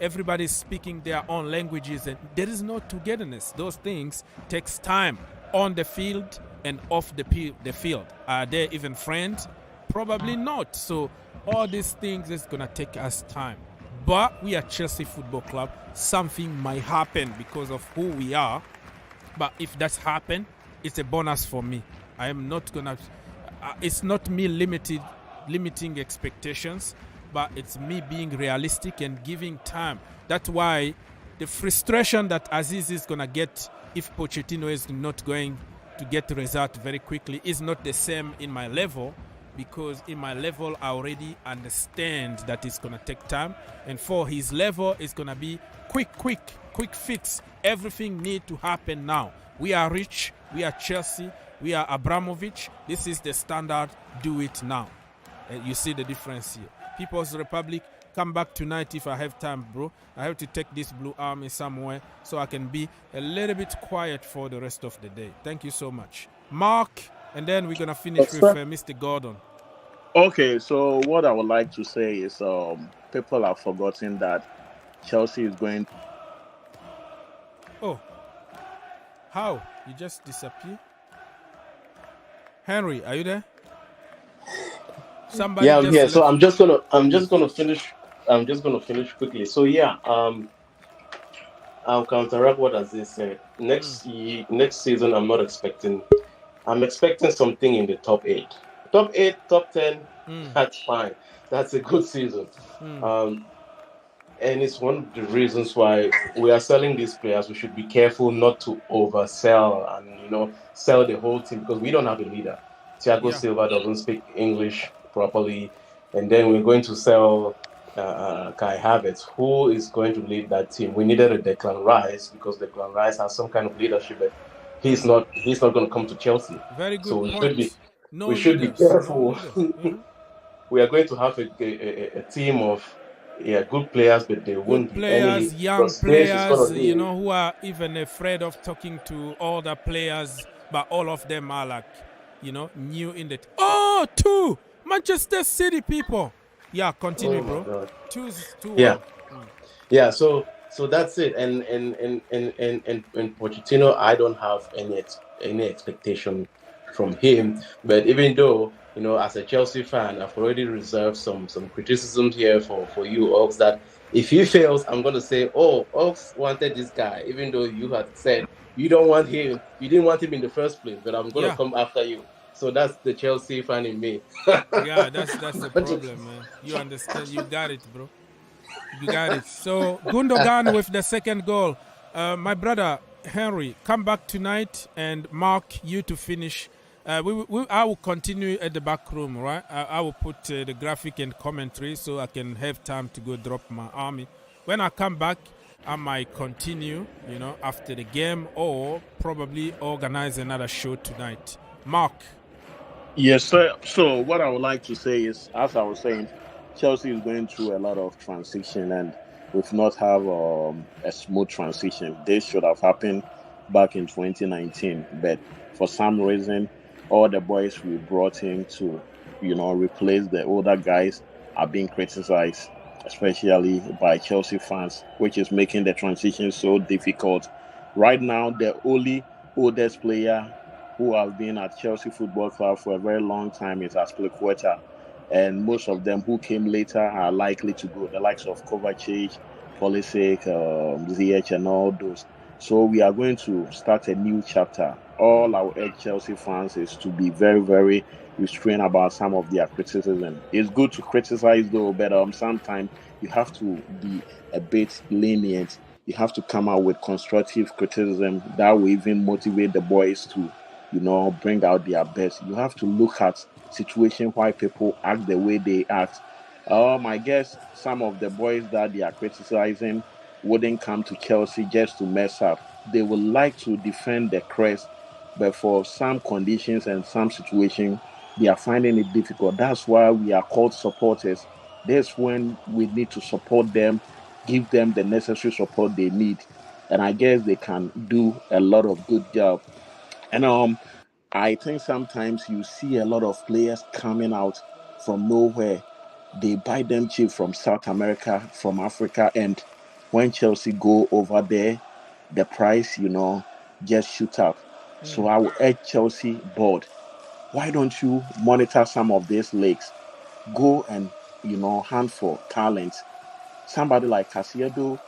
everybody's speaking their own languages, and there is no togetherness. Those things takes time on the field and off the field. Are they even friends? Probably not. So all these things is going to take us time. But we are Chelsea Football Club. Something might happen because of who we are. But if that's happened, it's a bonus for me. I am not going to... it's not me limiting expectations, but it's me being realistic and giving time. That's why the frustration that Aziz is going to get if Pochettino is not going to get the result very quickly is not the same in my level, because in my level I already understand that it's going to take time, and for his level it's going to be quick fix. Everything need to happen now. We are rich, we are Chelsea, we are Abramovich. This is the standard. Do it now. You see the difference here. People's Republic, come back tonight if I have time, bro. I have to take this Blue Army somewhere so I can be a little bit quiet for the rest of the day. Thank you so much. Mark, and then we're going to finish with Mr. Gordon.
Okay, so what I would like to say is people have forgotten that Chelsea is going...
Oh. How? You just disappear? Henry, are you there? Somebody
I'm here. So I'm just gonna finish quickly. So I'll counteract what Aziz said. Next season I'm expecting something in the top 8. Top 8, top 10, that's fine. That's a good season. And it's one of the reasons why we are selling these players. We should be careful not to oversell and sell the whole team, because we don't have a leader. Thiago Silva doesn't speak English properly, and then we're going to sell Kai Havertz, who is going to lead that team. We needed a Declan Rice because Declan Rice has some kind of leadership, but he's not going to come to Chelsea.
Very good.
So
we
should be careful. We are going to have a team of good players, but they won't be any
young players, who are even afraid of talking to older players, but all of them are like, new in the... two Manchester City people. Yeah, continue, bro. Two.
Yeah. Yeah, so that's it. And Pochettino, I don't have any expectation from him. But even though, as a Chelsea fan, I've already reserved some criticism here for you, Oaks, that if he fails, I'm going to say, Oaks wanted this guy, even though you had said you don't want him. You didn't want him in the first place, but I'm going to come after you. So that's the Chelsea fan in me.
Yeah, that's the problem, man. You understand? You got it, bro. You got it. So Gundogan with the second goal. My brother Henry, come back tonight, and Mark, you to finish. I will continue at the back room, right? I will put the graphic and commentary so I can have time to go drop my army. When I come back, I might continue, after the game, or probably organize another show tonight. Mark.
Yes, sir. So what I would like to say is, as I was saying, Chelsea is going through a lot of transition, and we've not have a smooth transition. This should have happened back in 2019, but for some reason, all the boys we brought in to, replace the older guys are being criticized, especially by Chelsea fans, which is making the transition so difficult. Right now, the only oldest player who has been at Chelsea Football Club for a very long time is Azpilicueta, and most of them who came later are likely to go. The likes of Kovacic, Pulisic, ZH, and all those. So we are going to start a new chapter. All our Chelsea fans is to be very, very restrained about some of their criticism. It's good to criticize though, but sometimes you have to be a bit lenient. You have to come out with constructive criticism that will even motivate the boys to, bring out their best. You have to look at situation why people act the way they act. I guess some of the boys that they are criticizing wouldn't come to Chelsea just to mess up. They would like to defend the crest, but for some conditions and some situations, they are finding it difficult. That's why we are called supporters. That's when we need to support them, give them the necessary support they need. And I guess they can do a lot of good job. And I think sometimes you see a lot of players coming out from nowhere. They buy them cheap from South America, from Africa, and when Chelsea go over there, the price, just shoot up. So I will urge Chelsea board. Why don't you monitor some of these leagues? Go and, hunt for talent. Somebody like Caicedo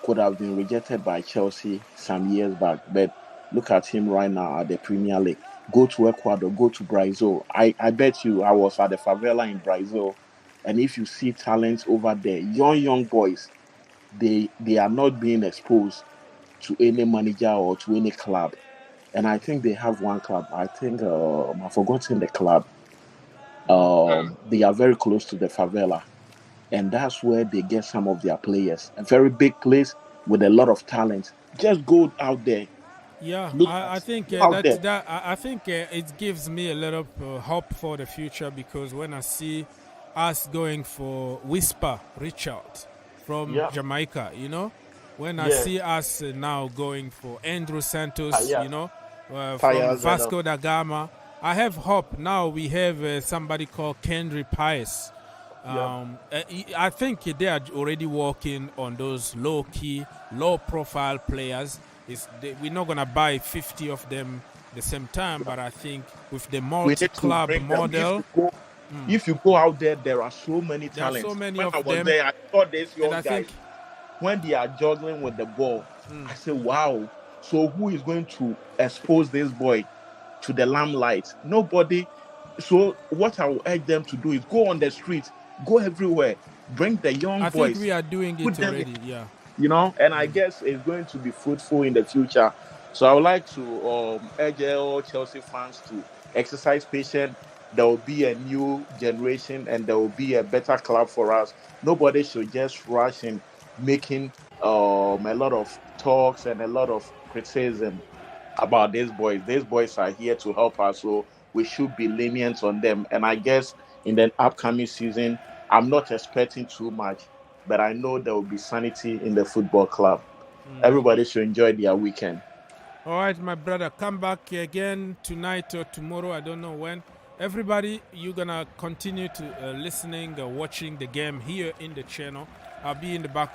could have been rejected by Chelsea some years back, but look at him right now at the Premier League. Go to Ecuador, go to Brazil. I bet you I was at the favela in Brazil, and if you see talents over there, young boys, they are not being exposed to any manager or to any club. And I think they have one club. I think I've forgotten the club. They are very close to the favela. And that's where they get some of their players. A very big place with a lot of talent. Just go out there.
Yeah, I think it gives me a little hope for the future, because when I see us going for Whisper Richard from Jamaica, when I see us now going for Andrew Santos, from Vasco da Gama, I have hope. Now we have somebody called Kendry Pius. I think they are already working on those low-key, low-profile players. We're not going to buy 50 of them at the same time, but I think with the multi-club model...
If you go out there are so many talents.
There are so many
when
of
I was
them.
there, I saw these young guys. When they are juggling with the ball, I say, wow. So who is going to expose this boy to the limelight? Nobody. So what I will urge them to do is go on the street, go everywhere, bring the young boys.
I think we are doing it already,
and I guess it's going to be fruitful in the future. So I would like to urge all Chelsea fans to exercise patience. There will be a new generation and there will be a better club for us. Nobody should just rush in making a lot of talks and a lot of criticism about these boys. These boys are here to help us, so we should be lenient on them. And I guess in the upcoming season, I'm not expecting too much, but I know there will be sanity in the football club. Everybody should enjoy their weekend.
All right, my brother, come back again tonight or tomorrow. I don't know when. Everybody, you're going to continue to listening, watching the game here in the channel. I'll be in the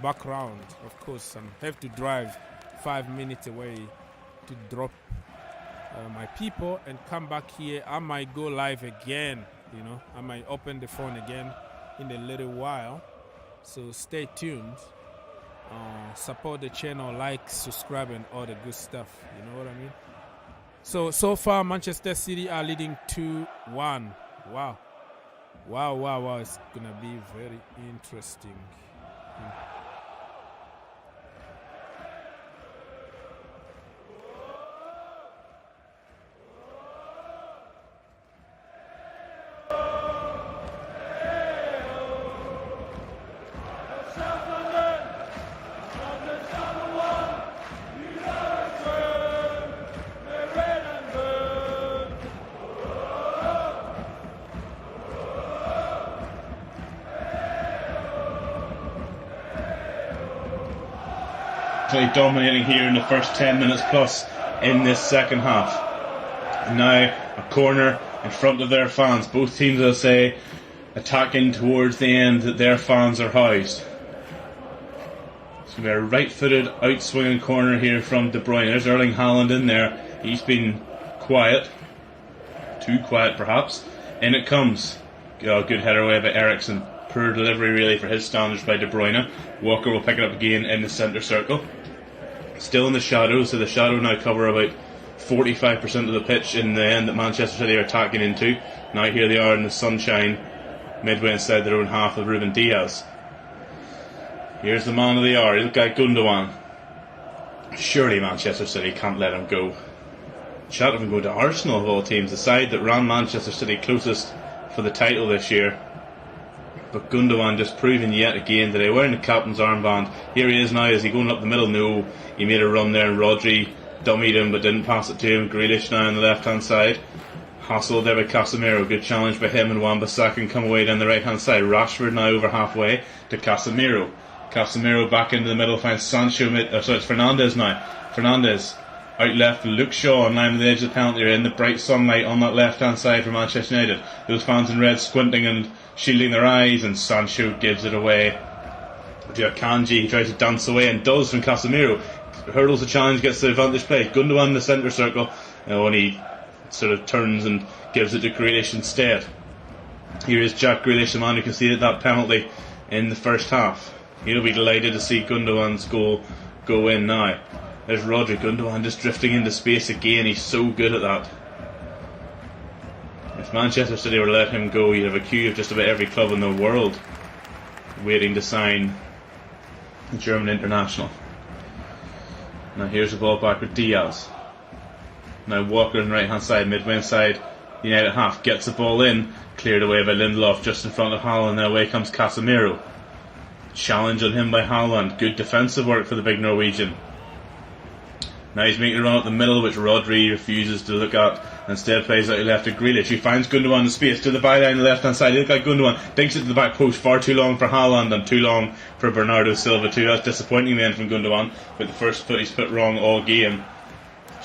background, of course, and have to drive 5 minutes away to drop my people and come back here. I might go live again, I might open the phone again in a little while. So stay tuned. Support the channel, like, subscribe, and all the good stuff. You know what I mean? So far, Manchester City are leading 2-1. Wow. It's going to be very interesting.
Dominating here in the first 10 minutes plus in this second half. And now a corner in front of their fans. Both teams, I'll say, attacking towards the end that their fans are housed. So we are right-footed out-swinging corner here from De Bruyne. There's Erling Haaland in there. He's been quiet. Too quiet, perhaps. In it comes. Oh, good header away by Eriksson. Poor delivery really for his standards by De Bruyne. Walker will pick it up again in the centre circle. Still in the shadow, so the shadow now cover about 45% of the pitch in the end that Manchester City are attacking into. Now here they are in the sunshine, midway inside their own half of Ruben Diaz. Here's the man of the hour, look at Gundogan. Surely Manchester City can't let him go. Chat of him going to Arsenal of all teams, the side that ran Manchester City closest for the title this year. But Gundogan just proving yet again today, wearing the captain's armband. Here he is now, is he going up the middle? No, he made a run there and Rodri dummied him but didn't pass it to him. Grealish now on the left hand side. Hassled there by Casemiro, good challenge by him, and Wan-Bissaka can come away down the right hand side. Rashford now over halfway to Casemiro. Casemiro back into the middle, finds Sancho it's Fernandes now. Fernandes out left, Luke Shaw in line with the edge of the penalty area in the bright sunlight on that left hand side for Manchester United. Those fans in red squinting and shielding their eyes, and Sancho gives it away to Akanji. He tries to dance away and does from Casemiro. Hurdles the challenge, gets the advantage play. Gundogan in the centre circle, and he sort of turns and gives it to Grealish instead. Here is Jack Grealish, the man who conceded that penalty in the first half. He'll be delighted to see Gundogan's goal go in now. There's Rodri. Gundogan just drifting into space again. He's so good at that. If Manchester City were to let him go, you'd have a queue of just about every club in the world waiting to sign the German international. Now here's the ball back with Diaz. Now Walker on the right hand side, midway inside United half, gets the ball in, cleared away by Lindelof just in front of Haaland. Now away comes Casemiro. Challenge on him by Haaland. Good defensive work for the big Norwegian. Now he's making a run up the middle, which Rodri refuses to look at. Instead plays out left to Grealish, who finds Gundogan in space to the byline on the left hand side. Look at Gundogan, dinks it to the back post. Far too long for Haaland and too long for Bernardo Silva too. That's disappointing then from Gundogan, with the first foot he's put wrong all game.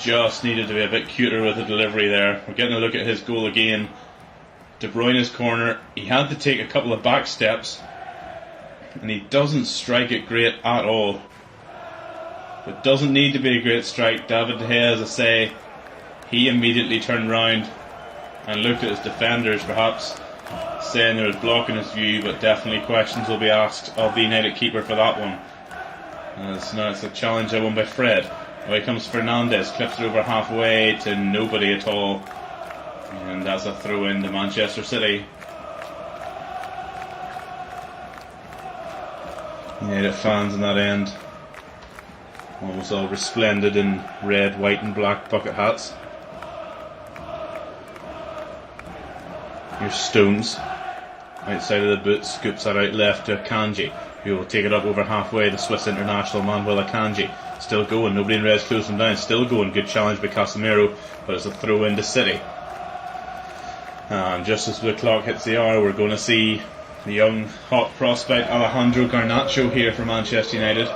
Just needed to be a bit cuter with the delivery there. We're getting a look at his goal again. De Bruyne's corner. He had to take a couple of back steps, and he doesn't strike it great at all. It doesn't need to be a great strike. David De Gea, as I say, he immediately turned round and looked at his defenders, perhaps saying they were blocking his view, but definitely questions will be asked of the United keeper for that one. Now it's a challenge won by Fred. Away comes Fernandes, clips it over halfway to nobody at all, and that's a throw in to Manchester City. United fans in that end, almost all resplendent in red, white and black bucket hats. Here's Stones, outside of the boot, scoops that out left to Akanji, who will take it up over halfway. The Swiss international Manuel Akanji, still going, nobody in red's closing him down, still going, good challenge by Casemiro, but it's a throw in to City. And just as the clock hits the hour, we're going to see the young hot prospect Alejandro Garnacho here for Manchester United.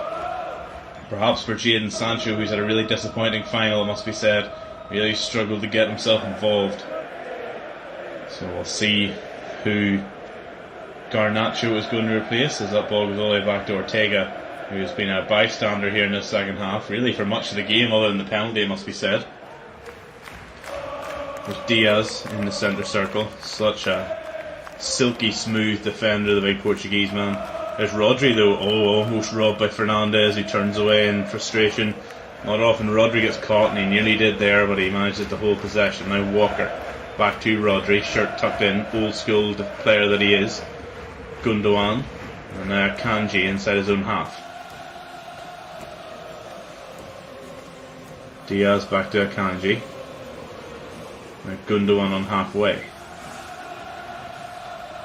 Perhaps for Jadon Sancho, who's had a really disappointing final, it must be said. Really struggled to get himself involved. So we'll see who Garnacho is going to replace, as that ball goes all the way back to Ortega, who's been a bystander here in the second half, really for much of the game other than the penalty, it must be said. With Diaz in the centre circle, such a silky smooth defender, the big Portuguese man. There's Rodri though, almost robbed by Fernandes, who turns away in frustration. Not often Rodri gets caught, and he nearly did there, but he manages to hold possession. Now Walker, back to Rodri, shirt tucked in, old school player that he is. Gundogan, and now Akanji inside his own half. Diaz back to Akanji. Now Gundogan on halfway.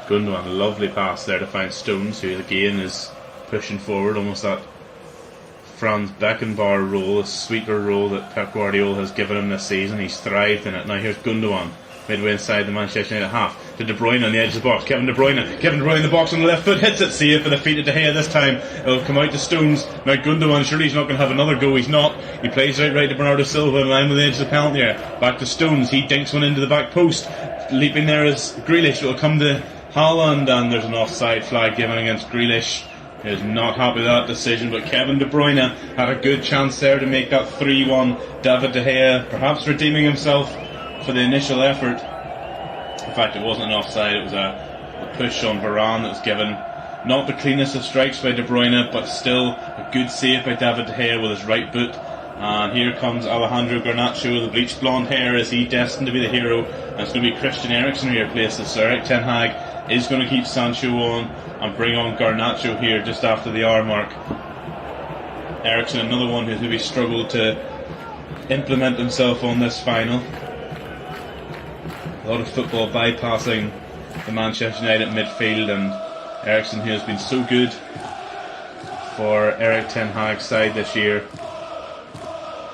Gundogan, lovely pass there to find Stones, who again is pushing forward, almost that Franz Beckenbauer role, a sweeper role that Pep Guardiola has given him this season. He's thrived in it. Now here's Gundogan, midway inside the Manchester United half, to De Bruyne on the edge of the box. Kevin De Bruyne in the box on the left foot, hits it, save for the feet of De Gea this time. It'll come out to Stones. Now Gundogan, surely he's not going to have another go. He's not. He plays right to Bernardo Silva in line with the edge of the penalty area. Back to Stones, he dinks one into the back post. Leaping there is Grealish. It'll come to Haaland, and there's an offside flag given against Grealish. He is not happy with that decision, but Kevin De Bruyne had a good chance there to make that 3-1. David De Gea perhaps redeeming himself for the initial effort. In fact, it wasn't an offside, it was a push on Varane that was given. Not the cleanest of strikes by De Bruyne, but still a good save by David De Gea with his right boot. And here comes Alejandro Garnacho, the bleached blonde hair. Is he destined to be the hero? And it's going to be Christian Eriksen who replaces Sir Erik ten Hag. Is going to keep Sancho on and bring on Garnacho here just after the hour mark. Eriksen, another one who's maybe struggled to implement himself on this final. A lot of football bypassing the Manchester United midfield, and Eriksen, who has been so good for Erik ten Hag's side this year,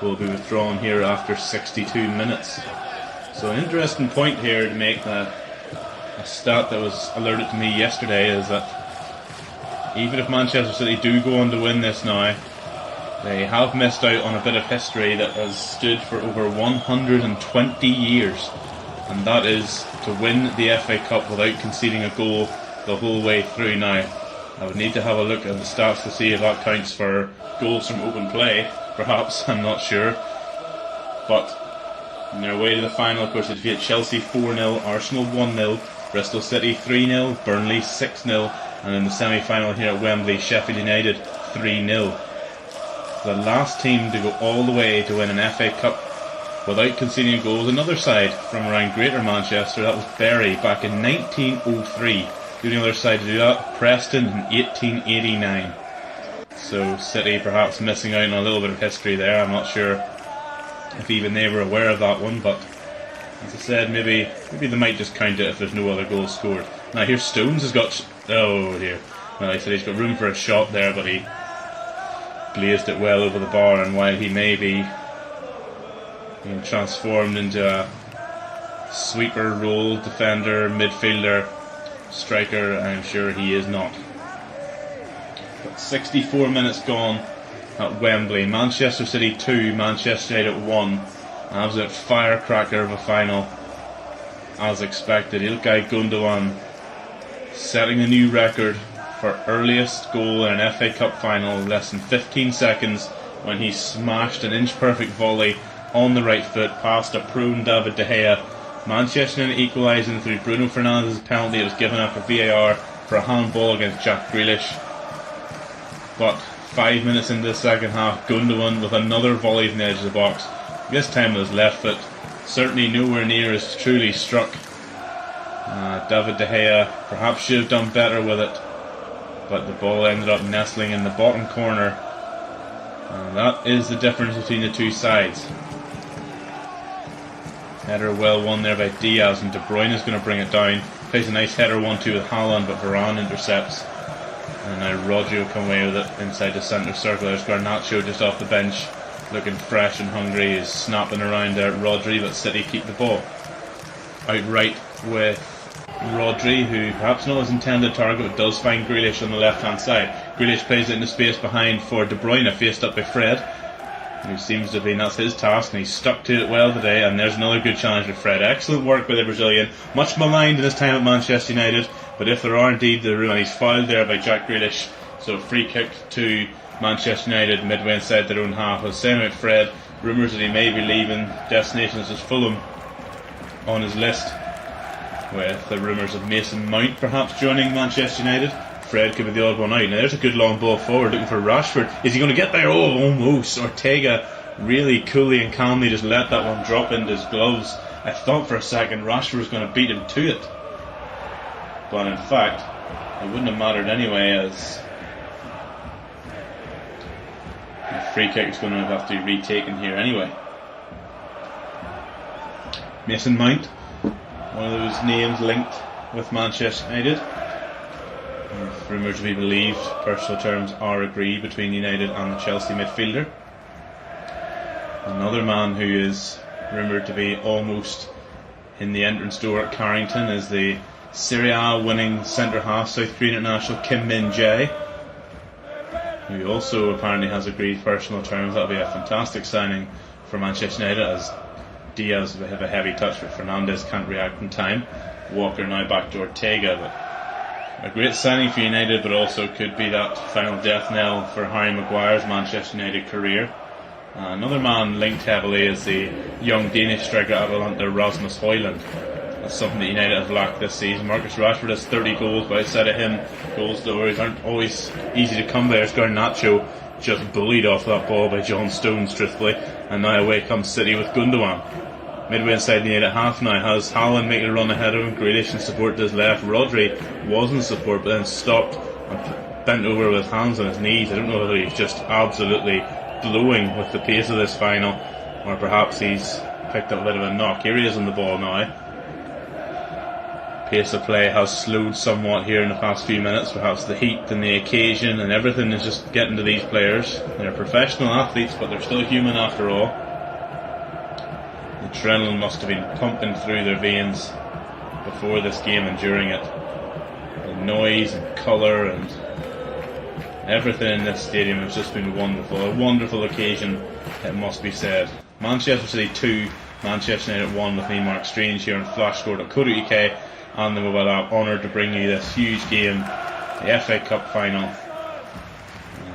will be withdrawn here after 62 minutes. So an interesting point here to make, a stat that was alerted to me yesterday, is that even if Manchester City do go on to win this now, they have missed out on a bit of history that has stood for over 120 years, and that is to win the FA Cup without conceding a goal the whole way through. Now, I would need to have a look at the stats to see if that counts for goals from open play, perhaps, I'm not sure. But on their way to the final, of course, they defeated Chelsea 4-0, Arsenal 1-0, Bristol City 3-0, Burnley 6-0, and in the semi-final here at Wembley, Sheffield United 3-0. The last team to go all the way to win an FA Cup without conceding a goal was another side from around Greater Manchester. That was Bury back in 1903. The only other side to do that, Preston, in 1889. So City perhaps missing out on a little bit of history there. I'm not sure if even they were aware of that one, but as I said, maybe they might just count it if there's no other goals scored. Now here Stones has got, oh dear, well, I said he's got room for a shot there, but he glazed it well over the bar, and while he may be being transformed into a sweeper, role defender, midfielder, striker, I'm sure he is not. But 64 minutes gone at Wembley. Manchester City 2, Manchester United 1. An absolute firecracker of a final, as expected. Ilkay Gundogan setting a new record for earliest goal in an FA Cup final, less than 15 seconds, when he smashed an inch-perfect volley on the right foot past a prone David De Gea. Manchester United equalising through Bruno Fernandes' penalty. It was given after VAR for a handball against Jack Grealish. But 5 minutes into the second half, Gundogan with another volley from the edge of the box, this time with his left foot, certainly nowhere near as truly struck. David De Gea perhaps should have done better with it, but the ball ended up nestling in the bottom corner, and that is the difference between the two sides. Header well won there by Diaz, and De Bruyne is going to bring it down. Plays a nice header 1-2 with Haaland, but Varane intercepts. And now Rodri will come away with it inside the centre circle. There's Garnacho just off the bench, looking fresh and hungry. He's snapping around there at Rodri, but City keep the ball outright with Rodri, who perhaps not his intended target, but does find Grealish on the left hand side. Grealish plays it into space behind for De Bruyne, faced up by Fred, who seems to be, that's his task, and he's stuck to it well today. And there's another good challenge to Fred. Excellent work by the Brazilian, much maligned in his time at Manchester United, but if there are indeed the room, and he's fouled there by Jack Grealish. So free kick to Manchester United midway inside their own half. As same with Fred, rumours that he may be leaving. Destinations is Fulham on his list, with the rumours of Mason Mount perhaps joining Manchester United. Fred could be the odd one out. Now there's a good long ball forward looking for Rashford. Is he going to get there? Oh, almost. Ortega really coolly and calmly just let that one drop into his gloves. I thought for a second Rashford was going to beat him to it, but in fact it wouldn't have mattered anyway, as the free kick is going to have to be retaken here anyway. Mason Mount, one of those names linked with Manchester United. If rumours to be believed, personal terms are agreed between United and the Chelsea midfielder. Another man who is rumoured to be almost in the entrance door at Carrington is the Serie A winning centre-half, South Korean international Kim Min-jae, who also apparently has agreed personal terms. That'll be a fantastic signing for Manchester United, as Diaz will have a heavy touch, but Fernandes can't react in time. Walker now back to Ortega, but a great signing for United, but also could be that final death knell for Harry Maguire's Manchester United career. Another man linked heavily is the young Danish striker Atalanta Rasmus Højlund, That's something that United have lacked this season. Marcus Rashford has 30 goals, but outside of him, goals that aren't always easy to come by. Garnacho just bullied off that ball by John Stones, truthfully. And now away comes City with Gundogan. Midway inside the 8 half now has Haaland making a run ahead of him. Grealish in support to his left. Rodri was in support, but then stopped and bent over with his hands on his knees. I don't know whether he's just absolutely glowing with the pace of this final, or perhaps he's picked up a bit of a knock. Here he is on the ball now. Pace of play has slowed somewhat here in the past few minutes. Perhaps the heat and the occasion and everything is just getting to these players. They're professional athletes, but they're still human after all. The adrenaline must have been pumping through their veins before this game and during it. The noise and colour and everything in this stadium has just been wonderful. A wonderful occasion, it must be said. Manchester City 2, Manchester United 1 with me, Mark Strange, here on flashscore.co.uk and the mobile app. Honoured to bring you this huge game, the FA Cup final.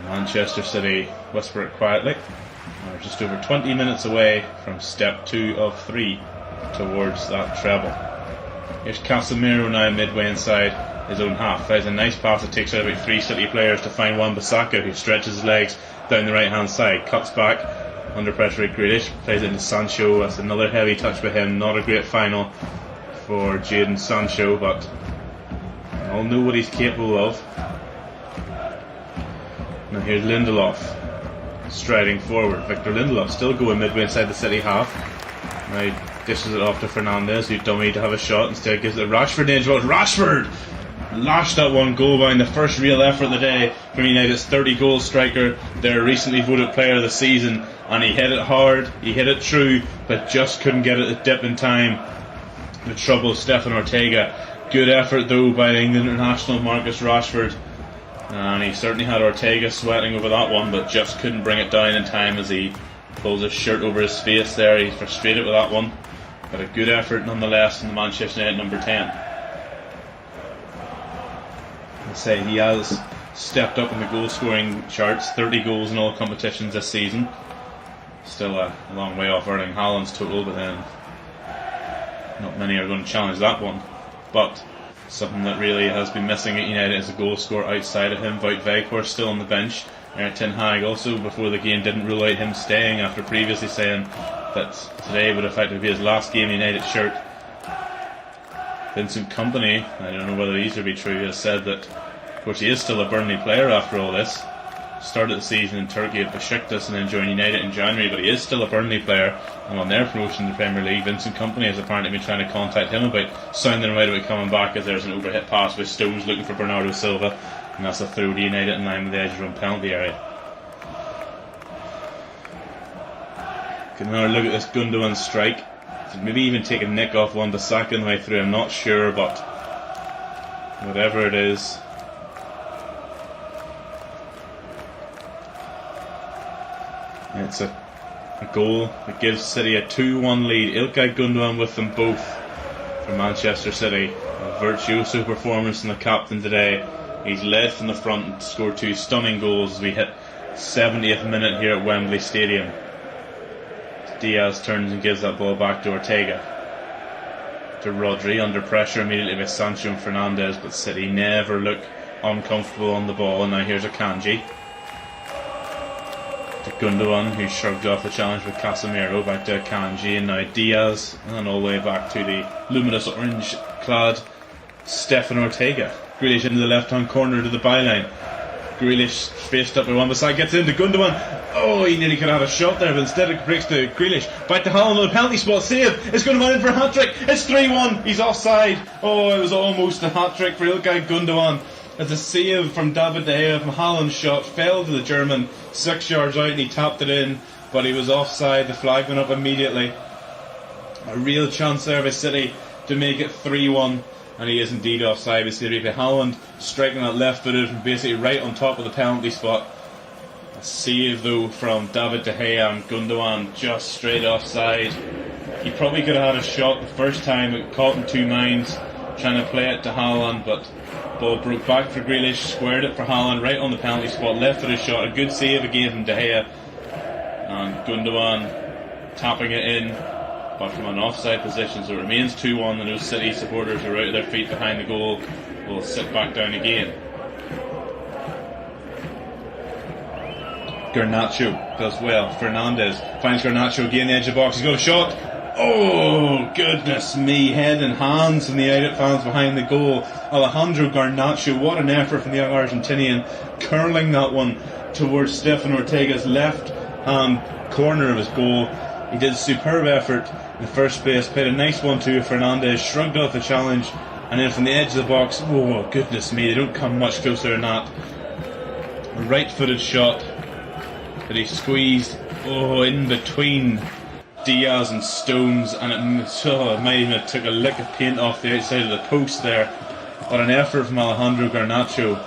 Manchester City, whisper it quietly, are just over 20 minutes away from step 2 of 3 towards that treble. Here's Casemiro now midway inside his own half. There's a nice pass that takes out about 3 City players to find Wan-Bissaka, who stretches his legs down the right hand side, cuts back under pressure at Grealish, plays it into Sancho. That's another heavy touch by him. Not a great final for Jadon Sancho, but we all know what he's capable of. Now here's Lindelof striding forward. Victor Lindelof still going midway inside the City half. Now dishes it off to Fernandes, who dummy to have a shot. Instead gives it to Rashford. Rashford lashed that one goal by, the first real effort of the day from United's 30-goal striker, their recently voted player of the season, and he hit it hard, he hit it true, but just couldn't get it to dip in time. The trouble, Stefan Ortega. Good effort though by the England international Marcus Rashford, and he certainly had Ortega sweating over that one, but just couldn't bring it down in time as he pulls his shirt over his face there. He's frustrated with that one, but a good effort nonetheless from the Manchester United number 10. I say he has stepped up in the goal scoring charts, 30 goals in all competitions this season. Still a long way off Erling Haaland's total, but then not many are going to challenge that one. But something that really has been missing at United is a goal scorer outside of him. Wout Weghorst still on the bench. Ten Hag also before the game didn't rule out him staying after previously saying that today would effectively be his last game in United shirt. Vincent Kompany, I don't know whether these would be true, has said that of course he is still a Burnley player after all this. Started the season in Turkey at Besiktas and then joined United in January, but he is still a Burnley player, and on their promotion to the Premier League, Vincent Kompany has apparently been trying to contact him about sounding him out about coming back, as there's an overhit pass with Stones looking for Bernardo Silva, and that's a throw to United in line with the edge of the penalty area. Get another look at this Gundogan strike. Maybe even take a nick off Wan-Bissaka on the way through, I'm not sure, but whatever it is, it's a goal that gives City a 2-1 lead. Ilkay Gundogan with them both for Manchester City. A virtuoso performance from the captain today. He's led from the front and scored 2 stunning goals as we hit 70th minute here at Wembley Stadium. Diaz turns and gives that ball back to Ortega. To Rodri, under pressure immediately by Sancho and Fernandes, but City never look uncomfortable on the ball. And now here's Akanji. To Gundogan, who shrugged off the challenge with Casemiro. Back to Akanji, and now Diaz, and all the way back to the luminous orange clad Stefan Ortega. Grealish into the left hand corner to the byline. Grealish faced up by Wan-Bissaka, gets into Gundogan. Oh, he nearly could have had a shot there, but instead it breaks to Grealish. Back to Haaland on the penalty spot, save. It's Gundogan in for a hat-trick. It's 3-1. He's offside. Oh, it was almost a hat-trick for Ilkay Gundogan. As a save from David De Gea from Haaland's shot fell to the German 6 yards out, and he tapped it in, but he was offside. The flag went up immediately. A real chance there by City to make it 3-1. And he is indeed offside with City. Haaland striking that left footed from basically right on top of the penalty spot. A save though from David De Gea, and Gundogan just straight offside. He probably could have had a shot the first time, it caught in 2 minds trying to play it to Haaland, but ball broke back for Grealish, squared it for Haaland right on the penalty spot, left footed shot, a good save again from De Gea, and Gundogan tapping it in but from an offside position, so it remains 2-1, and those City supporters who are out of their feet behind the goal will sit back down again. Garnacho does well. Fernandez finds Garnacho again, the edge of the box. He's got a shot. Oh, goodness me. Head and hands from the out fans behind the goal. Alejandro Garnacho, what an effort from the young Argentinian, curling that one towards Stefan Ortega's left hand corner of his goal. He did a superb effort in the first space, played a nice 1-2 with Fernandez, shrugged off the challenge, and then from the edge of the box, oh, goodness me, they don't come much closer than that. A right-footed shot that he squeezed, in between Diaz and Stones, and it might even have took a lick of paint off the outside of the post there. What an effort from Alejandro Garnacho,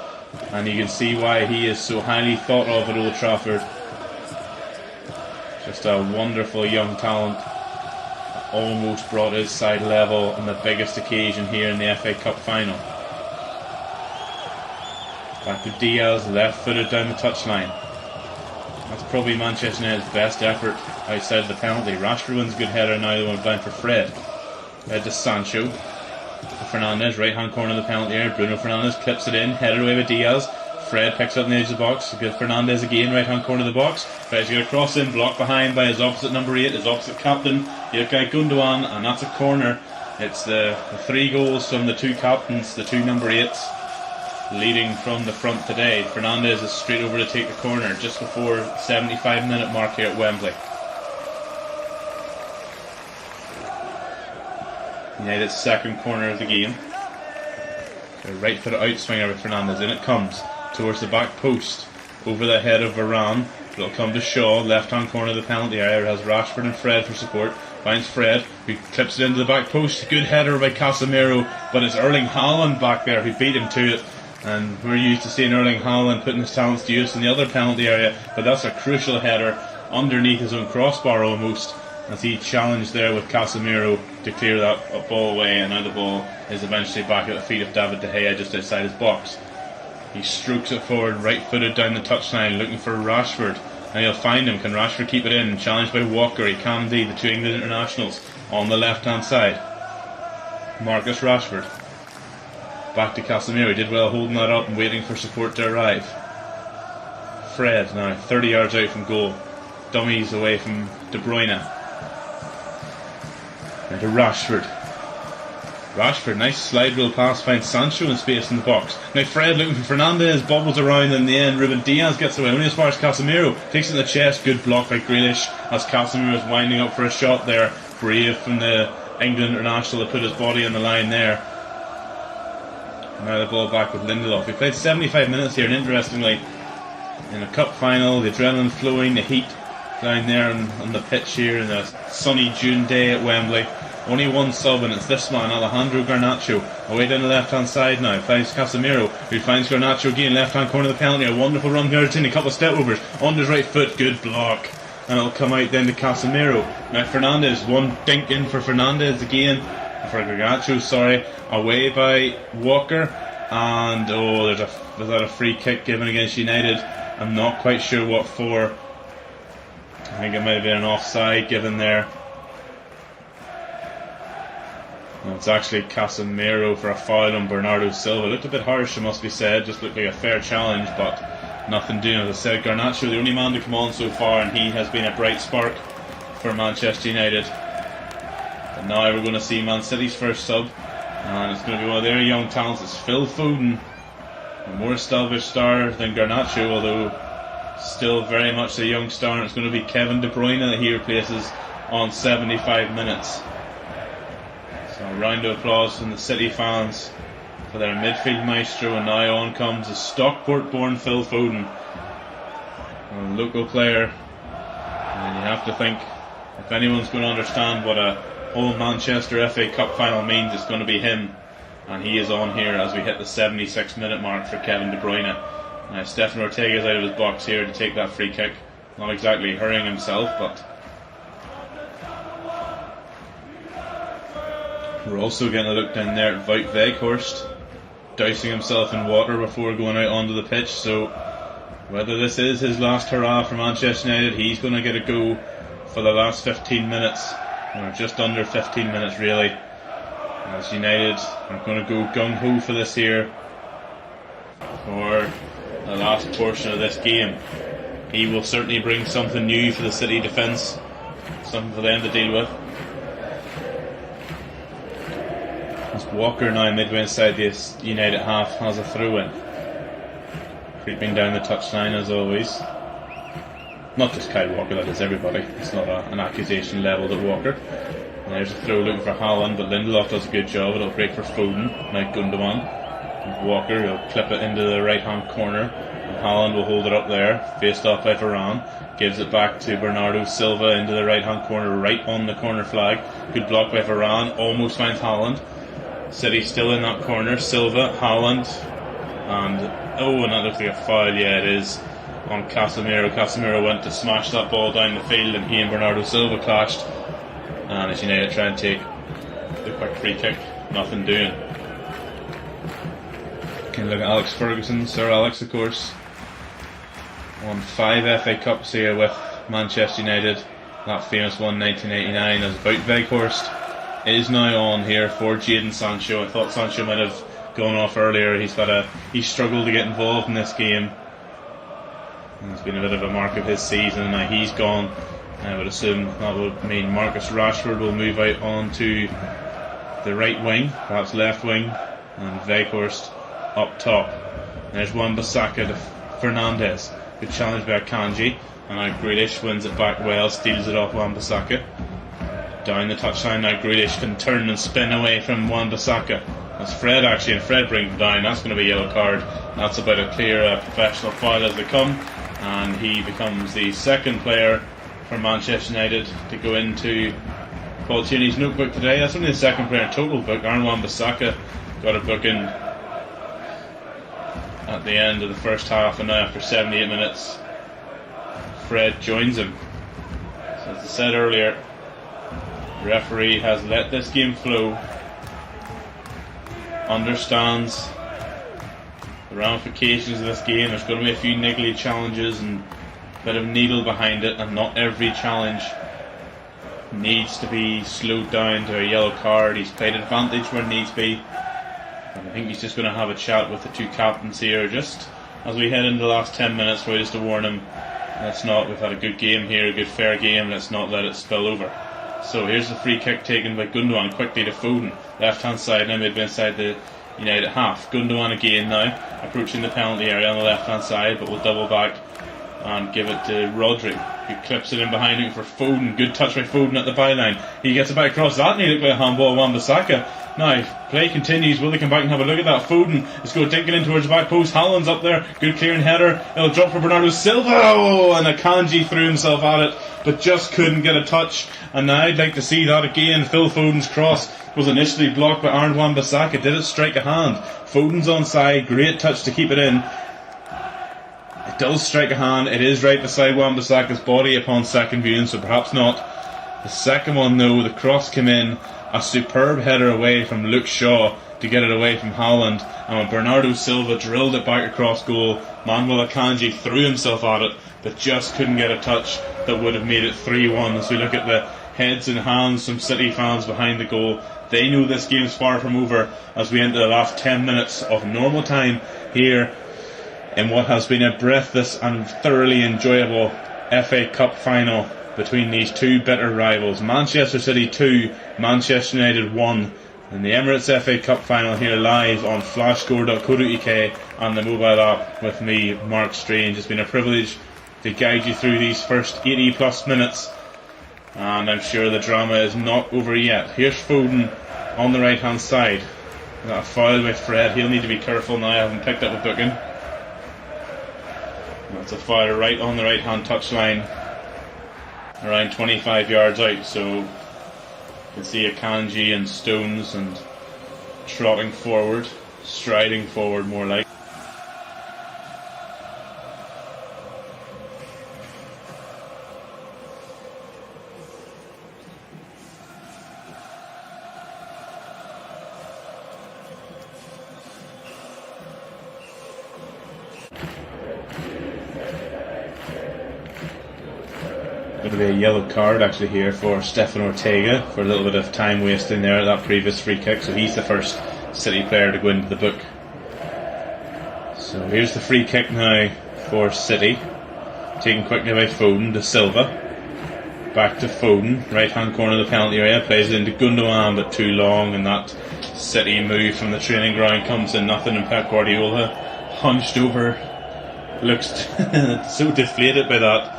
and you can see why he is so highly thought of at Old Trafford. Just a wonderful young talent, almost brought his side level on the biggest occasion here in the FA Cup final. Back to Diaz, left-footed down the touchline. That's probably Manchester United's best effort outside of the penalty. Rashford wins a good header, now they want down for Fred. Head to Sancho. Fernandez, right hand corner of the penalty area. Bruno Fernandes clips it in, headed away with Diaz. Fred picks up on the edge of the box. Good Fernandez again, right hand corner of the box. Fred's going to cross in, blocked behind by his opposite number 8, his opposite captain, Ilkay Gundogan, and that's a corner. It's the 3 goals from the 2 captains, the 2 number 8s, leading from the front today. Fernandez is straight over to take the corner just before the 75-minute mark here at Wembley. United's second corner of the game. A right foot outswinger with Fernandez. In it comes towards the back post, over the head of Varane. It'll come to Shaw, left hand corner of the penalty area. It has Rashford and Fred for support. Finds Fred, who clips it into the back post. Good header by Casemiro, but it's Erling Haaland back there who beat him to it. And we're used to seeing Erling Haaland putting his talents to use in the other penalty area, but that's a crucial header underneath his own crossbar almost, as he challenged there with Casemiro to clear that ball away, and now the ball is eventually back at the feet of David De Gea just outside his box. He strokes it forward, right-footed down the touchline, looking for Rashford. Now he'll find him. Can Rashford keep it in? Challenged by Walker, he can indeed, the 2 England internationals on the left-hand side. Marcus Rashford. Back to Casemiro. He did well holding that up and waiting for support to arrive. Fred now 30 yards out from goal. Dummies away from De Bruyne. And to Rashford. Rashford, nice slide rule pass, finds Sancho in space in the box. Now Fred looking for Fernandez, bobbles around, in the end Ruben Diaz gets away, only as far as Casemiro, takes it in the chest, good block by Grealish, as Casemiro is winding up for a shot there. Brave from the England international to put his body on the line there. Now the ball back with Lindelof. We played 75 minutes here, and interestingly, in a cup final, the adrenaline flowing, the heat down there on the pitch here in a sunny June day at Wembley. Only one sub, and it's this man, Alejandro Garnacho, away down the left hand side now. Finds Casemiro, who finds Garnacho again, left hand corner of the penalty. A wonderful run from Argentina, a couple of step overs on his right foot, good block, and it'll come out then to Casemiro. Now Fernandez, one dink in for Fernandez again, for Garnacho, sorry, away by Walker, and was that a free kick given against United? I'm not quite sure what for. I think it might have been an offside given there. No, it's actually Casemiro for a foul on Bernardo Silva. Looked a bit harsh, it must be said. Just looked like a fair challenge, but nothing doing. As I said, Garnacho, the only man to come on so far, and he has been a bright spark for Manchester United. But now we're going to see Man City's first sub, and it's going to be one of their young talents. It's Phil Foden, a more established star than Garnacho, although still very much a young star. And it's going to be Kevin De Bruyne that he replaces on 75 minutes. So a round of applause from the City fans for their midfield maestro, and now on comes the Stockport-born Phil Foden, a local player. And you have to think, if anyone's going to understand what a whole Manchester FA Cup final means, it's going to be him. And he is on here as we hit the 76-minute mark for Kevin De Bruyne. Now Stefan Ortega is out of his box here to take that free kick. Not exactly hurrying himself, but we're also getting a look down there at Wout Weghorst, dousing himself in water before going out onto the pitch. So whether this is his last hurrah for Manchester United, he's going to get a go for the last 15 minutes We're just under 15 minutes really. As United are going to go gung-ho for this here for the last portion of this game. He will certainly bring something new for the City defence, something for them to deal with. As Walker now midway inside this United half has a throw-in. Creeping down the touchline as always. Not just Kyle Walker, that is everybody. It's not an accusation levelled at Walker. And there's a throw looking for Haaland, but Lindelof does a good job. It'll break for Foden. Now Gundogan. Walker will clip it into the right hand corner. And Haaland will hold it up there. Faced off by Varane. Gives it back to Bernardo Silva into the right hand corner, right on the corner flag. Good block by Varane. Almost finds Haaland. City still in that corner. Silva, Haaland. And that looks like a foul. Yeah, it is. On Casemiro. Casemiro went to smash that ball down the field and he and Bernardo Silva clashed. And as United try and take the quick free kick, nothing doing. Can look at Alex Ferguson, Sir Alex of course. Won 5 FA Cups here with Manchester United. That famous one 1989 as Wout Weghorst is now on here for Jadon Sancho. I thought Sancho might have gone off earlier. He's struggled to get involved in this game. It's been a bit of a mark of his season. Now he's gone. I would assume that would mean Marcus Rashford will move out onto the right wing, perhaps left wing, and Weghorst up top. There's Wan-Bissaka to Fernandes. Good challenge by Akanji. And now Grealish wins it back well, steals it off Wan-Bissaka. Down the touchline now, Grealish can turn and spin away from Wan-Bissaka. That's Fred actually, and Fred brings him down. That's going to be a yellow card. That's about a clear professional foul as they come. And he becomes the second player for Manchester United to go into Paul Cheney's notebook today. That's only the second player in total book. Wan-Bissaka got a booking at the end of the first half, and now after 78 minutes Fred joins him. So as I said earlier, the referee has let this game flow, understands the ramifications of this game. There's going to be a few niggly challenges and a bit of needle behind it, and not every challenge needs to be slowed down to a yellow card. He's played advantage where needs be, and I think he's just going to have a chat with the two captains here just as we head into the last 10 minutes, for just to warn him, we've had a good game here, a good fair game, let's not let it spill over. So here's the free kick taken by Gundogan quickly to Foden, left hand side, now midway inside the United half. Gundogan again now, approaching the penalty area on the left hand side, but will double back and give it to Rodri, who clips it in behind him for Foden. Good touch by Foden at the byline. He gets it back across. That needed like a handball. Wan-Bissaka. Now play continues. Will they come back and have a look at that? Foden is going dinking in towards the back post. Haaland's up there. Good clearing header. It'll drop for Bernardo Silva. And Akanji threw himself at it, but just couldn't get a touch. And now I'd like to see that again. Phil Foden's cross was initially blocked by Aaron Wan-Bissaka. Did it strike a hand? Foden's onside. Great touch to keep it in. It does strike a hand. It is right beside Wan-Bissaka's body upon second viewing, so perhaps not. The second one though, the cross came in. A superb header away from Luke Shaw to get it away from Haaland, and when Bernardo Silva drilled it back across goal, Manuel Akanji threw himself at it but just couldn't get a touch that would have made it 3-1. As we look at the heads and hands from City fans behind the goal, they know this game's far from over as we enter the last 10 minutes of normal time here in what has been a breathless and thoroughly enjoyable FA Cup final between these two bitter rivals. Manchester City 2, Manchester United 1, in the Emirates FA Cup final here live on flashscore.co.uk and the mobile app with me, Mark Strange. It's been a privilege to guide you through these first 80 plus minutes, and I'm sure the drama is not over yet. Here's Foden on the right hand side. Got a foul with Fred. He'll need to be careful now. I haven't picked up a booking. That's a foul right on the right hand touchline, around 25 yards out, so you can see Akanji and Stones and trotting forward, striding forward more like. It'll be a yellow card actually here for Stefan Ortega for a little bit of time wasting there at that previous free kick. So he's the first City player to go into the book. So here's the free kick now for City. Taken quickly by Foden to Silva. Back to Foden. Right hand corner of the penalty area. Plays it into Gundogan but too long, and that City move from the training ground comes in nothing, and Pep Guardiola hunched over. Looks so deflated by that.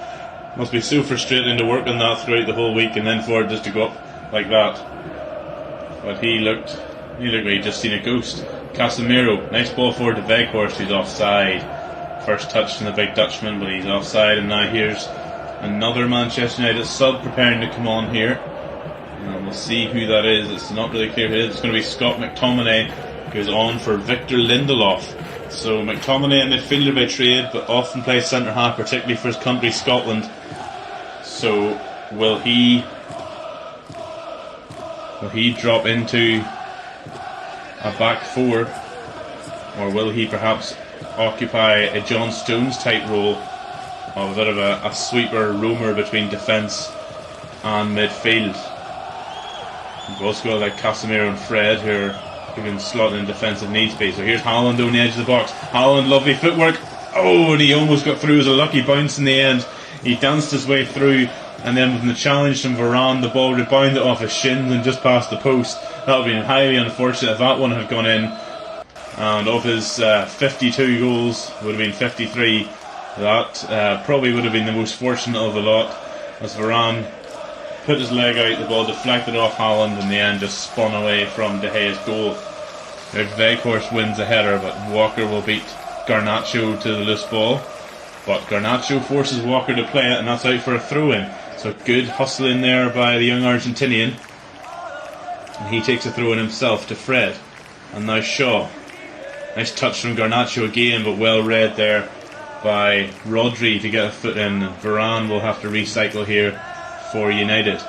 Must be so frustrating to work on that throughout the whole week, and then for it just to go up like that. But he looked like he'd just seen a ghost. Casemiro, nice ball forward to Weghorst, who's offside. First touch from the big Dutchman, but he's offside. And now here's another Manchester United sub preparing to come on here. And we'll see who that is. It's not really clear who it is. It's going to be Scott McTominay, goes on for Victor Lindelof. So McTominay, a midfielder by trade, but often plays centre half, particularly for his country Scotland. So will he drop into a back four, or will he perhaps occupy a John Stones type role of a bit of a sweeper roamer between defence and midfield? We've also got like Casemiro and Fred who are giving slotting in defensive need space. So here's Haaland on the edge of the box. Haaland, lovely footwork. Oh, and he almost got through. It was a lucky bounce in the end. He danced his way through, and then with the challenge from Varane, the ball rebounded off his shins and just past the post. That would have been highly unfortunate if that one had gone in. And of his 52 goals, would have been 53. That probably would have been the most fortunate of the lot, as Varane put his leg out, the ball deflected off Haaland, in the end just spun away from De Gea's goal. Weghorst wins the header, but Walker will beat Garnacho to the loose ball. But Garnacho forces Walker to play it, and that's out for a throw-in. So good hustling there by the young Argentinian. And he takes a throw-in himself to Fred. And now Shaw. Nice touch from Garnacho again, but well read there by Rodri to get a foot in. Varane will have to recycle here for United.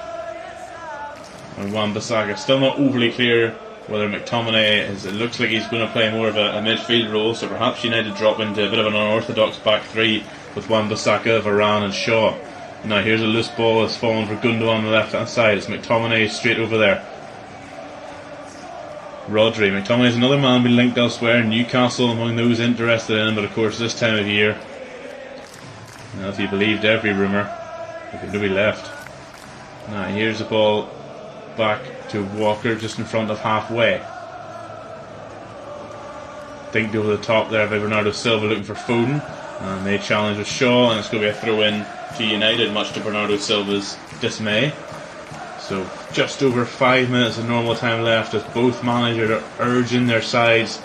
And Wan-Bissaka, still not overly clear whether McTominay is. It looks like he's going to play more of a midfield role, so perhaps United drop into a bit of an unorthodox back three with Wan-Bissaka, Varane and Shaw. Now here's a loose ball that's fallen for Gundogan on the left hand side. It's McTominay straight over there. Rodri. McTominay is another man being linked elsewhere. Newcastle among those interested in him, but of course this time of year, if you believed every rumour, there could be left. Now here's the ball back to Walker just in front of halfway. Dinked over the top there by Bernardo Silva looking for Foden, and they challenge with Shaw, and it's going to be a throw in to United, much to Bernardo Silva's dismay. So just over 5 minutes of normal time left as both managers are urging their sides.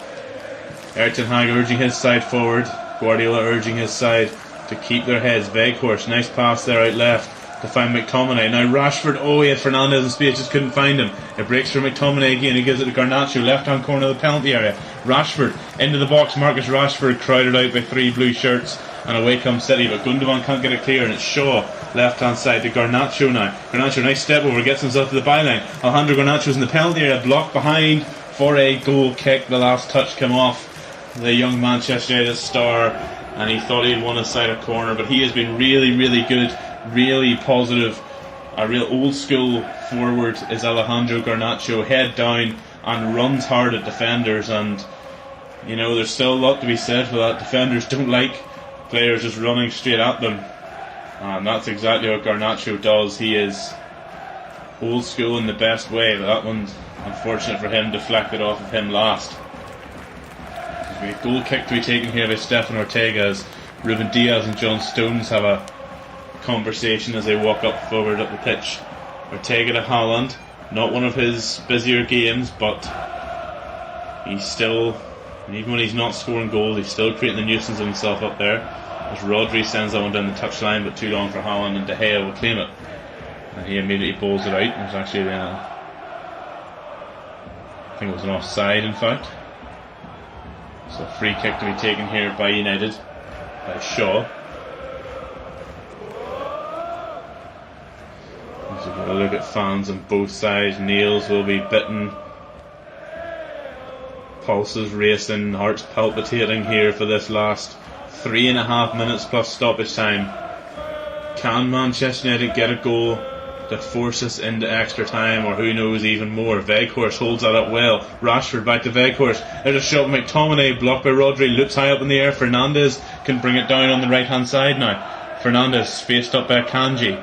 Erik ten Hag urging his side forward, Guardiola urging his side to keep their heads. Weghorst, nice pass there out left to find McTominay. Now Rashford, he had Fernandes in space, just couldn't find him. It breaks for McTominay again, he gives it to Garnacho, left hand corner of the penalty area. Rashford into the box, Marcus Rashford crowded out by three blue shirts, and away comes City, but Gundogan can't get it clear, and it's Shaw left hand side to Garnacho now. Garnacho, nice step over, gets himself to the byline. Alejandro Garnacho's in the penalty area, blocked behind for a goal kick. The last touch came off the young Manchester United star, and he thought he'd won inside a corner, but he has been really, really good, really positive. A real old school forward is Alejandro Garnacho, head down and runs hard at defenders, and you know there's still a lot to be said for that. Defenders don't like players just running straight at them, and that's exactly what Garnacho does. He is old school in the best way, but that one's unfortunate for him, deflected off of him last. There's a goal kick to be taken here by Stefan Ortega as Ruben Diaz and John Stones have a conversation as they walk forward up the pitch. Ortega to Haaland, not one of his busier games, but he's still, even when he's not scoring goals, he's still creating the nuisance of himself up there. As Rodri sends that one down the touchline, but too long for Haaland, and De Gea will claim it, and he immediately bowls it out. It was actually I think it was an offside, in fact. So a free kick to be taken here by United by Shaw. So we've got a look at fans on both sides. Nails will be bitten, pulses racing, hearts palpitating here for this last 3.5 minutes plus stoppage time. Can Manchester United get a goal to force us into extra time, or who knows, even more? Weghorst holds that up well. Rashford back to Weghorst. There's a shot. McTominay blocked by Rodri. Loops high up in the air. Fernandes can bring it down on the right hand side now. Fernandes faced up by Akanji.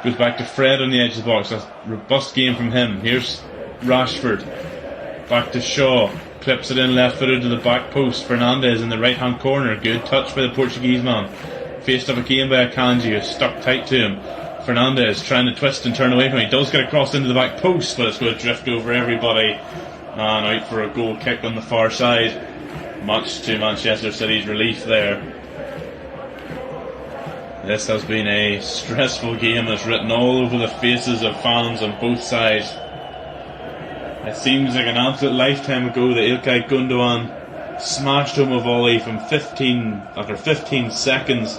Goes back to Fred on the edge of the box. A robust game from him. Here's Rashford. Back to Shaw. Clips it in left footed to the back post. Fernandes in the right hand corner. Good touch by the Portuguese man. Faced up again by Akanji, who's stuck tight to him. Fernandes trying to twist and turn away from him. He does get across into the back post, but it's going to drift over everybody and out for a goal kick on the far side, much to Manchester City's relief there. This has been a stressful game that's written all over the faces of fans on both sides. It seems like an absolute lifetime ago that Ilkay Gundogan smashed home a volley from 15 seconds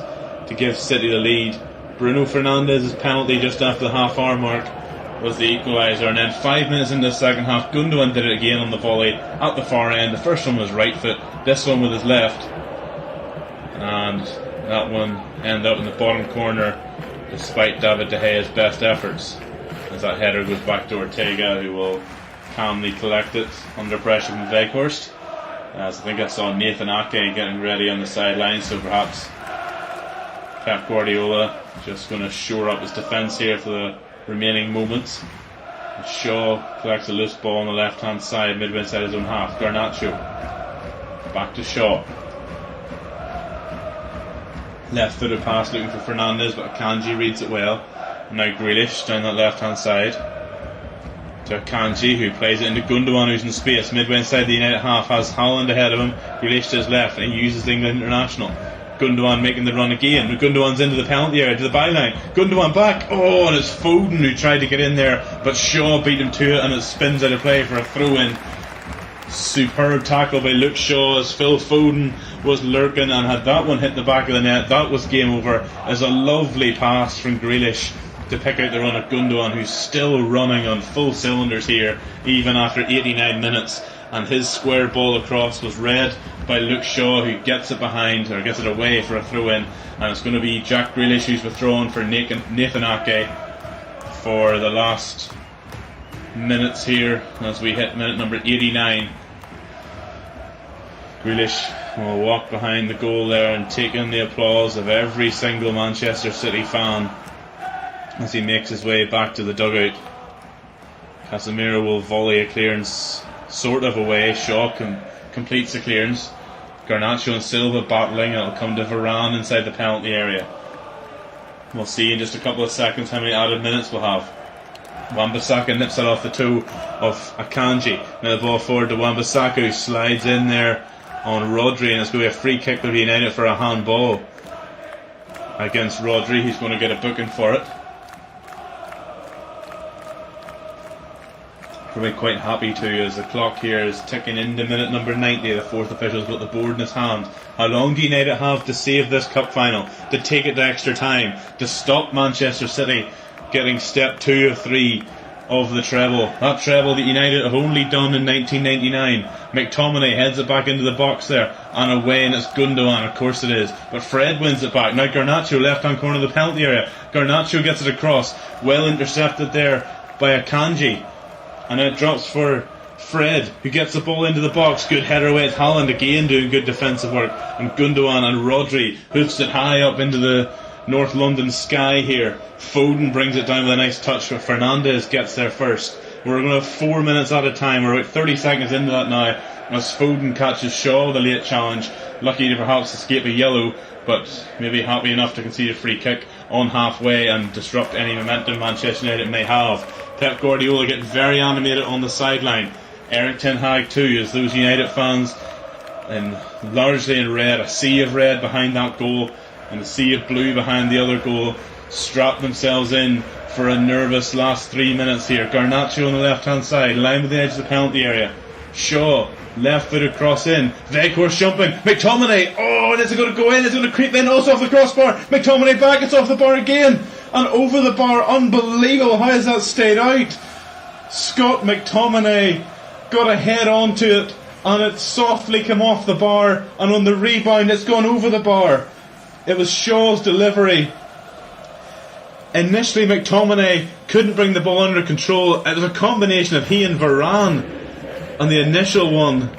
to give City the lead. Bruno Fernandes' penalty just after the half-hour mark was the equaliser, and then 5 minutes into the second half, Gundogan did it again on the volley at the far end. The first one was right foot, this one with his left, and that one ended up in the bottom corner despite David De Gea's best efforts, as that header goes back to Ortega, who will calmly collect it under pressure from Weghorst. As I think I saw Nathan Ake getting ready on the sideline, so perhaps Pep Guardiola just going to shore up his defence here for the remaining moments. Shaw collects a loose ball on the left hand side, midway inside his own half. Garnacho back to Shaw. Left footed pass looking for Fernandes, but Akanji reads it well. And now Grealish down that left hand side to Akanji, who plays it into Gundogan, who's in space midway inside the United half, has Haaland ahead of him. Grealish to his left, and he uses the England international. Gundogan making the run again. Gundogan's into the penalty area, to the byline. Gundogan back. Oh, and it's Foden who tried to get in there, but Shaw beat him to it, and it spins out of play for a throw-in. Superb tackle by Luke Shaw as Phil Foden was lurking, and had that one hit the back of the net, that was game over. As a lovely pass from Grealish to pick out the run of Gundogan, who's still running on full cylinders here, even after 89 minutes. And his square ball across was read by Luke Shaw, who gets it behind, or gets it away for a throw-in. And it's going to be Jack Grealish who's withdrawn for Nathan Ake for the last minutes here as we hit minute number 89. Grealish will walk behind the goal there and take in the applause of every single Manchester City fan as he makes his way back to the dugout. Casemiro will volley a clearance sort of away. Shaw completes the clearance. Garnacho and Silva battling, and it'll come to Varane inside the penalty area. We'll see in just a couple of seconds how many added minutes we'll have. Wan-Bissaka nips it off the toe of Akanji. Now the ball forward to Wan-Bissaka, who slides in there on Rodri, and it's going to be a free kick to United for a handball against Rodri. He's going to get a booking for it. Probably quite happy too, as the clock here is ticking into minute number 90. The fourth official's got the board in his hand. How long do United have to save this cup final, to take it to extra time, to stop Manchester City getting step 2 of 3 of the treble? That treble that United have only done in 1999. McTominay heads it back into the box there, and away, and it's Gundogan, of course it is. But Fred wins it back. Now Garnacho, left hand corner of the penalty area. Garnacho gets it across, well intercepted there by Akanji. And it drops for Fred, who gets the ball into the box. Good header away. It's Haaland again doing good defensive work. And Gundogan and Rodri hoofs it high up into the North London sky here. Foden brings it down with a nice touch, but Fernandes gets there first. We're going to have 4 minutes at a time. We're about 30 seconds into that now, as Foden catches Shaw with a late challenge. Lucky to perhaps escape a yellow, but maybe happy enough to concede a free kick on halfway and disrupt any momentum Manchester United may have. Pep Guardiola getting very animated on the sideline. Eric Ten Hag too, as those United fans, largely in red, a sea of red behind that goal and a sea of blue behind the other goal, strap themselves in for a nervous last 3 minutes here. Garnacho on the left hand side, line with the edge of the penalty area. Shaw, left footed cross in. Weghorst jumping. McTominay, oh, and it's going to go in, it's going to creep in, also off the crossbar. McTominay back, it's off the bar again. And over the bar, unbelievable, how has that stayed out? Scott McTominay got a head onto it, and it softly came off the bar, and on the rebound it's gone over the bar. It was Shaw's delivery Initially, McTominay couldn't bring the ball under control. It was a combination of he and Varane on the initial one.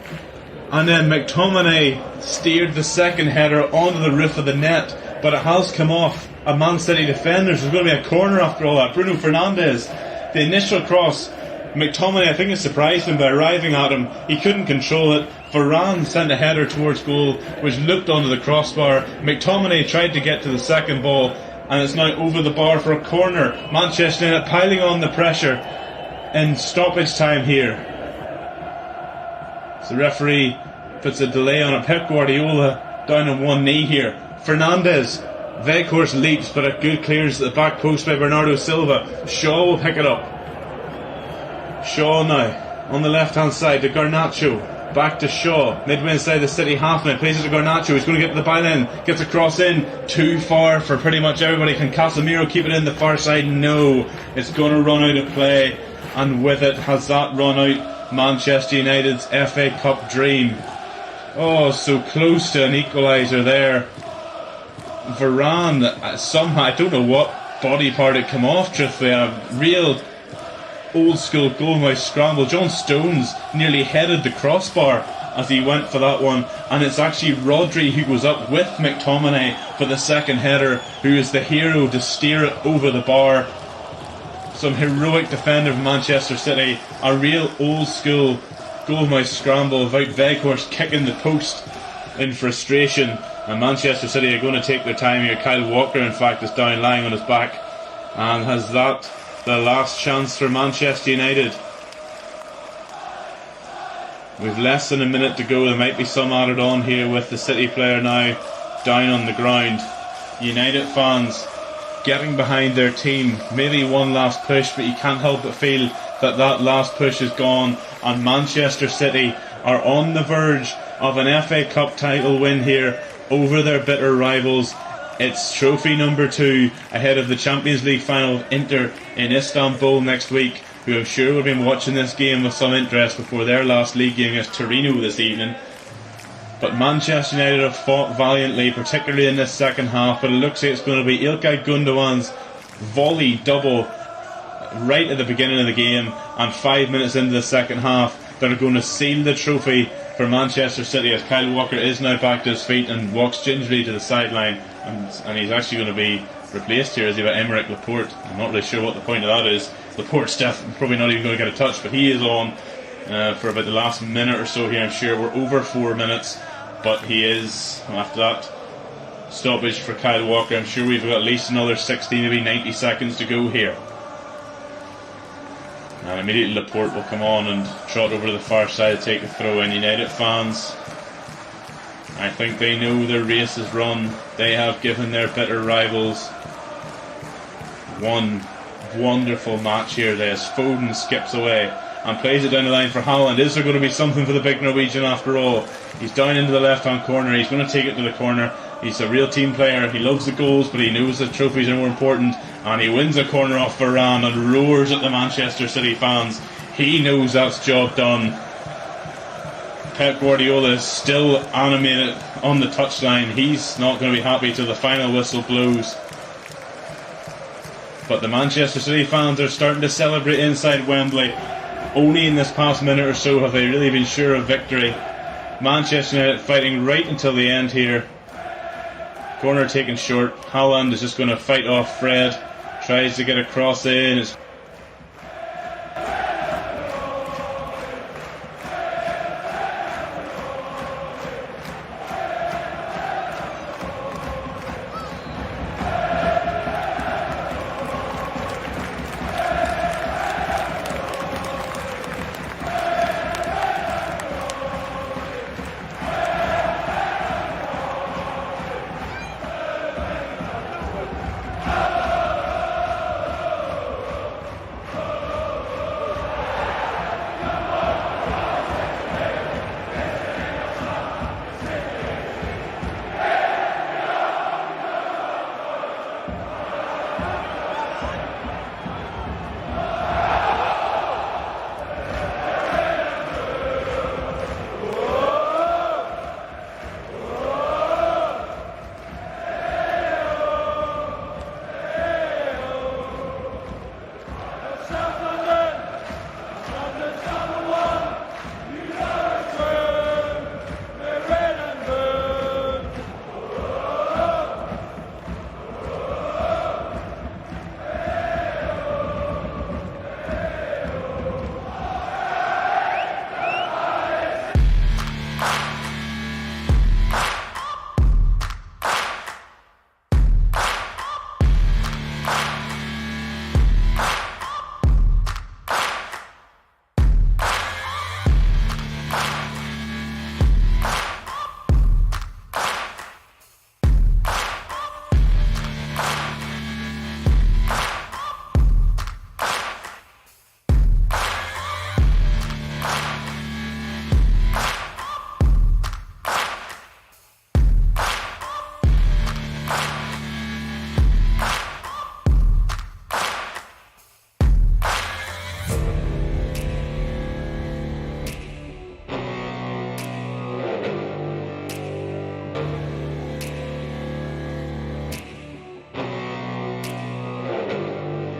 And then McTominay steered the second header onto the roof of the net. But it has come off a Man City defender. There's going to be a corner after all that. Bruno Fernandes, the initial cross. McTominay, I think, it surprised him by arriving at him. He couldn't control it. Varane sent a header towards goal, which looked onto the crossbar. McTominay tried to get to the second ball, and it's now over the bar for a corner. Manchester United piling on the pressure in stoppage time here. So the referee puts a delay on it. Pep Guardiola down on one knee here. Fernandes, Weghorst leaps, but a good clearance at the back post by Bernardo Silva. Shaw will pick it up. Shaw now on the left hand side to Garnacho, back to Shaw, midway inside the City half line, plays it to Garnacho, he's going to get to the byline, gets a cross in, too far for pretty much everybody. Can Casemiro keep it in the far side? No, it's going to run out of play, and with it has that run out Manchester United's FA Cup dream. Oh, so close to an equaliser there. Varane, somehow, I don't know what body part it came off, truthfully, a real old school goalmouth scramble. John Stones nearly headed the crossbar as he went for that one, and it's actually Rodri who goes up with McTominay for the second header, who is the hero to steer it over the bar. Some heroic defender from Manchester City, a real old school goalmouth scramble without Weghorst kicking the post in frustration, and Manchester City are going to take their time here. Kyle Walker, in fact, is down lying on his back, and has that the last chance for Manchester United. We've less than a minute to go. There might be some added on here with the City player now down on the ground. United fans getting behind their team. Maybe one last push, but you can't help but feel that that last push is gone, and Manchester City are on the verge of an FA Cup title win here over their bitter rivals. It's trophy number 2 ahead of the Champions League final of Inter in Istanbul next week, who I'm sure will be watching this game with some interest before their last league game against Torino this evening. But Manchester United have fought valiantly, particularly in this second half, but it looks like it's going to be Ilkay Gundogan's volley double right at the beginning of the game and 5 minutes into the second half that are going to seal the trophy for Manchester City, as Kyle Walker is now back to his feet and walks gingerly to the sideline, and he's actually going to be replaced here, is he, by Aymeric Laporte. I'm not really sure what the point of that is. Laporte's probably not even going to get a touch, but he is on for about the last minute or so here. I'm sure we're over 4 minutes, but he is, after that stoppage for Kyle Walker, I'm sure we've got at least another 60, maybe 90 seconds to go here. And immediately Laporte will come on and trot over to the far side to take a throw in. United fans, I think they know their race is run. They have given their bitter rivals one wonderful match here. As Foden skips away and plays it down the line for Haaland. Is there going to be something for the big Norwegian after all? He's down into the left hand corner. He's going to take it to the corner. He's a real team player. He loves the goals, but he knows that trophies are more important, and he wins a corner off Varane and roars at the Manchester City fans. He knows that's job done. Pep Guardiola is still animated on the touchline. He's not going to be happy till the final whistle blows. But the Manchester City fans are starting to celebrate inside Wembley. Only in this past minute or so have they really been sure of victory. Manchester United fighting right until the end here. Corner taken short. Haaland is just going to fight off Fred. Tries to get a cross in. It's